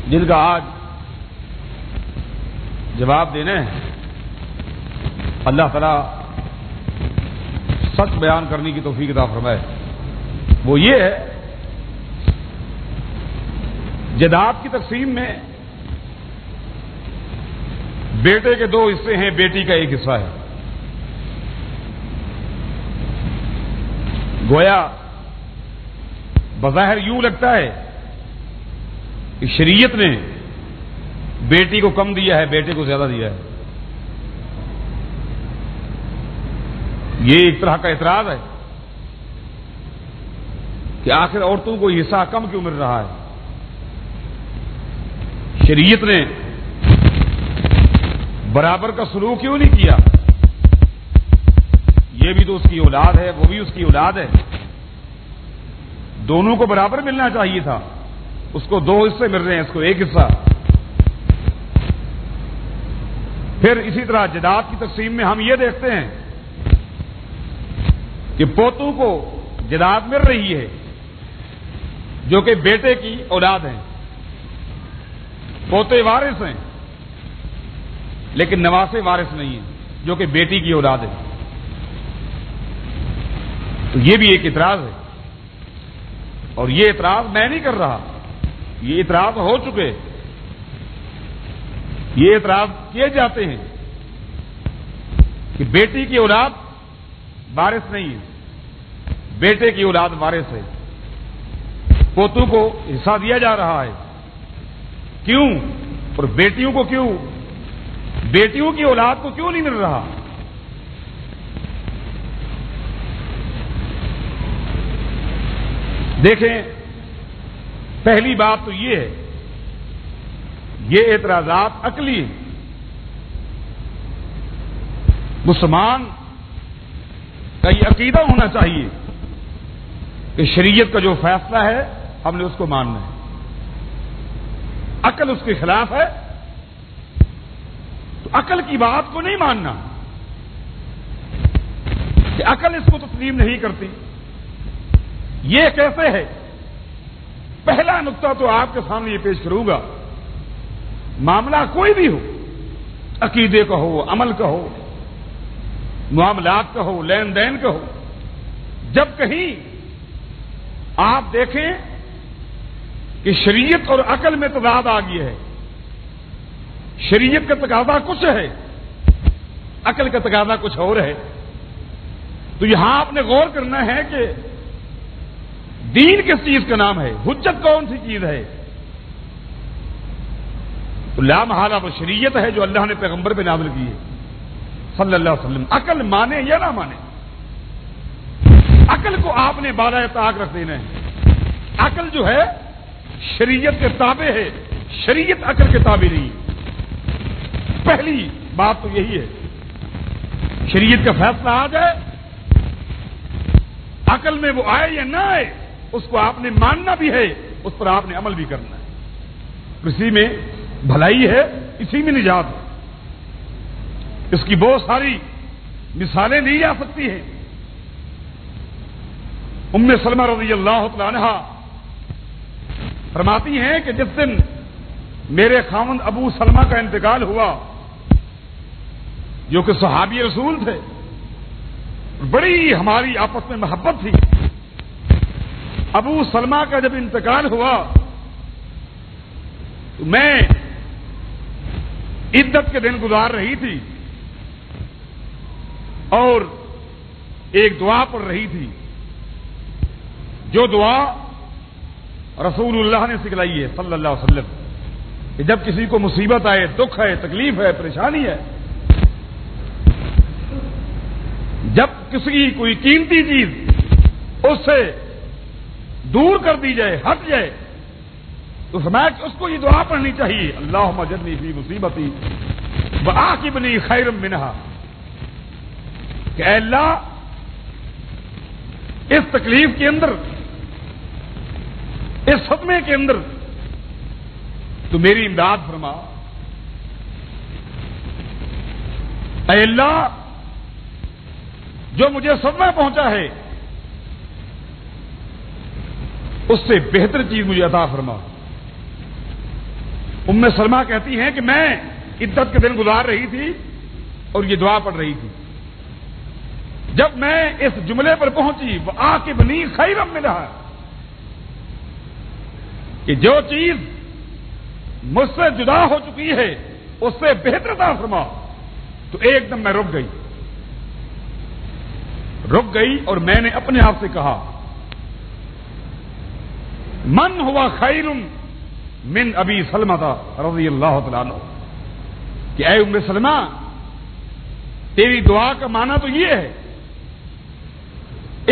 جن کا آج جواب دینا ہے۔ اللہ تعالیٰ سچ بیان کرنے کی توفیق عطا فرمائے۔ وہ یہ ہے، جائیداد کی تقسیم میں بیٹے کے 2 حصے ہیں، بیٹی کا 1 حصہ ہے۔ گویا بظاہر یوں لگتا ہے کہ شریعت نے بیٹی کو کم دیا ہے، بیٹے کو زیادہ دیا ہے۔ یہ ایک طرح کا اعتراض ہے کہ آخر عورتوں کو حصہ کم کیوں مل رہا ہے؟ شریعت نے برابر کا سلوک کیوں نہیں کیا؟ یہ بھی تو اس کی اولاد ہے، وہ بھی اس کی اولاد ہے، دونوں کو برابر ملنا چاہیے تھا۔ اس کو 2 حصے مل رہے ہیں، اس کو 1 حصہ۔ پھر اسی طرح جائیداد کی تقسیم میں ہم یہ دیکھتے ہیں کہ پوتوں کو جائیداد مل رہی ہے جو کہ بیٹے کی اولاد ہیں، پوتے وارث ہیں لیکن نواسے وارث نہیں ہیں جو کہ بیٹی کی اولاد ہے۔ تو یہ بھی ایک اعتراض ہے، اور یہ اعتراض میں نہیں کر رہا، یہ اعتراض ہو چکے، یہ اعتراض کیے جاتے ہیں کہ بیٹی کی اولاد وارث نہیں ہے، بیٹے کی اولاد وارث ہے، پوتوں کو حصہ دیا جا رہا ہے، کیوں؟ اور بیٹیوں کو کیوں؟ بیٹیوں کی اولاد کو کیوں نہیں مل رہا؟ دیکھیں، پہلی بات تو یہ ہے، یہ اعتراضات عقلی ہیں۔ مسلمان کا یہ عقیدہ ہونا چاہیے کہ شریعت کا جو فیصلہ ہے ہم نے اس کو ماننا ہے، عقل اس کے خلاف ہے تو عقل کی بات کو نہیں ماننا، کہ عقل اس کو تسلیم نہیں کرتی۔ یہ کیسے ہے؟ پہلا نقطہ تو آپ کے سامنے یہ پیش کروں گا، معاملہ کوئی بھی ہو، عقیدے کا ہو، عمل کا ہو، معاملات کا ہو، لین دین کا ہو، جب کہیں آپ دیکھیں کہ شریعت اور عقل میں تضاد آ گیا ہے، شریعت کا تقاضا کچھ ہے، عقل کا تقاضا کچھ اور ہے، تو یہاں آپ نے غور کرنا ہے کہ دین کس چیز کا نام ہے، حجت کون سی چیز ہے؟ تو لا محالہ وہ شریعت ہے جو اللہ نے پیغمبر پہ نازل کی ہے صلی اللہ علیہ وسلم. عقل مانے یا نہ مانے، عقل کو آپ نے بالائے طاق رکھ دینا ہے. عقل جو ہے شریعت کے تابع ہے، شریعت عقل کے تابع نہیں ہے. پہلی بات تو یہی ہے، شریعت کا فیصلہ آ جائے، عقل میں وہ آئے یا نہ آئے، اس کو آپ نے ماننا بھی ہے، اس پر آپ نے عمل بھی کرنا ہے. اسی میں بھلائی ہے، اسی میں نجات ہے. اس کی بہت ساری مثالیں دی جا سکتی ہیں. ام سلمہ رضی اللہ تعالی عنہا فرماتی ہیں کہ جس دن میرے خاوند ابو سلمہ کا انتقال ہوا، جو کہ صحابی رسول تھے، بڑی ہماری آپس میں محبت تھی. ابو سلمہ کا جب انتقال ہوا تو میں عدت کے دن گزار رہی تھی اور ایک دعا پڑھ رہی تھی، جو دعا رسول اللہ نے سکھلائی ہے صلی اللہ علیہ وسلم، کہ جب کسی کو مصیبت آئے، دکھ ہے، تکلیف ہے، پریشانی ہے، جب کسی کی کوئی قیمتی چیز اس سے دور کر دی جائے، ہٹ جائے، تو فرمایا کہ اس کو یہ دعا پڑھنی چاہیے، اللہم اجرنی فی مصیبتی وعاقبنی خیرا منہا، کہ اے اللہ اس تکلیف کے اندر، اس صدمے کے اندر تو میری امداد فرما. اے اللہ جو مجھے صدمہ پہنچا ہے اس سے بہتر چیز مجھے عطا فرما. ام سلمہ کہتی ہیں کہ میں عدت کے دن گزار رہی تھی اور یہ دعا پڑھ رہی تھی. جب میں اس جملے پر پہنچی وعاقبنی خیرا منہا، کہ جو چیز مجھ سے جدا ہو چکی ہے اس سے بہتر عطا فرما، تو ایک دم میں رک گئی اور میں نے اپنے آپ سے کہا من ہوا خیر من ابی سلمہ رضی اللہ تعالیٰ عنہ، کہ اے ام سلمہ تیری دعا کا معنی تو یہ ہے،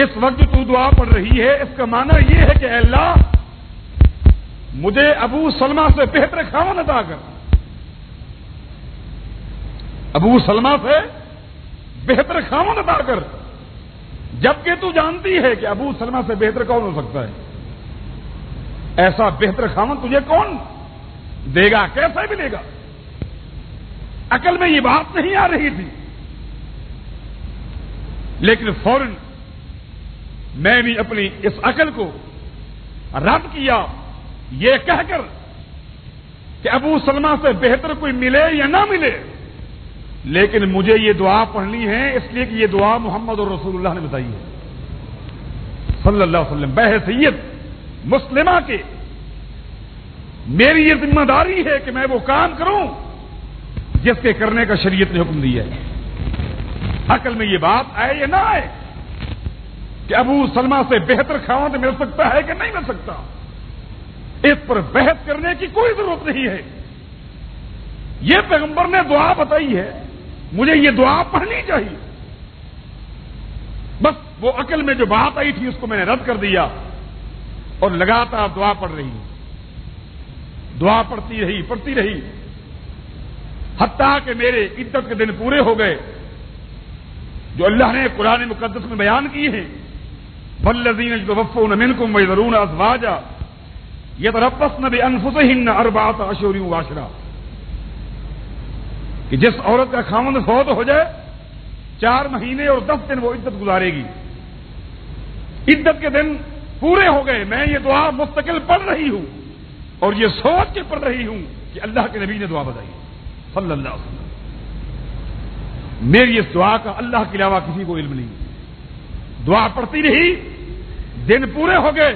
اس وقت جو تو دعا پڑھ رہی ہے اس کا معنی یہ ہے کہ اے اللہ مجھے ابو سلمہ سے بہتر خاوند عطا کر، ابو سلمہ سے بہتر خاوند عطا کر، جبکہ تو جانتی ہے کہ ابو سلمہ سے بہتر کون ہو سکتا ہے، ایسا بہتر خاوند تجھے کون دے گا، کیسے ملے گا. عقل میں یہ بات نہیں آ رہی تھی، لیکن فوراً میں بھی اپنی اس عقل کو رد کیا یہ کہہ کر کہ ابو سلمہ سے بہتر کوئی ملے یا نہ ملے، لیکن مجھے یہ دعا پڑھنی ہے، اس لیے کہ یہ دعا محمد اور رسول اللہ نے بتائی ہے صلی اللہ علیہ وسلم. بحیثیت مسلمہ کے میری یہ ذمہ داری ہے کہ میں وہ کام کروں جس کے کرنے کا شریعت نے حکم دیا ہے. عقل میں یہ بات آئے یا نہ آئے کہ ابو سلمہ سے بہتر خاوند مل سکتا ہے کہ نہیں مل سکتا، اس پر بحث کرنے کی کوئی ضرورت نہیں ہے. یہ پیغمبر نے دعا بتائی ہے، مجھے یہ دعا پڑھنی چاہیے. بس وہ عقل میں جو بات آئی تھی اس کو میں نے رد کر دیا اور لگاتار دعا پڑھ رہی، دعا پڑھتی رہی حتیٰ کہ میرے عدت کے دن پورے ہو گئے جو اللہ نے قرآن مقدس میں بیان کی ہیں. والذین یتوفون منکم ویذرون ازواجا یتربصن بانفسہن اربعۃ اشہر وعشرا، کہ جس عورت کا خاوند فوت ہو جائے 4 مہینے اور 10 دن وہ عدت گزارے گی. عدت کے دن پورے ہو گئے، میں یہ دعا مستقل پڑھ رہی ہوں اور یہ سوچ کے پڑھ رہی ہوں کہ اللہ کے نبی نے دعا بتائی صلی اللہ علیہ وسلم. میری اس دعا کا اللہ کے علاوہ کسی کو علم نہیں. دعا پڑتی رہی، دن پورے ہو گئے،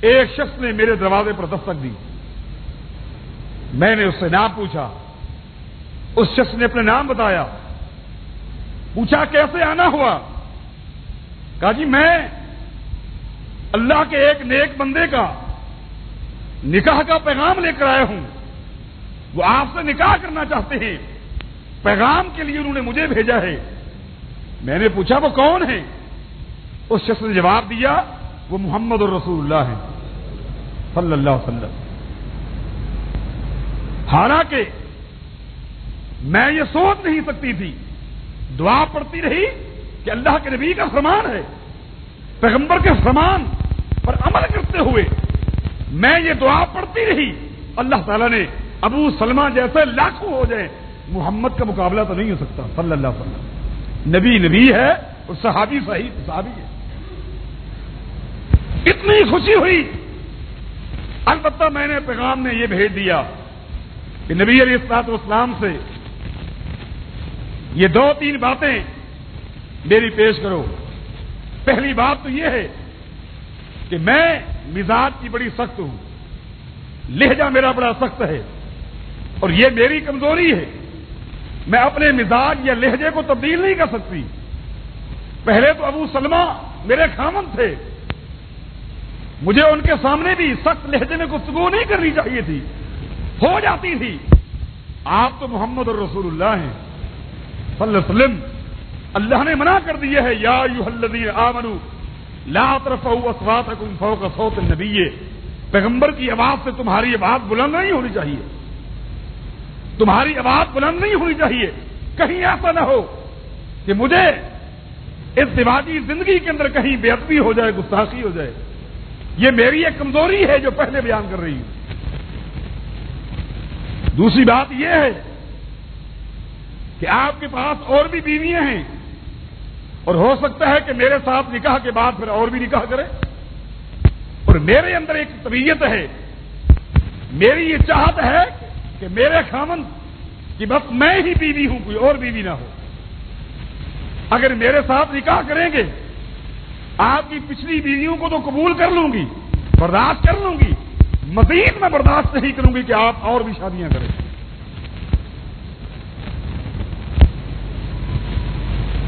ایک شخص نے میرے دروازے پر دستک دی. میں نے اس سے نام پوچھا، اس شخص نے اپنا نام بتایا. پوچھا کیسے آنا ہوا؟ کہا جی میں اللہ کے ایک نیک بندے کا نکاح کا پیغام لے کر آیا ہوں، وہ آپ سے نکاح کرنا چاہتے ہیں، پیغام کے لیے انہوں نے مجھے بھیجا ہے. میں نے پوچھا وہ کون ہے؟ اس شخص نے جواب دیا وہ محمد الرسول اللہ ہے صلی اللہ علیہ وسلم. حالانکہ میں یہ سوچ نہیں سکتی تھی، دعا پڑتی رہی کہ اللہ کے نبی کا فرمان ہے، پیغمبر کے فرمان پر عمل کرتے ہوئے میں یہ دعا پڑتی رہی. اللہ تعالیٰ نے ابو سلمہ جیسے لاکھوں ہو جائیں، محمد کا مقابلہ تو نہیں ہو سکتا صلی اللہ علیہ وسلم. نبی ہے اور صحابی صحابی ہے. اتنی خوشی ہوئی. البتہ میں نے پیغام میں یہ بھیج دیا کہ نبی علیہ الصلوۃ والسلام سے یہ 2-3 باتیں میری پیش کرو. پہلی بات تو یہ ہے کہ میں مزاج کی بڑی سخت ہوں، لہجہ میرا بڑا سخت ہے اور یہ میری کمزوری ہے. میں اپنے مزاج یا لہجے کو تبدیل نہیں کر سکتی. پہلے تو ابو سلمہ میرے خامن تھے، مجھے ان کے سامنے بھی سخت لہجے میں گفتگو نہیں کرنی چاہیے تھی، ہو جاتی تھی. آپ تو محمد الرسول اللہ ہیں صلی اللہ علیہ وسلم. اللہ نے منع کر دیا ہے یا ایھا الذین آمنوا لا ترفعوا اصواتکم فوق صوت النبی. پیغمبر کی آواز سے تمہاری آواز بلند نہیں ہونی چاہیے، تمہاری آواز بلند نہیں ہونی چاہیے. کہیں ایسا نہ ہو کہ مجھے اس دماغی زندگی کے اندر کہیں بے ادبی ہو جائے، گستاخی ہو جائے. یہ میری ایک کمزوری ہے جو پہلے بیان کر رہی ہوں. دوسری بات یہ ہے کہ آپ کے پاس اور بھی بیویاں ہیں اور ہو سکتا ہے کہ میرے ساتھ نکاح کے بعد پھر اور بھی نکاح کرے. اور میرے اندر ایک طبیعت ہے، میری یہ چاہت ہے کہ میرے خامن کہ بس میں ہی بیوی ہوں، کوئی اور بیوی نہ ہو. اگر میرے ساتھ نکاح کریں گے آپ کی پچھلی بیویوں کو تو قبول کر لوں گی، برداشت کر لوں گی، مزید میں برداشت نہیں کروں گی کہ آپ اور بھی شادیاں کریں.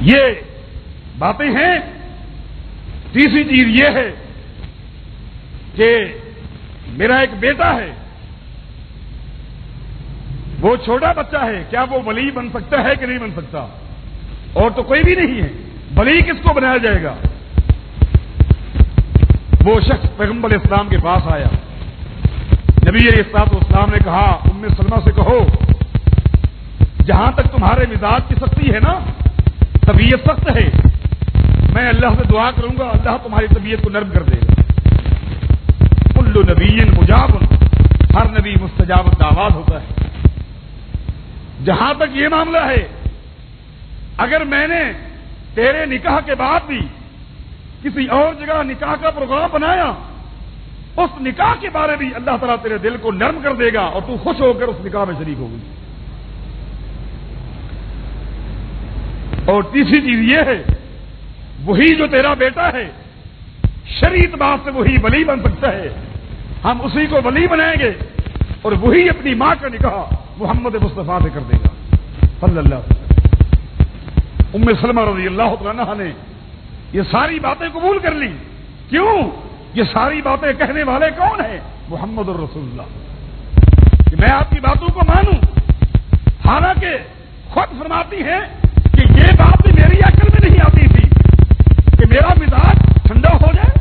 یہ باتیں ہیں. تیسری چیز یہ ہے کہ میرا ایک بیٹا ہے، وہ چھوٹا بچہ ہے، کیا وہ ولی بن سکتا ہے کہ نہیں بن سکتا؟ اور تو کوئی بھی نہیں ہے، ولی کس کو بنایا جائے گا؟ وہ شخص پیغمبر اسلام کے پاس آیا. نبی علیہ الصلوۃ والسلام نے کہا ام سلمہ سے کہو جہاں تک تمہارے مزاج کی سختی ہے نا، طبیعت سخت ہے، میں اللہ سے دعا کروں گا اللہ تمہاری طبیعت کو نرم کر دے گا. کل نبی مجاب، ہر نبی مستجاب الدعوات ہوتا ہے. جہاں تک یہ معاملہ ہے اگر میں نے تیرے نکاح کے بعد بھی کسی اور جگہ نکاح کا پروگرام بنایا، اس نکاح کے بارے بھی اللہ تعالیٰ تیرے دل کو نرم کر دے گا اور تو خوش ہو کر اس نکاح میں شریک ہوگی. اور تیسری چیز یہ ہے وہی جو تیرا بیٹا ہے شرعی اعتبار سے وہی ولی بن سکتا ہے، ہم اسی کو ولی بنائیں گے اور وہی اپنی ماں کا نکاح محمد مصطفیٰ سے کر دے گا صلی اللہ علیہ وسلم. ام سلمہ رضی اللہ تعالیٰ عنہا نے یہ ساری باتیں قبول کر لی. کیوں؟ یہ ساری باتیں کہنے والے کون ہیں؟ محمد الرسول اللہ. کہ میں آپ کی باتوں کو مانوں، حالانکہ خود فرماتی ہیں کہ یہ بات بھی میری عقل میں نہیں آتی تھی کہ میرا مزاج ٹھنڈا ہو جائے،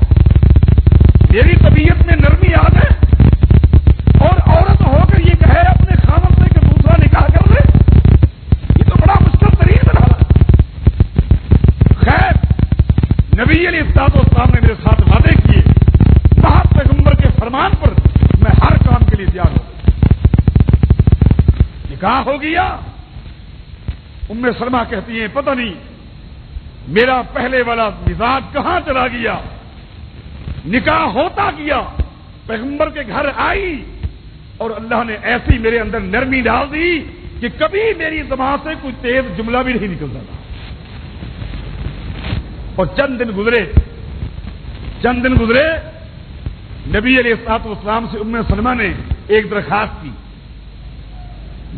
میری طبیعت میں نرمی آ جائے اور عورت ہو کر یہ کہے اپنے خامن سے کہ دوسرا نکاح کر لے. یہ تو بڑا مشکل ترین بنا. خیر نبی علیہ الصلوۃ والسلام نے میرے ساتھ وعدے کیے، صاحب پیغمبر کے فرمان پر میں ہر کام کے لیے تیار ہوں. نکاح ہو گیا. ام سلمہ کہتی ہیں پتہ نہیں میرا پہلے والا مزاج کہاں چلا گیا. نکاح ہوتا گیا، پیغمبر کے گھر آئی اور اللہ نے ایسی میرے اندر نرمی ڈال دی کہ کبھی میری زبان سے کوئی تیز جملہ بھی نہیں نکلتا تھا. اور چند دن گزرے نبی علیہ الصلوۃ والسلام سے ام سلمہ نے ایک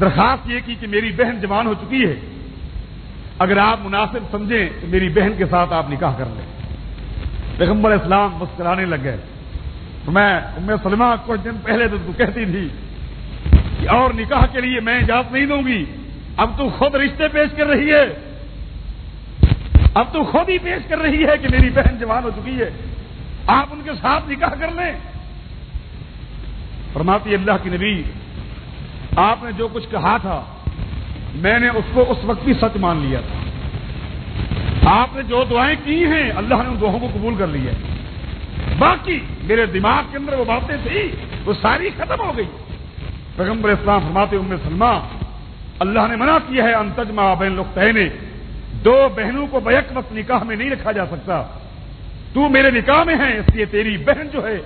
درخواست یہ کی کہ میری بہن جوان ہو چکی ہے، اگر آپ مناسب سمجھیں تو میری بہن کے ساتھ آپ نکاح کر لیں. پیغمبر اسلام مسکرانے لگ گئے. تو میں ام سلمہ کچھ دن پہلے تو کہتی تھی کہ اور نکاح کے لیے میں اجازت نہیں دوں گی، اب تو خود رشتے پیش کر رہی ہے، اب تو خود ہی پیش کر رہی ہے کہ میری بہن جوان ہو چکی ہے، آپ ان کے ساتھ نکاح کر لیں. فرماتی اللہ کی نبی، آپ نے جو کچھ کہا تھا میں نے اس کو اس وقت بھی سچ مان لیا تھا. آپ نے جو دعائیں کی ہیں اللہ نے ان دعاؤں کو قبول کر لیا ہے. باقی میرے دماغ کے اندر وہ باتیں تھی وہ ساری ختم ہو گئی. پیغمبر اسلام فرماتے ام سلمہ، اللہ نے منع کیا ہے ان تجمع بین الاختین، دو بہنوں کو بیک وقت نکاح میں نہیں رکھا جا سکتا. تو میرے نکاح میں ہے اس لیے تیری بہن جو ہے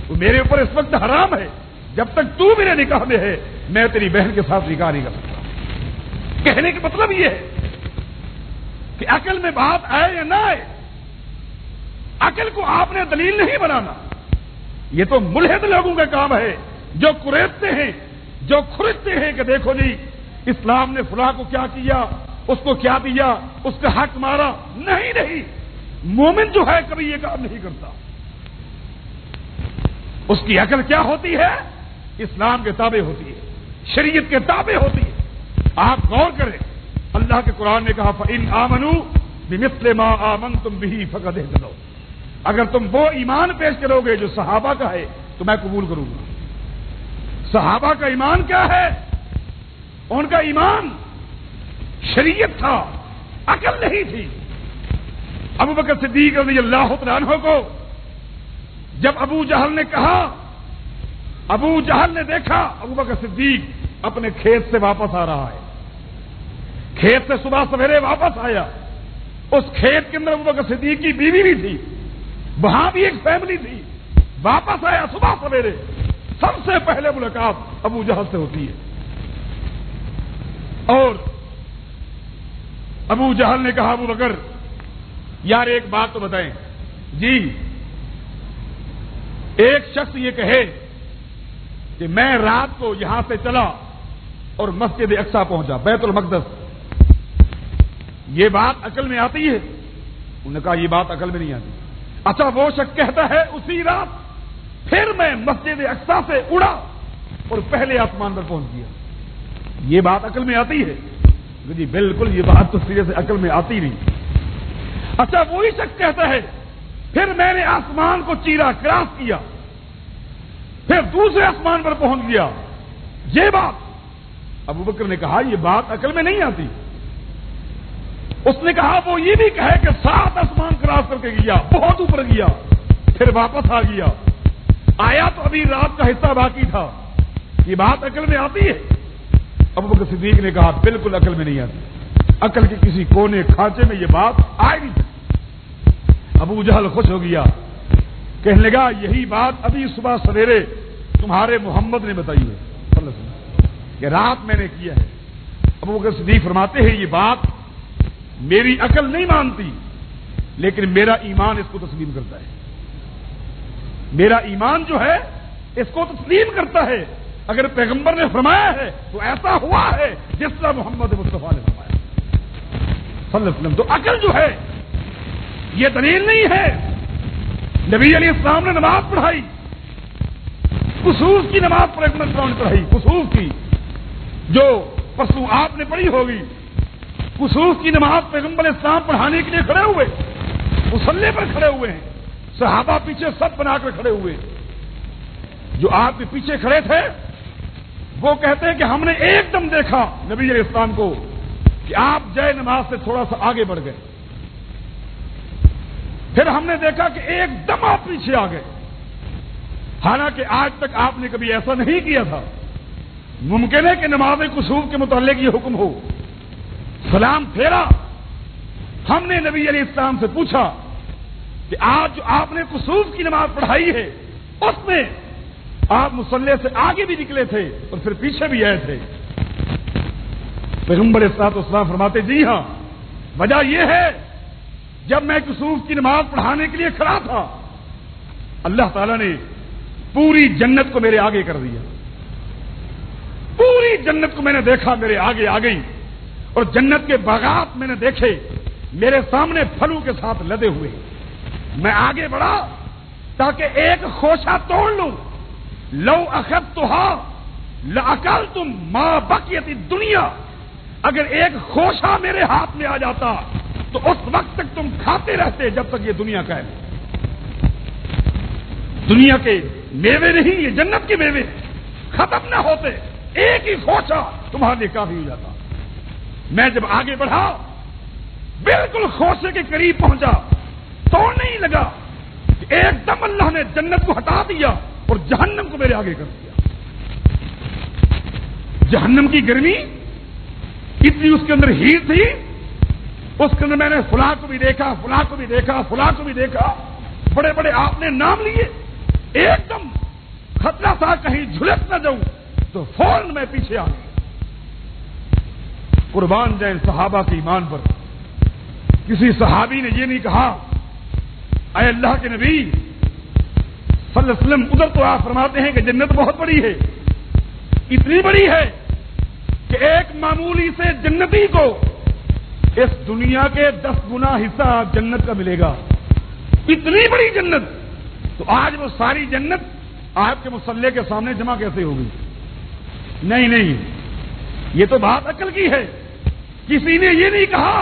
وہ میرے اوپر اس وقت حرام ہے. جب تک تو میرے نکاح میں ہے میں تیری بہن کے ساتھ نکاح نہیں کر سکتا. کہنے کا مطلب یہ ہے کہ عقل میں بات آئے یا نہ آئے، عقل کو آپ نے دلیل نہیں بنانا. یہ تو ملحد لوگوں کا کام ہے جو کریدتے ہیں، جو کھرچتے ہیں کہ دیکھو جی اسلام نے فلاں کو کیا کیا، اس کو کیا دیا، اس کا حق مارا. نہیں، مومن جو ہے کبھی یہ کام نہیں کرتا. اس کی عقل کیا ہوتی ہے؟ اسلام کے تابع ہوتی ہے، شریعت کے تابع ہوتی ہے. آپ غور کریں، اللہ کے قرآن نے کہا فَإِنْ آمَنُوا بِمِثْلِ مَا آمَنْتُمْ بِهِ فَقَدْ اهْتَدَوْا. اگر تم وہ ایمان پیش کرو گے جو صحابہ کا ہے تو میں قبول کروں گا. صحابہ کا ایمان کیا ہے؟ ان کا ایمان شریعت تھا، عقل نہیں تھی. ابو بکر صدیق رضی اللہ تعالیٰ عنہ کو جب ابو جہل نے کہا، ابو جہل نے دیکھا ابو بکر صدیق اپنے کھیت سے واپس آ رہا ہے، کھیت سے صبح سویرے واپس آیا. اس کھیت کے اندر ابو بکر صدیق کی بیوی بھی تھی، وہاں بھی ایک فیملی تھی. واپس آیا صبح سویرے، سب سے پہلے ملاقات ابو جہل سے ہوتی ہے. اور ابو جہل نے کہا ابو بکر یار ایک بات تو بتائیں. جی، ایک شخص یہ کہے کہ میں رات کو یہاں سے چلا اور مسجد اقصی پہنچا، بیت المقدس، یہ بات عقل میں آتی ہے؟ انہوں نے کہا یہ بات عقل میں نہیں آتی. اچھا وہ شخص کہتا ہے اسی رات پھر میں مسجد اقصی سے اڑا اور پہلے آسمان پر پہنچ گیا، یہ بات عقل میں آتی ہے؟ جی بالکل، یہ بات تو سیدھے سے عقل میں آتی نہیں. اچھا وہی شخص کہتا ہے پھر میں نے آسمان کو چیرا، کراس کیا، پھر دوسرے آسمان پر پہنچ گیا، یہ بات؟ ابو بکر نے کہا یہ بات عقل میں نہیں آتی. اس نے کہا وہ یہ بھی کہے کہ 7 آسمان کراس کر کے گیا، بہت اوپر گیا، پھر واپس آ گیا، آیا تو ابھی رات کا حصہ باقی تھا، یہ بات عقل میں آتی ہے؟ ابو بکر صدیق نے کہا بالکل عقل میں نہیں آتی. عقل کے کسی کونے کھانچے میں یہ بات آئے نہیں سکتی. ابو جہل خوش ہو گیا، کہنے لگا یہی بات ابھی صبح سویرے تمہارے محمد نے بتائی ہے صلی اللہ علیہ وسلم، کہ رات میں نے کیا ہے. ابو بکر صدیق فرماتے ہیں یہ بات میری عقل نہیں مانتی لیکن میرا ایمان اس کو تسلیم کرتا ہے. میرا ایمان جو ہے اس کو تسلیم کرتا ہے. اگر پیغمبر نے فرمایا ہے تو ایسا ہوا ہے جس طرح محمد مصطفیٰ نے فرمایا صلی اللہ علیہ وسلم. تو عقل جو ہے یہ دلیل نہیں ہے. نبی علیہ السلام نے نماز پڑھائی، کسوف کی نماز پیغمبر السلام نے پڑھائی، کسوف کی جو پرسوں آپ نے پڑھی ہوگی. کسوف کی نماز پیغمبر اسلام پڑھانے کے لیے کھڑے ہوئے، مصلی پر کھڑے ہوئے ہیں، صحابہ پیچھے سب بنا کر کھڑے ہوئے. جو آپ کے پیچھے کھڑے تھے وہ کہتے ہیں کہ ہم نے ایک دم دیکھا نبی علیہ السلام کو کہ آپ جے نماز سے تھوڑا سا آگے بڑھ گئے، پھر ہم نے دیکھا کہ ایک دم آپ پیچھے آ گئے. حالانکہ آج تک آپ نے کبھی ایسا نہیں کیا تھا. ممکن ہے کہ نماز کسوف کے متعلق یہ حکم ہو. سلام پھیرا، ہم نے نبی علیہ السلام سے پوچھا کہ آج جو آپ نے کسوف کی نماز پڑھائی ہے اس میں آپ مصلی سے آگے بھی نکلے تھے اور پھر پیچھے بھی آئے تھے. پیغمبر اسلام فرماتے جی ہاں، وجہ یہ ہے جب میں کسوف کی نماز پڑھانے کے لیے کھڑا تھا اللہ تعالیٰ نے پوری جنت کو میرے آگے کر دیا، پوری جنت کو میں نے دیکھا میرے آگے آ گئی، اور جنت کے باغات میں نے دیکھے میرے سامنے پھلوں کے ساتھ لدے ہوئے۔ میں آگے بڑھا تاکہ ایک خوشہ توڑ لوں، لو اخذتها لاکلتم ما بقیت الدنیا، اگر ایک خوشہ میرے ہاتھ میں آ جاتا تو اس وقت تک تم کھاتے رہتے جب تک یہ دنیا کا ہے۔ دنیا کے میوے نہیں، یہ جنت کے میوے ختم نہ ہوتے، ایک ہی خوشہ تمہارے لیے کافی ہو جاتا۔ میں جب آگے بڑھا بالکل خوشے کے قریب پہنچا، توڑنے ہی لگا کہ ایک دم اللہ نے جنت کو ہٹا دیا اور جہنم کو میرے آگے کر دیا۔ جہنم کی گرمی اتنی اس کے اندر ہیٹ تھی، اس کے اندر میں نے فلاں کو بھی دیکھا، فلاں کو بھی دیکھا، فلاں کو بھی دیکھا، بڑے بڑے آپ نے نام لیے، ایک دم خطرہ تھا کہیں جھلس نہ جاؤں، تو فوراً میں پیچھے آ گیا۔ قربان جائیں صحابہ کے ایمان پر، کسی صحابی نے یہ نہیں کہا اے اللہ کے نبی صلی اللہ علیہ وسلم ادھر تو آپ فرماتے ہیں کہ جنت بہت بڑی ہے، اتنی بڑی ہے کہ ایک معمولی سے جنتی کو اس دنیا کے 10 گنا حصہ جنت کا ملے گا، اتنی بڑی جنت۔ تو آج وہ ساری جنت آپ کے مصلے کے سامنے جمع کیسے ہوگی؟ نہیں نہیں، یہ تو بات عقل کی ہے۔ کسی نے یہ نہیں کہا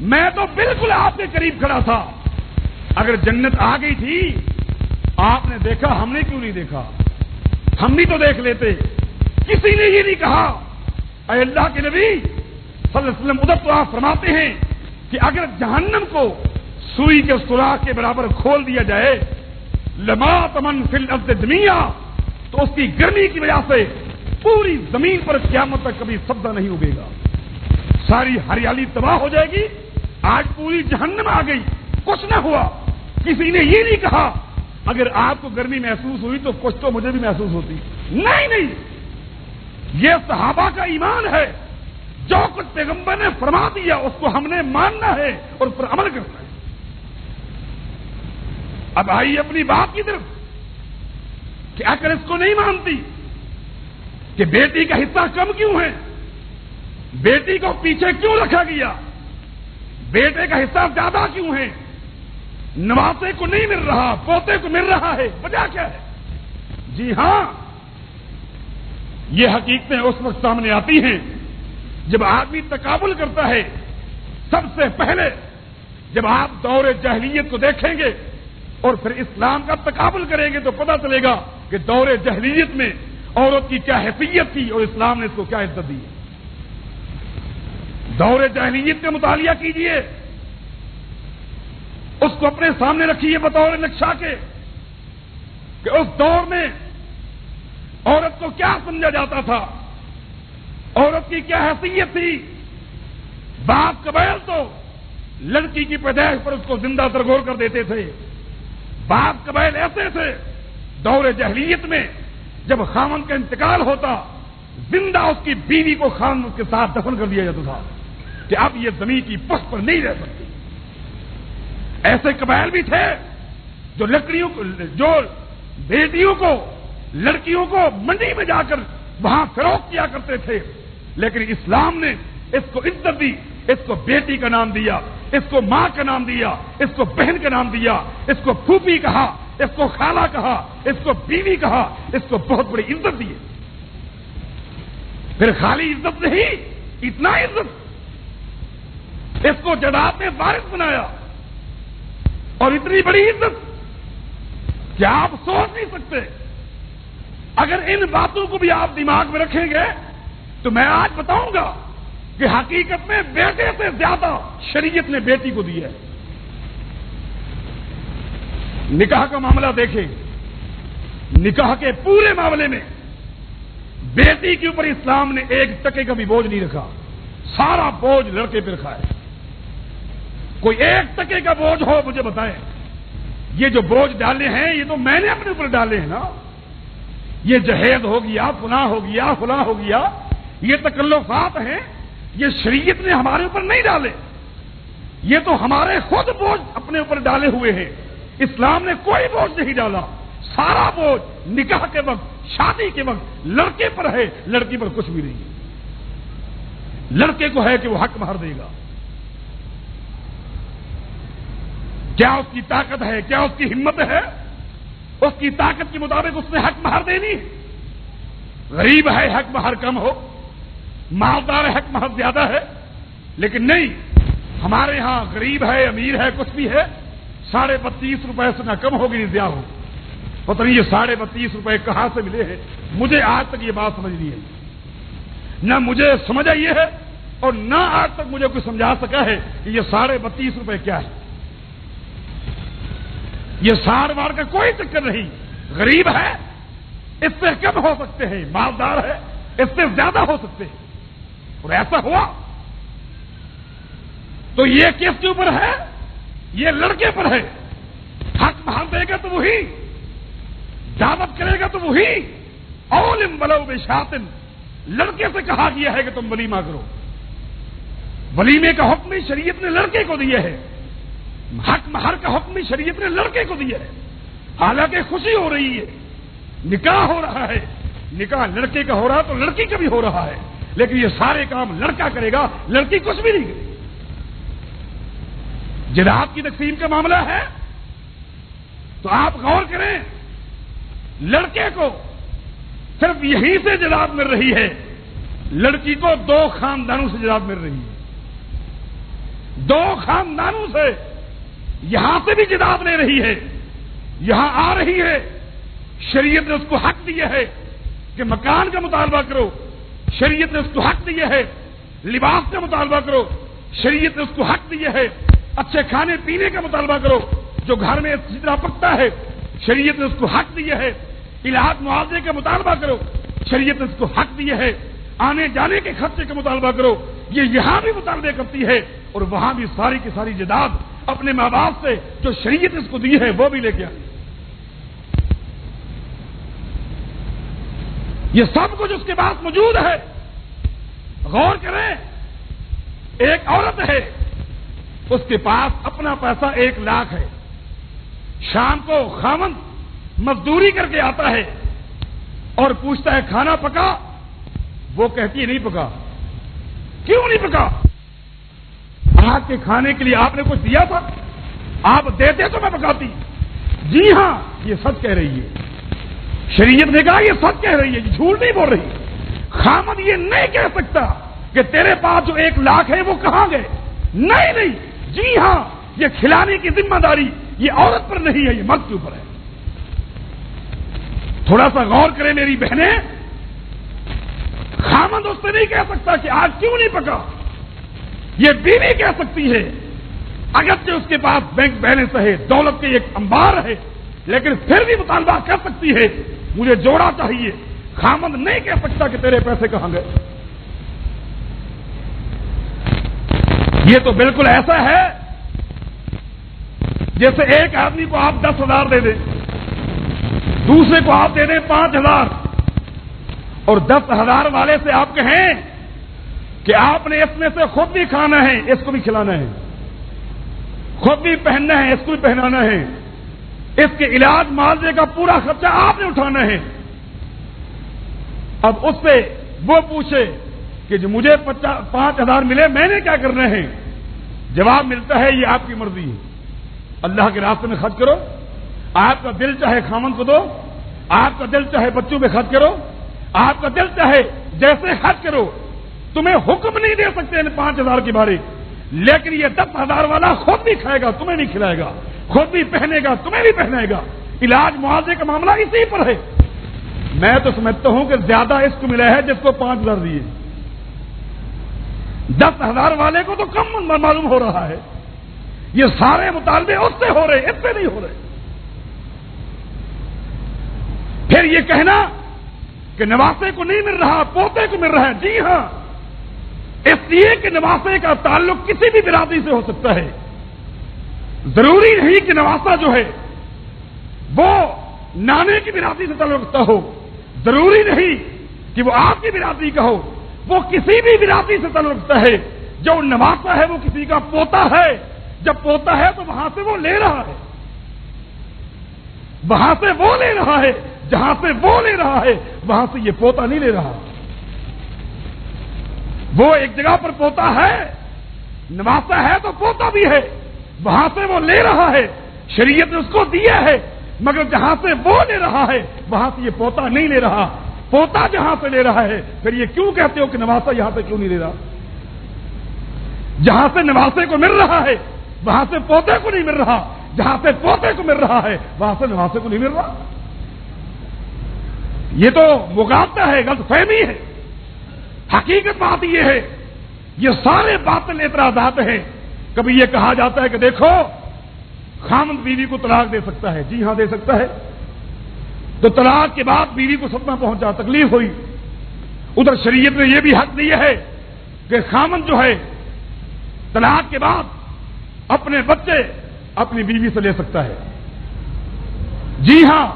میں تو بالکل آپ کے قریب کھڑا تھا، اگر جنت آ گئی تھی آپ نے دیکھا، ہم نے کیوں نہیں دیکھا؟ ہم بھی تو دیکھ لیتے۔ کسی نے یہ نہیں کہا اے اللہ کے نبی صلی اللہ علیہ وسلم ادھر تو آپ فرماتے ہیں کہ اگر جہنم کو سوئی کے سوراخ کے برابر کھول دیا جائے لما تمن فی الارض جمیعا، تو اس کی گرمی کی وجہ سے پوری زمین پر قیامت تک کبھی سبزہ نہیں اگے گا، ساری ہریالی تباہ ہو جائے گی۔ آج پوری جہنم آ گئی، کچھ نہ ہوا۔ کسی نے یہ نہیں کہا اگر آپ کو گرمی محسوس ہوئی تو کچھ تو مجھے بھی محسوس ہوتی۔ نہیں نہیں، یہ صحابہ کا ایمان ہے، جو کچھ پیغمبر نے فرما دیا اس کو ہم نے ماننا ہے اور اس پر عمل کرنا ہے۔ اب آئیے اپنی بات کی طرف کہ اگر اس کو نہیں مانتی کہ بیٹی کا حصہ کم کیوں ہے، بیٹی کو پیچھے کیوں رکھا گیا، بیٹے کا حصہ زیادہ کیوں ہے، نواسے کو نہیں مل رہا، پوتے کو مل رہا ہے، وجہ کیا ہے؟ جی ہاں، یہ حقیقتیں اس وقت سامنے آتی ہیں جب آدمی تقابل کرتا ہے۔ سب سے پہلے جب آپ دور جاہلیت کو دیکھیں گے اور پھر اسلام کا تقابل کریں گے تو پتہ چلے گا کہ دور جاہلیت میں عورت کی کیا حیثیت تھی اور اسلام نے اس کو کیا عزت دی۔ دور جاہلیت کا مطالعہ کیجئے، اس کو اپنے سامنے رکھیے بطور نقشہ کے کہ اس دور میں عورت کو کیا سمجھا جاتا تھا، عورت کی کیا حیثیت تھی۔ بعض قبائل تو لڑکی کی پیدائش پر اس کو زندہ درگور کر دیتے تھے، بعض قبائل ایسے تھے دور جاہلیت میں جب خاوند کا انتقال ہوتا زندہ اس کی بیوی کو خاوند کے ساتھ دفن کر دیا جاتا تھا کہ اب یہ زمین کی پشت پر نہیں رہ سکتی۔ ایسے قبائل بھی تھے جو جو بیٹیوں کو لڑکیوں کو منڈی میں جا کر وہاں فروخت کیا کرتے تھے، لیکن اسلام نے اس کو عزت دی، اس کو بیٹی کا نام دیا، اس کو ماں کا نام دیا، اس کو بہن کا نام دیا، اس کو پھوپھی کہا، اس کو خالہ کہا، اس کو بیوی کہا، اس کو بہت بڑی عزت دی۔ پھر خالی عزت نہیں، اتنا عزت، اس کو جائیداد میں وارث بنایا، اور اتنی بڑی عزت کہ آپ سوچ نہیں سکتے۔ اگر ان باتوں کو بھی آپ دماغ میں رکھیں گے تو میں آج بتاؤں گا کہ حقیقت میں بیٹے سے زیادہ شریعت نے بیٹی کو دی ہے۔ نکاح کا معاملہ دیکھیں، نکاح کے پورے معاملے میں بیٹی کے اوپر اسلام نے ایک ٹکے کا بھی بوجھ نہیں رکھا، سارا بوجھ لڑکے پہ رکھا ہے۔ کوئی ایک ٹکے کا بوجھ ہو مجھے بتائیں۔ یہ جو بوجھ ڈالے ہیں یہ تو میں نے اپنے اوپر ڈالے ہیں نا، یہ جہیز ہو گیا، فلاں ہو گیا، فلاں ہو گیا، یہ تکلفات ہیں یہ شریعت نے ہمارے اوپر نہیں ڈالے، یہ تو ہمارے خود بوجھ اپنے اوپر ڈالے ہوئے ہیں۔ اسلام نے کوئی بوجھ نہیں ڈالا، سارا بوجھ نکاح کے وقت، شادی کے وقت لڑکے پر ہے، لڑکی پر کچھ بھی نہیں ہے۔ لڑکے کو ہے کہ وہ حق مہر دے گا، کیا اس کی طاقت ہے، کیا اس کی ہمت ہے؟ اس کی طاقت کے مطابق اس نے حق مہر دینی ہے۔ غریب ہے حق مہر کم ہو، مالدار حق مہر زیادہ ہے، لیکن نہیں، ہمارے ہاں غریب ہے، امیر ہے، کچھ بھی ہے، 32.5 روپے سے نہ کم ہوگی نہ زیادہ ہو۔ پتہ نہیں یہ 32.5 روپے کہاں سے ملے ہیں، مجھے آج تک یہ بات سمجھ نہیں ہے، نہ مجھے سمجھ آئی ہے اور نہ آج تک مجھے کوئی سمجھا سکا ہے کہ یہ 32.5 روپے کیا ہے۔ یہ ساڑھ وار کا کوئی چکر نہیں، غریب ہے اس سے کم ہو سکتے ہیں، مالدار ہے اس سے زیادہ ہو سکتے ہیں، اور ایسا ہوا تو یہ کس کے اوپر ہے؟ یہ لڑکے پر ہے۔ حق مہر دے گا تو وہی، دعوت کرے گا تو وہی، اولم ولو بشاتن، لڑکے سے کہا گیا ہے کہ تم ولیمہ کرو۔ ولیمے کا حکم ہی شریعت نے لڑکے کو دیا ہے، حق مہر کا حکم شریعت نے لڑکے کو دیا ہے۔ حالانکہ خوشی ہو رہی ہے، نکاح ہو رہا ہے، نکاح لڑکے کا ہو رہا تو لڑکی کا بھی ہو رہا ہے، لیکن یہ سارے کام لڑکا کرے گا، لڑکی کچھ بھی نہیں کرے گی۔ جداد کی تقسیم کا معاملہ ہے تو آپ غور کریں، لڑکے کو صرف یہیں سے جداد مل رہی ہے، لڑکی کو 2 خاندانوں سے جداد مل رہی ہے، 2 خاندانوں سے، یہاں سے بھی جداد لے رہی ہے، یہاں آ رہی ہے، شریعت نے اس کو حق دیا ہے کہ مکان کا مطالبہ کرو، شریعت نے اس کو حق دیا ہے لباس کا مطالبہ کرو، شریعت نے اس کو حق دیا ہے اچھے کھانے پینے کا مطالبہ کرو، جو گھر میں اچھی طرح پکتا ہے، شریعت نے اس کو حق دیا ہے علاج معاوضے کا مطالبہ کرو، شریعت نے اس کو حق دیا ہے آنے جانے کے خرچے کا مطالبہ کرو۔ یہ یہاں بھی مطالبے کرتی ہے اور وہاں بھی ساری کی ساری جداد اپنے ماں باپ سے جو شریعت نے اس کو دی ہے وہ بھی لے کے آئی۔ یہ سب کچھ اس کے پاس موجود ہے۔ غور کریں، ایک عورت ہے، اس کے پاس اپنا پیسہ 1 لاکھ ہے، شام کو خاوند مزدوری کر کے آتا ہے اور پوچھتا ہے کھانا پکا؟ وہ کہتی ہے نہیں پکا۔ کیوں نہیں پکا؟ آج کے کھانے کے لیے آپ نے کچھ دیا تھا؟ آپ دیتے تو میں پکاتی۔ جی ہاں، یہ سچ کہہ رہی ہے، شریعت نے کہا یہ سچ کہہ رہی ہے، یہ جھوٹ نہیں بول رہی۔ خامد یہ نہیں کہہ سکتا کہ تیرے پاس جو 1 لاکھ ہے وہ کہاں گئے، نہیں، جی ہاں، یہ کھلانے کی ذمہ داری یہ عورت پر نہیں ہے، یہ مرد کے اوپر ہے۔ تھوڑا سا غور کریں میری بہنیں، خامد اس سے نہیں کہہ سکتا کہ آج کیوں نہیں پکا، یہ بیوی کہہ سکتی ہے، اگرچہ اس کے پاس بینک بیلنس ہے، دولت کے ایک انبار ہے، لیکن پھر بھی مطالبہ کر سکتی ہے مجھے جوڑا چاہیے۔ خامد نہیں کہہ سکتا کہ تیرے پیسے کہاں گئے۔ یہ تو بالکل ایسا ہے جیسے ایک آدمی کو آپ 10,000 دے دیں، دوسرے کو آپ دے دیں 5,000 اور 10,000 والے سے آپ کہیں کہ آپ نے اس میں سے خود بھی کھانا ہے، اس کو بھی کھلانا ہے، خود بھی پہننا ہے، اس کو بھی پہنانا ہے، اس کے علاج معالجے کا پورا خرچہ آپ نے اٹھانا ہے۔ اب اس سے وہ پوچھے کہ جو مجھے 5,000 ملے میں نے کیا کرنا ہے؟ جواب ملتا ہے یہ آپ کی مرضی ہے، اللہ کے راستے میں خرچ کرو، آپ کا دل چاہے خامن کو دو، آپ کا دل چاہے بچوں پہ خرچ کرو، آپ کا دل چاہے جیسے خرچ کرو، تمہیں حکم نہیں دے سکتے ان 5,000 کے بارے، لیکن یہ 10,000 والا خود بھی کھائے گا تمہیں نہیں کھلائے گا، خود بھی پہنے گا تمہیں بھی پہنائے گا۔ علاج معاوضے کا معاملہ اسی پر ہے۔ میں تو سمجھتا ہوں کہ زیادہ اس کو ملا ہے جس کو 5,000 دیے، 10,000 والے کو تو کم معلوم ہو رہا ہے۔ یہ سارے مطالبے اس سے ہو رہے، اس سے نہیں ہو رہے۔ پھر یہ کہنا کہ نواسے کو نہیں مل رہا، پوتے کو مل رہا ہے، جی ہاں، اس لیے کہ نواسے کا تعلق کسی بھی برادری سے ہو سکتا ہے، ضروری نہیں کہ نواسا جو ہے وہ نانے کی برادری سے تعلق رکھتا ہو، ضروری نہیں کہ وہ آپ کی برادری کا ہو، وہ کسی بھی برادری سے تعلق رکھتا ہے. جو نواسا ہے وہ کسی کا پوتا ہے. جب پوتا ہے تو وہاں سے وہ لے رہا ہے, وہاں سے وہ لے رہا ہے, جہاں سے وہ لے رہا ہے وہاں سے یہ پوتا نہیں لے رہا. وہ ایک جگہ پر پوتا ہے, نواسا ہے تو پوتا بھی ہے, وہاں سے وہ لے رہا ہے, شریعت نے اس کو دیا ہے, مگر جہاں سے وہ لے رہا ہے وہاں سے یہ پوتا نہیں لے رہا. پوتا جہاں سے لے رہا ہے پھر یہ کیوں کہتے ہو کہ نواسا یہاں سے کیوں نہیں لے رہا؟ جہاں سے نواسے کو مل رہا ہے وہاں سے پوتے کو نہیں مل رہا, جہاں سے پوتے کو مل رہا ہے وہاں سے نواسے کو نہیں مل رہا. یہ تو مغالطہ ہے, غلط فہمی ہے. حقیقت بات یہ ہے, یہ سارے باطل اعتراضات ہیں. کبھی یہ کہا جاتا ہے کہ دیکھو خامند بیوی کو طلاق دے سکتا ہے. جی ہاں دے سکتا ہے. تو طلاق کے بعد بیوی کو صدمہ پہنچا, تکلیف ہوئی, ادھر شریعت نے یہ بھی حق دیا ہے کہ خامند جو ہے طلاق کے بعد اپنے بچے اپنی بیوی سے لے سکتا ہے. جی ہاں,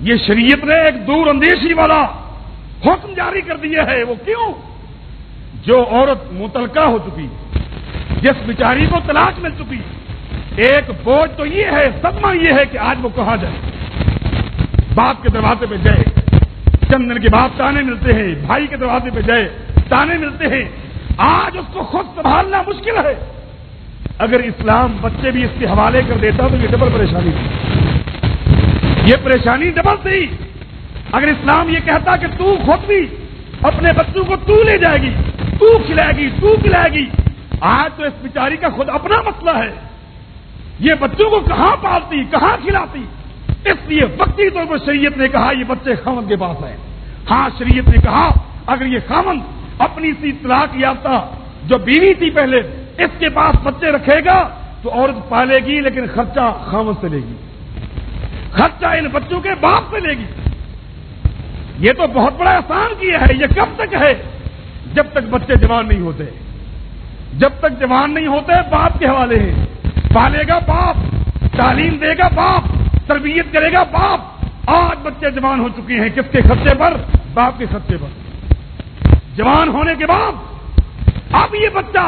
یہ شریعت نے ایک دور اندیشی والا حکم جاری کر دیا ہے. وہ کیوں؟ جو عورت متعلقہ ہو چکی, جس بیچاری کو طلاق مل چکی, ایک بوجھ تو یہ ہے, صدمہ یہ ہے کہ آج وہ کہاں جائے. باپ کے دروازے پہ جائے, چند دن کے بعد تانے ملتے ہیں, بھائی کے دروازے پہ جائے, تانے ملتے ہیں. آج اس کو خود سنبھالنا مشکل ہے. اگر اسلام بچے بھی اس کے حوالے کر دیتا تو یہ ڈبل پریشانی تھی. یہ پریشانی ڈبل تھی. اگر اسلام یہ کہتا کہ تو خود بھی اپنے بچوں کو تو لے جائے گی, تو کھلائے گی, تو پلائے گی. آج تو اس بیچاری کا خود اپنا مسئلہ ہے. یہ بچوں کو کہاں پالتی, کہاں کھلاتی. اس لیے وقتی طور پر شریعت نے کہا یہ بچے خاوند کے پاس ہیں. ہاں, شریعت نے کہا اگر یہ خاوند اپنی سی طلاق یافتہ جو بیوی تھی پہلے اس کے پاس بچے رکھے گا تو عورت پالے گی, لیکن خرچہ خاوند سے لے گی, خرچہ ان بچوں کے باپ سے لے گی. یہ تو بہت بڑا احسان کیا ہے. یہ کب تک ہے؟ جب تک بچے جوان نہیں ہوتے. جب تک جوان نہیں ہوتے باپ کے حوالے ہیں. پالے گا باپ, تعلیم دے گا باپ, تربیت کرے گا باپ. آج بچے جوان ہو چکے ہیں, کس کے خرچے پر؟ باپ کے خرچے پر. جوان ہونے کے بعد اب یہ بچہ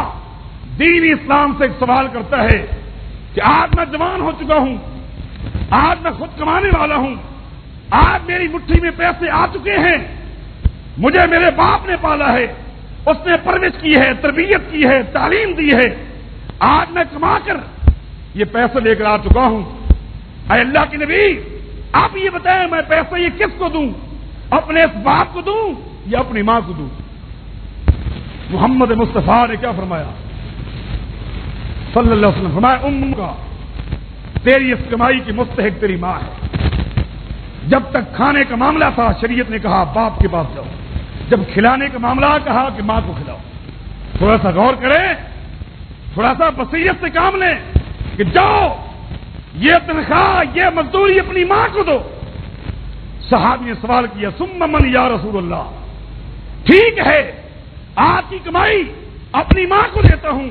دین اسلام سے ایک سوال کرتا ہے کہ آج میں جوان ہو چکا ہوں, آج میں خود کمانے والا ہوں, آج میری مٹھی میں پیسے آ چکے ہیں, مجھے میرے باپ نے پالا ہے, اس نے پرورش کی ہے, تربیت کی ہے, تعلیم دی ہے. آج میں کما کر یہ پیسے لے کر آ چکا ہوں. اے اللہ کے نبی, آپ یہ بتائیں میں پیسے یہ کس کو دوں؟ اپنے اس باپ کو دوں یا اپنی ماں کو دوں؟ محمد مصطفیٰ نے کیا فرمایا صلی اللہ علیہ وسلم؟ فرمایا ام کا, تیری اس کمائی کی مستحق تیری ماں ہے. جب تک کھانے کا معاملہ تھا شریعت نے کہا باپ کے پاس جاؤ, جب کھلانے کا معاملہ کہا کہ ماں کو کھلاؤ. تھوڑا سا غور کریں, تھوڑا سا بصیرت سے کام لیں کہ جاؤ یہ تنخواہ, یہ مزدوری اپنی ماں کو دو. صحابی نے سوال کیا ثم من یا رسول اللہ, ٹھیک ہے آج کی کمائی اپنی ماں کو دیتا ہوں,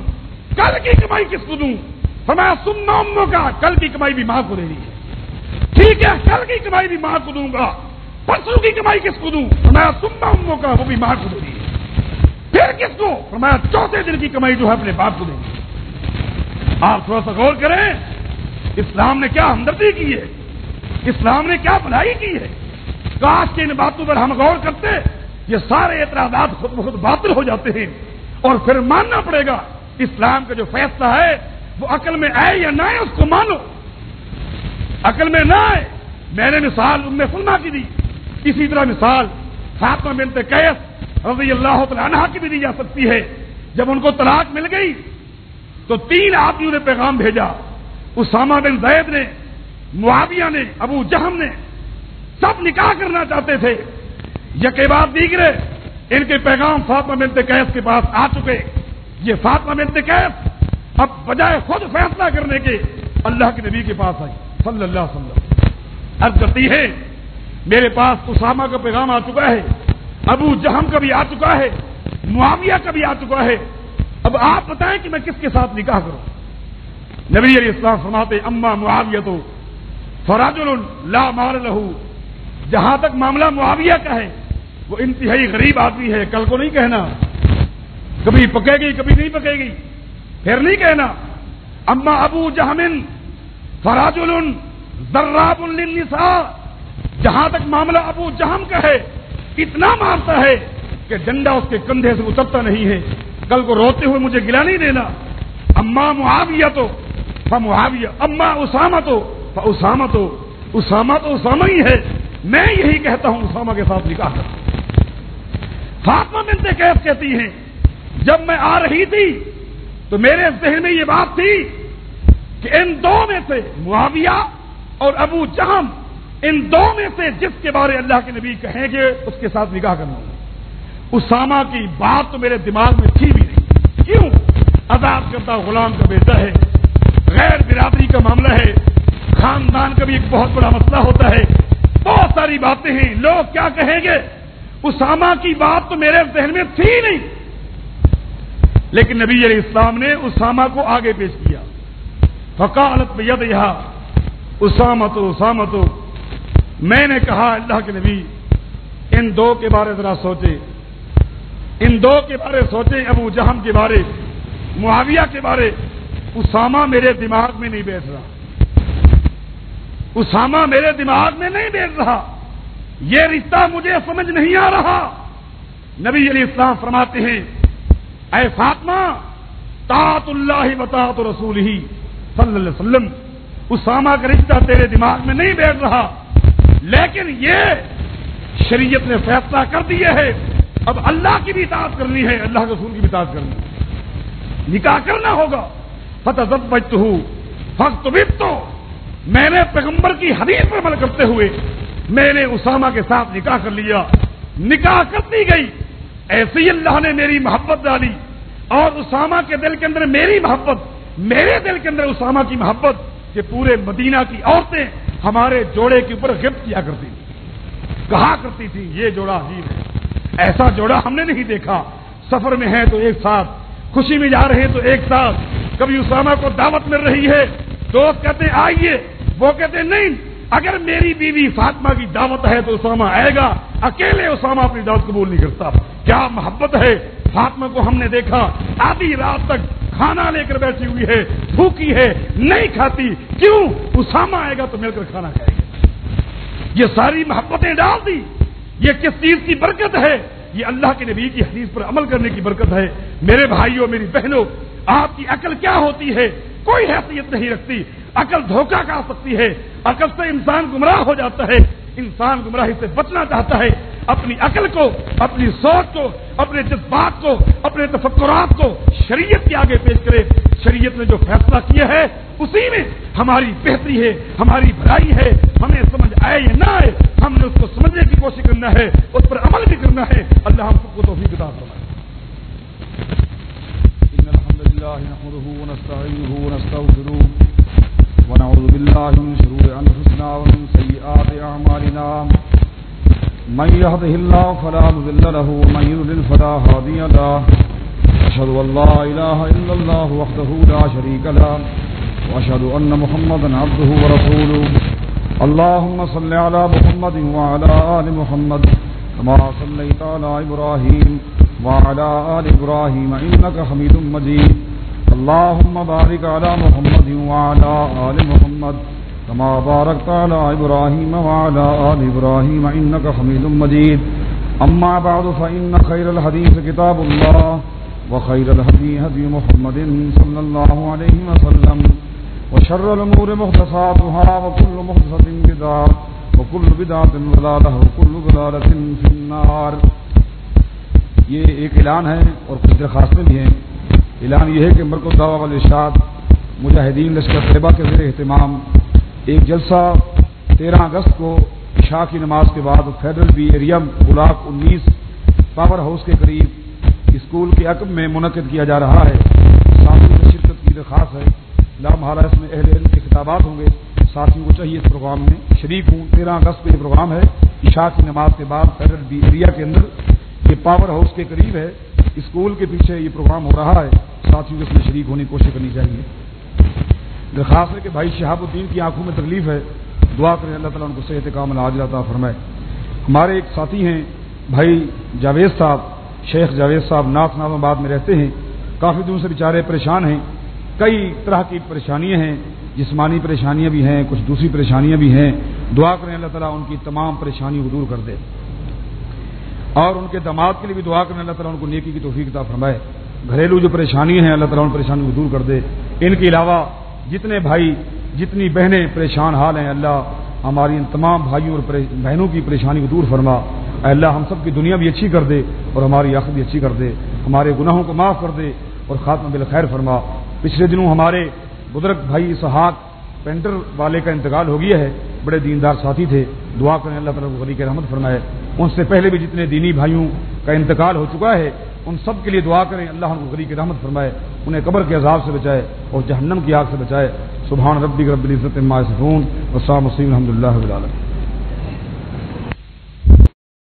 کل کی کمائی کس کو دوں؟ فرمایا ثم امک کا, کل کی کمائی بھی ماں کو دینی ہے. ٹھیک ہے کل کی کمائی بھی ماں کو دوں گا, پرسوں کی کمائی کس کو دوں؟ فرمایا ثم امک کا, وہ بھی ماں کو دینی ہے. پھر کس کو؟ فرمایا چوتھے دن کی کمائی جو ہے اپنے باپ کو دینی ہے. آپ تھوڑا سا غور کریں, اسلام نے کیا ہمدردی کی ہے, اسلام نے کیا بھلائی کی ہے. کاش کے ان باتوں پر ہم غور کرتے, یہ سارے اعتراضات خود بخود باطل ہو جاتے ہیں. اور پھر ماننا پڑے گا اسلام کا جو فیصلہ ہے وہ عقل میں آئے یا نہ آئے اس کو مانو. عقل میں نہ آئے, میں نے مثال ام سلمہ کی دی, اسی طرح مثال فاطمہ بنت قیس رضی اللہ تعالی عنہا کی بھی دی جا سکتی ہے. جب ان کو طلاق مل گئی تو 3 آدمیوں نے پیغام بھیجا. اسامہ بن زید نے, معاویہ نے, ابو جہم نے, سب نکاح کرنا چاہتے تھے. یکے بعد دیگرے ان کے پیغام فاطمہ بنت قیس کے پاس آ چکے. یہ فاطمہ بنت قیس اب بجائے خود فیصلہ کرنے کے اللہ کے نبی کے پاس آئی صلی اللہ علیہ وسلم. عرض کرتی ہے میرے پاس اسامہ کا پیغام آ چکا ہے, ابو جہم کا بھی آ چکا ہے, معاویہ کا بھی آ چکا ہے, اب آپ بتائیں کہ میں کس کے ساتھ نکاح کروں؟ نبی علیہ السلام فرماتے اما معاویہ تو فرجل لا مال لہ, جہاں تک معاملہ معاویہ کا ہے وہ انتہائی غریب آدمی ہے، کل کو نہیں کہنا کبھی پکے گی کبھی نہیں پکے گی، پھر نہیں کہنا اما ابو جہم فراجل ضراب للنساء، جہاں تک معاملہ ابو جہم کا ہے اتنا مارتا ہے کہ ڈنڈا اس کے کندھے سے اترتا نہیں ہے، کل کو روتے ہوئے مجھے گلا نہیں دینا۔ اما معاویہ تو فمعاویہ، اما اسامہ تو فاسامہ تو، اسامہ تو اسامہ ہی ہے، میں یہی کہتا ہوں اسامہ کے ساتھ نکاح کر۔ فاطمہ بنت قیس کہتی ہیں جب میں آ رہی تھی تو میرے ذہن میں یہ بات تھی کہ ان دو میں سے معاویہ اور ابو جہم، ان دو میں سے جس کے بارے اللہ کے نبی کہیں گے اس کے ساتھ نکاح کرنا ہوگا۔ اسامہ کی بات تو میرے دماغ میں تھی بھی نہیں، کیوں؟ آزاد کرتا غلام کا بیٹا ہے، غیر برادری کا معاملہ ہے، خاندان کا بھی ایک بہت بڑا مسئلہ ہوتا ہے، بہت ساری باتیں ہیں، لوگ کیا کہیں گے۔ اسامہ کی بات تو میرے ذہن میں تھی نہیں، لیکن نبی علیہ السلام نے اسامہ کو آگے پیش کیا۔ فقالت بیدہا اسامہ تو، میں نے کہا اللہ کے نبی ان دو کے بارے ذرا سوچے، ان دو کے بارے سوچیں، ابو جہم کے بارے، معاویہ کے بارے۔ اسامہ میرے دماغ میں نہیں بیٹھ رہا، اسامہ میرے دماغ میں نہیں بیٹھ رہا، یہ رشتہ مجھے سمجھ نہیں آ رہا۔ نبی علیہ السلام فرماتے ہیں اے فاطمہ طاعت اللہ و طاعت رسولہ صلی اللہ علیہ وسلم، اسامہ کا رشتہ تیرے دماغ میں نہیں بیٹھ رہا، لیکن یہ شریعت نے فیصلہ کر دیا ہے، اب اللہ کی بھی اطاعت کرنی ہے، اللہ کے رسول کی بھی اطاعت کرنی ہے، نکاح کرنا ہوگا۔ فتزوجتہ فاختبت، میں نے پیغمبر کی حدیث پر عمل کرتے ہوئے میں نے اسامہ کے ساتھ نکاح کر لیا، نکاح کر دی گئی۔ ایسے ہی اللہ نے میری محبت ڈالی اور اسامہ کے دل کے اندر میری محبت، میرے دل کے اندر اسامہ کی محبت، کہ پورے مدینہ کی عورتیں ہمارے جوڑے کے اوپر غبط کیا کرتی تھی، کہا کرتی تھی یہ جوڑا عجیب ہے، ایسا جوڑا ہم نے نہیں دیکھا، سفر میں ہیں تو ایک ساتھ، خوشی میں جا رہے ہیں تو ایک ساتھ، کبھی اسامہ کو دعوت مل رہی ہے دوست کہتے ہیں آئیے، وہ کہتے ہیں نہیں، اگر میری بیوی فاطمہ کی دعوت ہے تو اسامہ آئے گا، اکیلے اسامہ اپنی دعوت قبول نہیں کرتا۔ کیا محبت ہے، فاطمہ کو ہم نے دیکھا آدھی رات تک کھانا لے کر بیٹھی ہوئی ہے، بھوکی ہے، نہیں کھاتی، کیوں؟ اسامہ آئے گا تو مل کر کھانا کھائے گا۔ یہ ساری محبتیں ڈال دی، یہ کس چیز کی برکت ہے؟ یہ اللہ کے نبی کی حدیث پر عمل کرنے کی برکت ہے۔ میرے بھائیوں میری بہنوں، آپ کی عقل کیا ہوتی ہے؟ کوئی حیثیت نہیں رکھتی، عقل دھوکہ کھا سکتی ہے، عقل سے انسان گمراہ ہو جاتا ہے، انسان گمراہی سے بچنا چاہتا ہے، اپنی عقل کو، اپنی سوچ کو، اپنے جذبات کو، اپنے تفکرات کو شریعت کے آگے پیش کرے۔ شریعت نے جو فیصلہ کیا ہے اسی میں ہماری بہتری ہے، ہماری بھلائی ہے، ہمیں سمجھ آئے یا نہ آئے ہم نے اس کو سمجھنے کی کوشش کرنا ہے، اس پر عمل بھی کرنا ہے۔ اللہ ہم سب کو توفیق عطا فرمائے۔ ان الحمد لله نحمده ونستعينه ونستغفره ونعوذ بالله من شرور انفسنا ومن سيئات اعمالنا، من يهده الله فلا مضل له ومن يضلل فلا هادي له، أشهد أن لا إله إلا الله وحده لا شريك له، وأشهد أن محمدا عبده ورسوله۔ اللهم صل على محمد وعلى آل محمد كما صليت على إبراهيم وعلى آل إبراهيم إنك حميد مجيد۔ اللهم بارك على محمد وعلى آل محمد كما باركت على إبراهيم وعلى آل إبراهيم إنك حميد مجيد۔ أما بعد فإن خير الحديث كتاب الله وخير الهدي هدي محمد صلى الله عليه وسلم، وشر الأمور محدثاتها وكل محدثة بدعة وكل بدعة ضلالة وكل ضلالة في النار۔ یہ ایک اعلان ہے اور کچھ درخواستیں بھی ہیں۔ اعلان یہ ہے کہ مرکز دعویٰ والارشاد مجاہدین لشکر طیبہ کے زیر اہتمام ایک جلسہ 13 اگست کو عشاء کی نماز کے بعد federal be area block 19 power house کے قریب اسکول کے عقب میں منعقد کیا جا رہا ہے۔ ساتھیوں کی شرکت کی درخواست ہے، لامحالہ اس میں اہل علم کے خطابات ہوں گے، ساتھیوں کو چاہیے اس پروگرام میں شریک ہوں۔ 13 اگست کو یہ پروگرام ہے، عشاء کی نماز کے بعد فیڈرل بی ایریا کے اندر، یہ پاور ہاؤس کے قریب ہے، اسکول کے پیچھے یہ پروگرام ہو رہا ہے، ساتھیوں کو اس میں شریک ہونے کی کوشش کرنی چاہیے۔ درخواست ہے کہ بھائی شہاب الدین کی آنکھوں میں تکلیف ہے، دعا کریں اللہ تعالیٰ ان کو صحت کامل عاجلہ عطا فرمائے۔ ہمارے ایک ساتھی ہیں بھائی جاوید صاحب، شیخ جاوید صاحب ناصر آباد میں رہتے ہیں، کافی دن سے بیچارے پریشان ہیں، کئی طرح کی پریشانیاں ہیں، جسمانی پریشانیاں بھی ہیں، کچھ دوسری پریشانیاں بھی ہیں۔ دعا کریں اللہ تعالیٰ ان کی تمام پریشانیوں کو دور کر دے، اور ان کے داماد کے لیے بھی دعا کریں اللہ تعالیٰ ان کو نیکی کی توفیق عطا فرمائے۔ گھریلو جو پریشانیاں ہیں اللہ تعالیٰ ان پریشانیوں کو دور کر دے۔ ان کے علاوہ جتنے بھائی جتنی بہنیں پریشان حال ہیں، اللہ ہماری ان تمام بھائیوں اور بہنوں کی پریشانی کو دور فرما۔ اے اللہ ہم سب کی دنیا بھی اچھی کر دے اور ہماری آخرت بھی اچھی کر دے، ہمارے گناہوں کو معاف کر دے اور خاتمہ بالخیر فرما۔ پچھلے دنوں ہمارے بزرگ بھائی اسحاق پینٹر والے کا انتقال ہو گیا ہے، بڑے دیندار ساتھی تھے، دعا کریں اللہ تعالیٰ کو غنی کی رحمت فرمائے۔ ان سے پہلے بھی جتنے دینی بھائیوں کا انتقال ہو چکا ہے ان سب کے لیے دعا کریں اللہ ان کو غنی کی رحمت فرمائے، انہیں قبر کے عذاب سے بچائے اور جہنم کی آگ سے بچائے۔ سبحان ربک رب العزت عما یصفون والسلام علی المرسلین الحمد للہ رب العالمین۔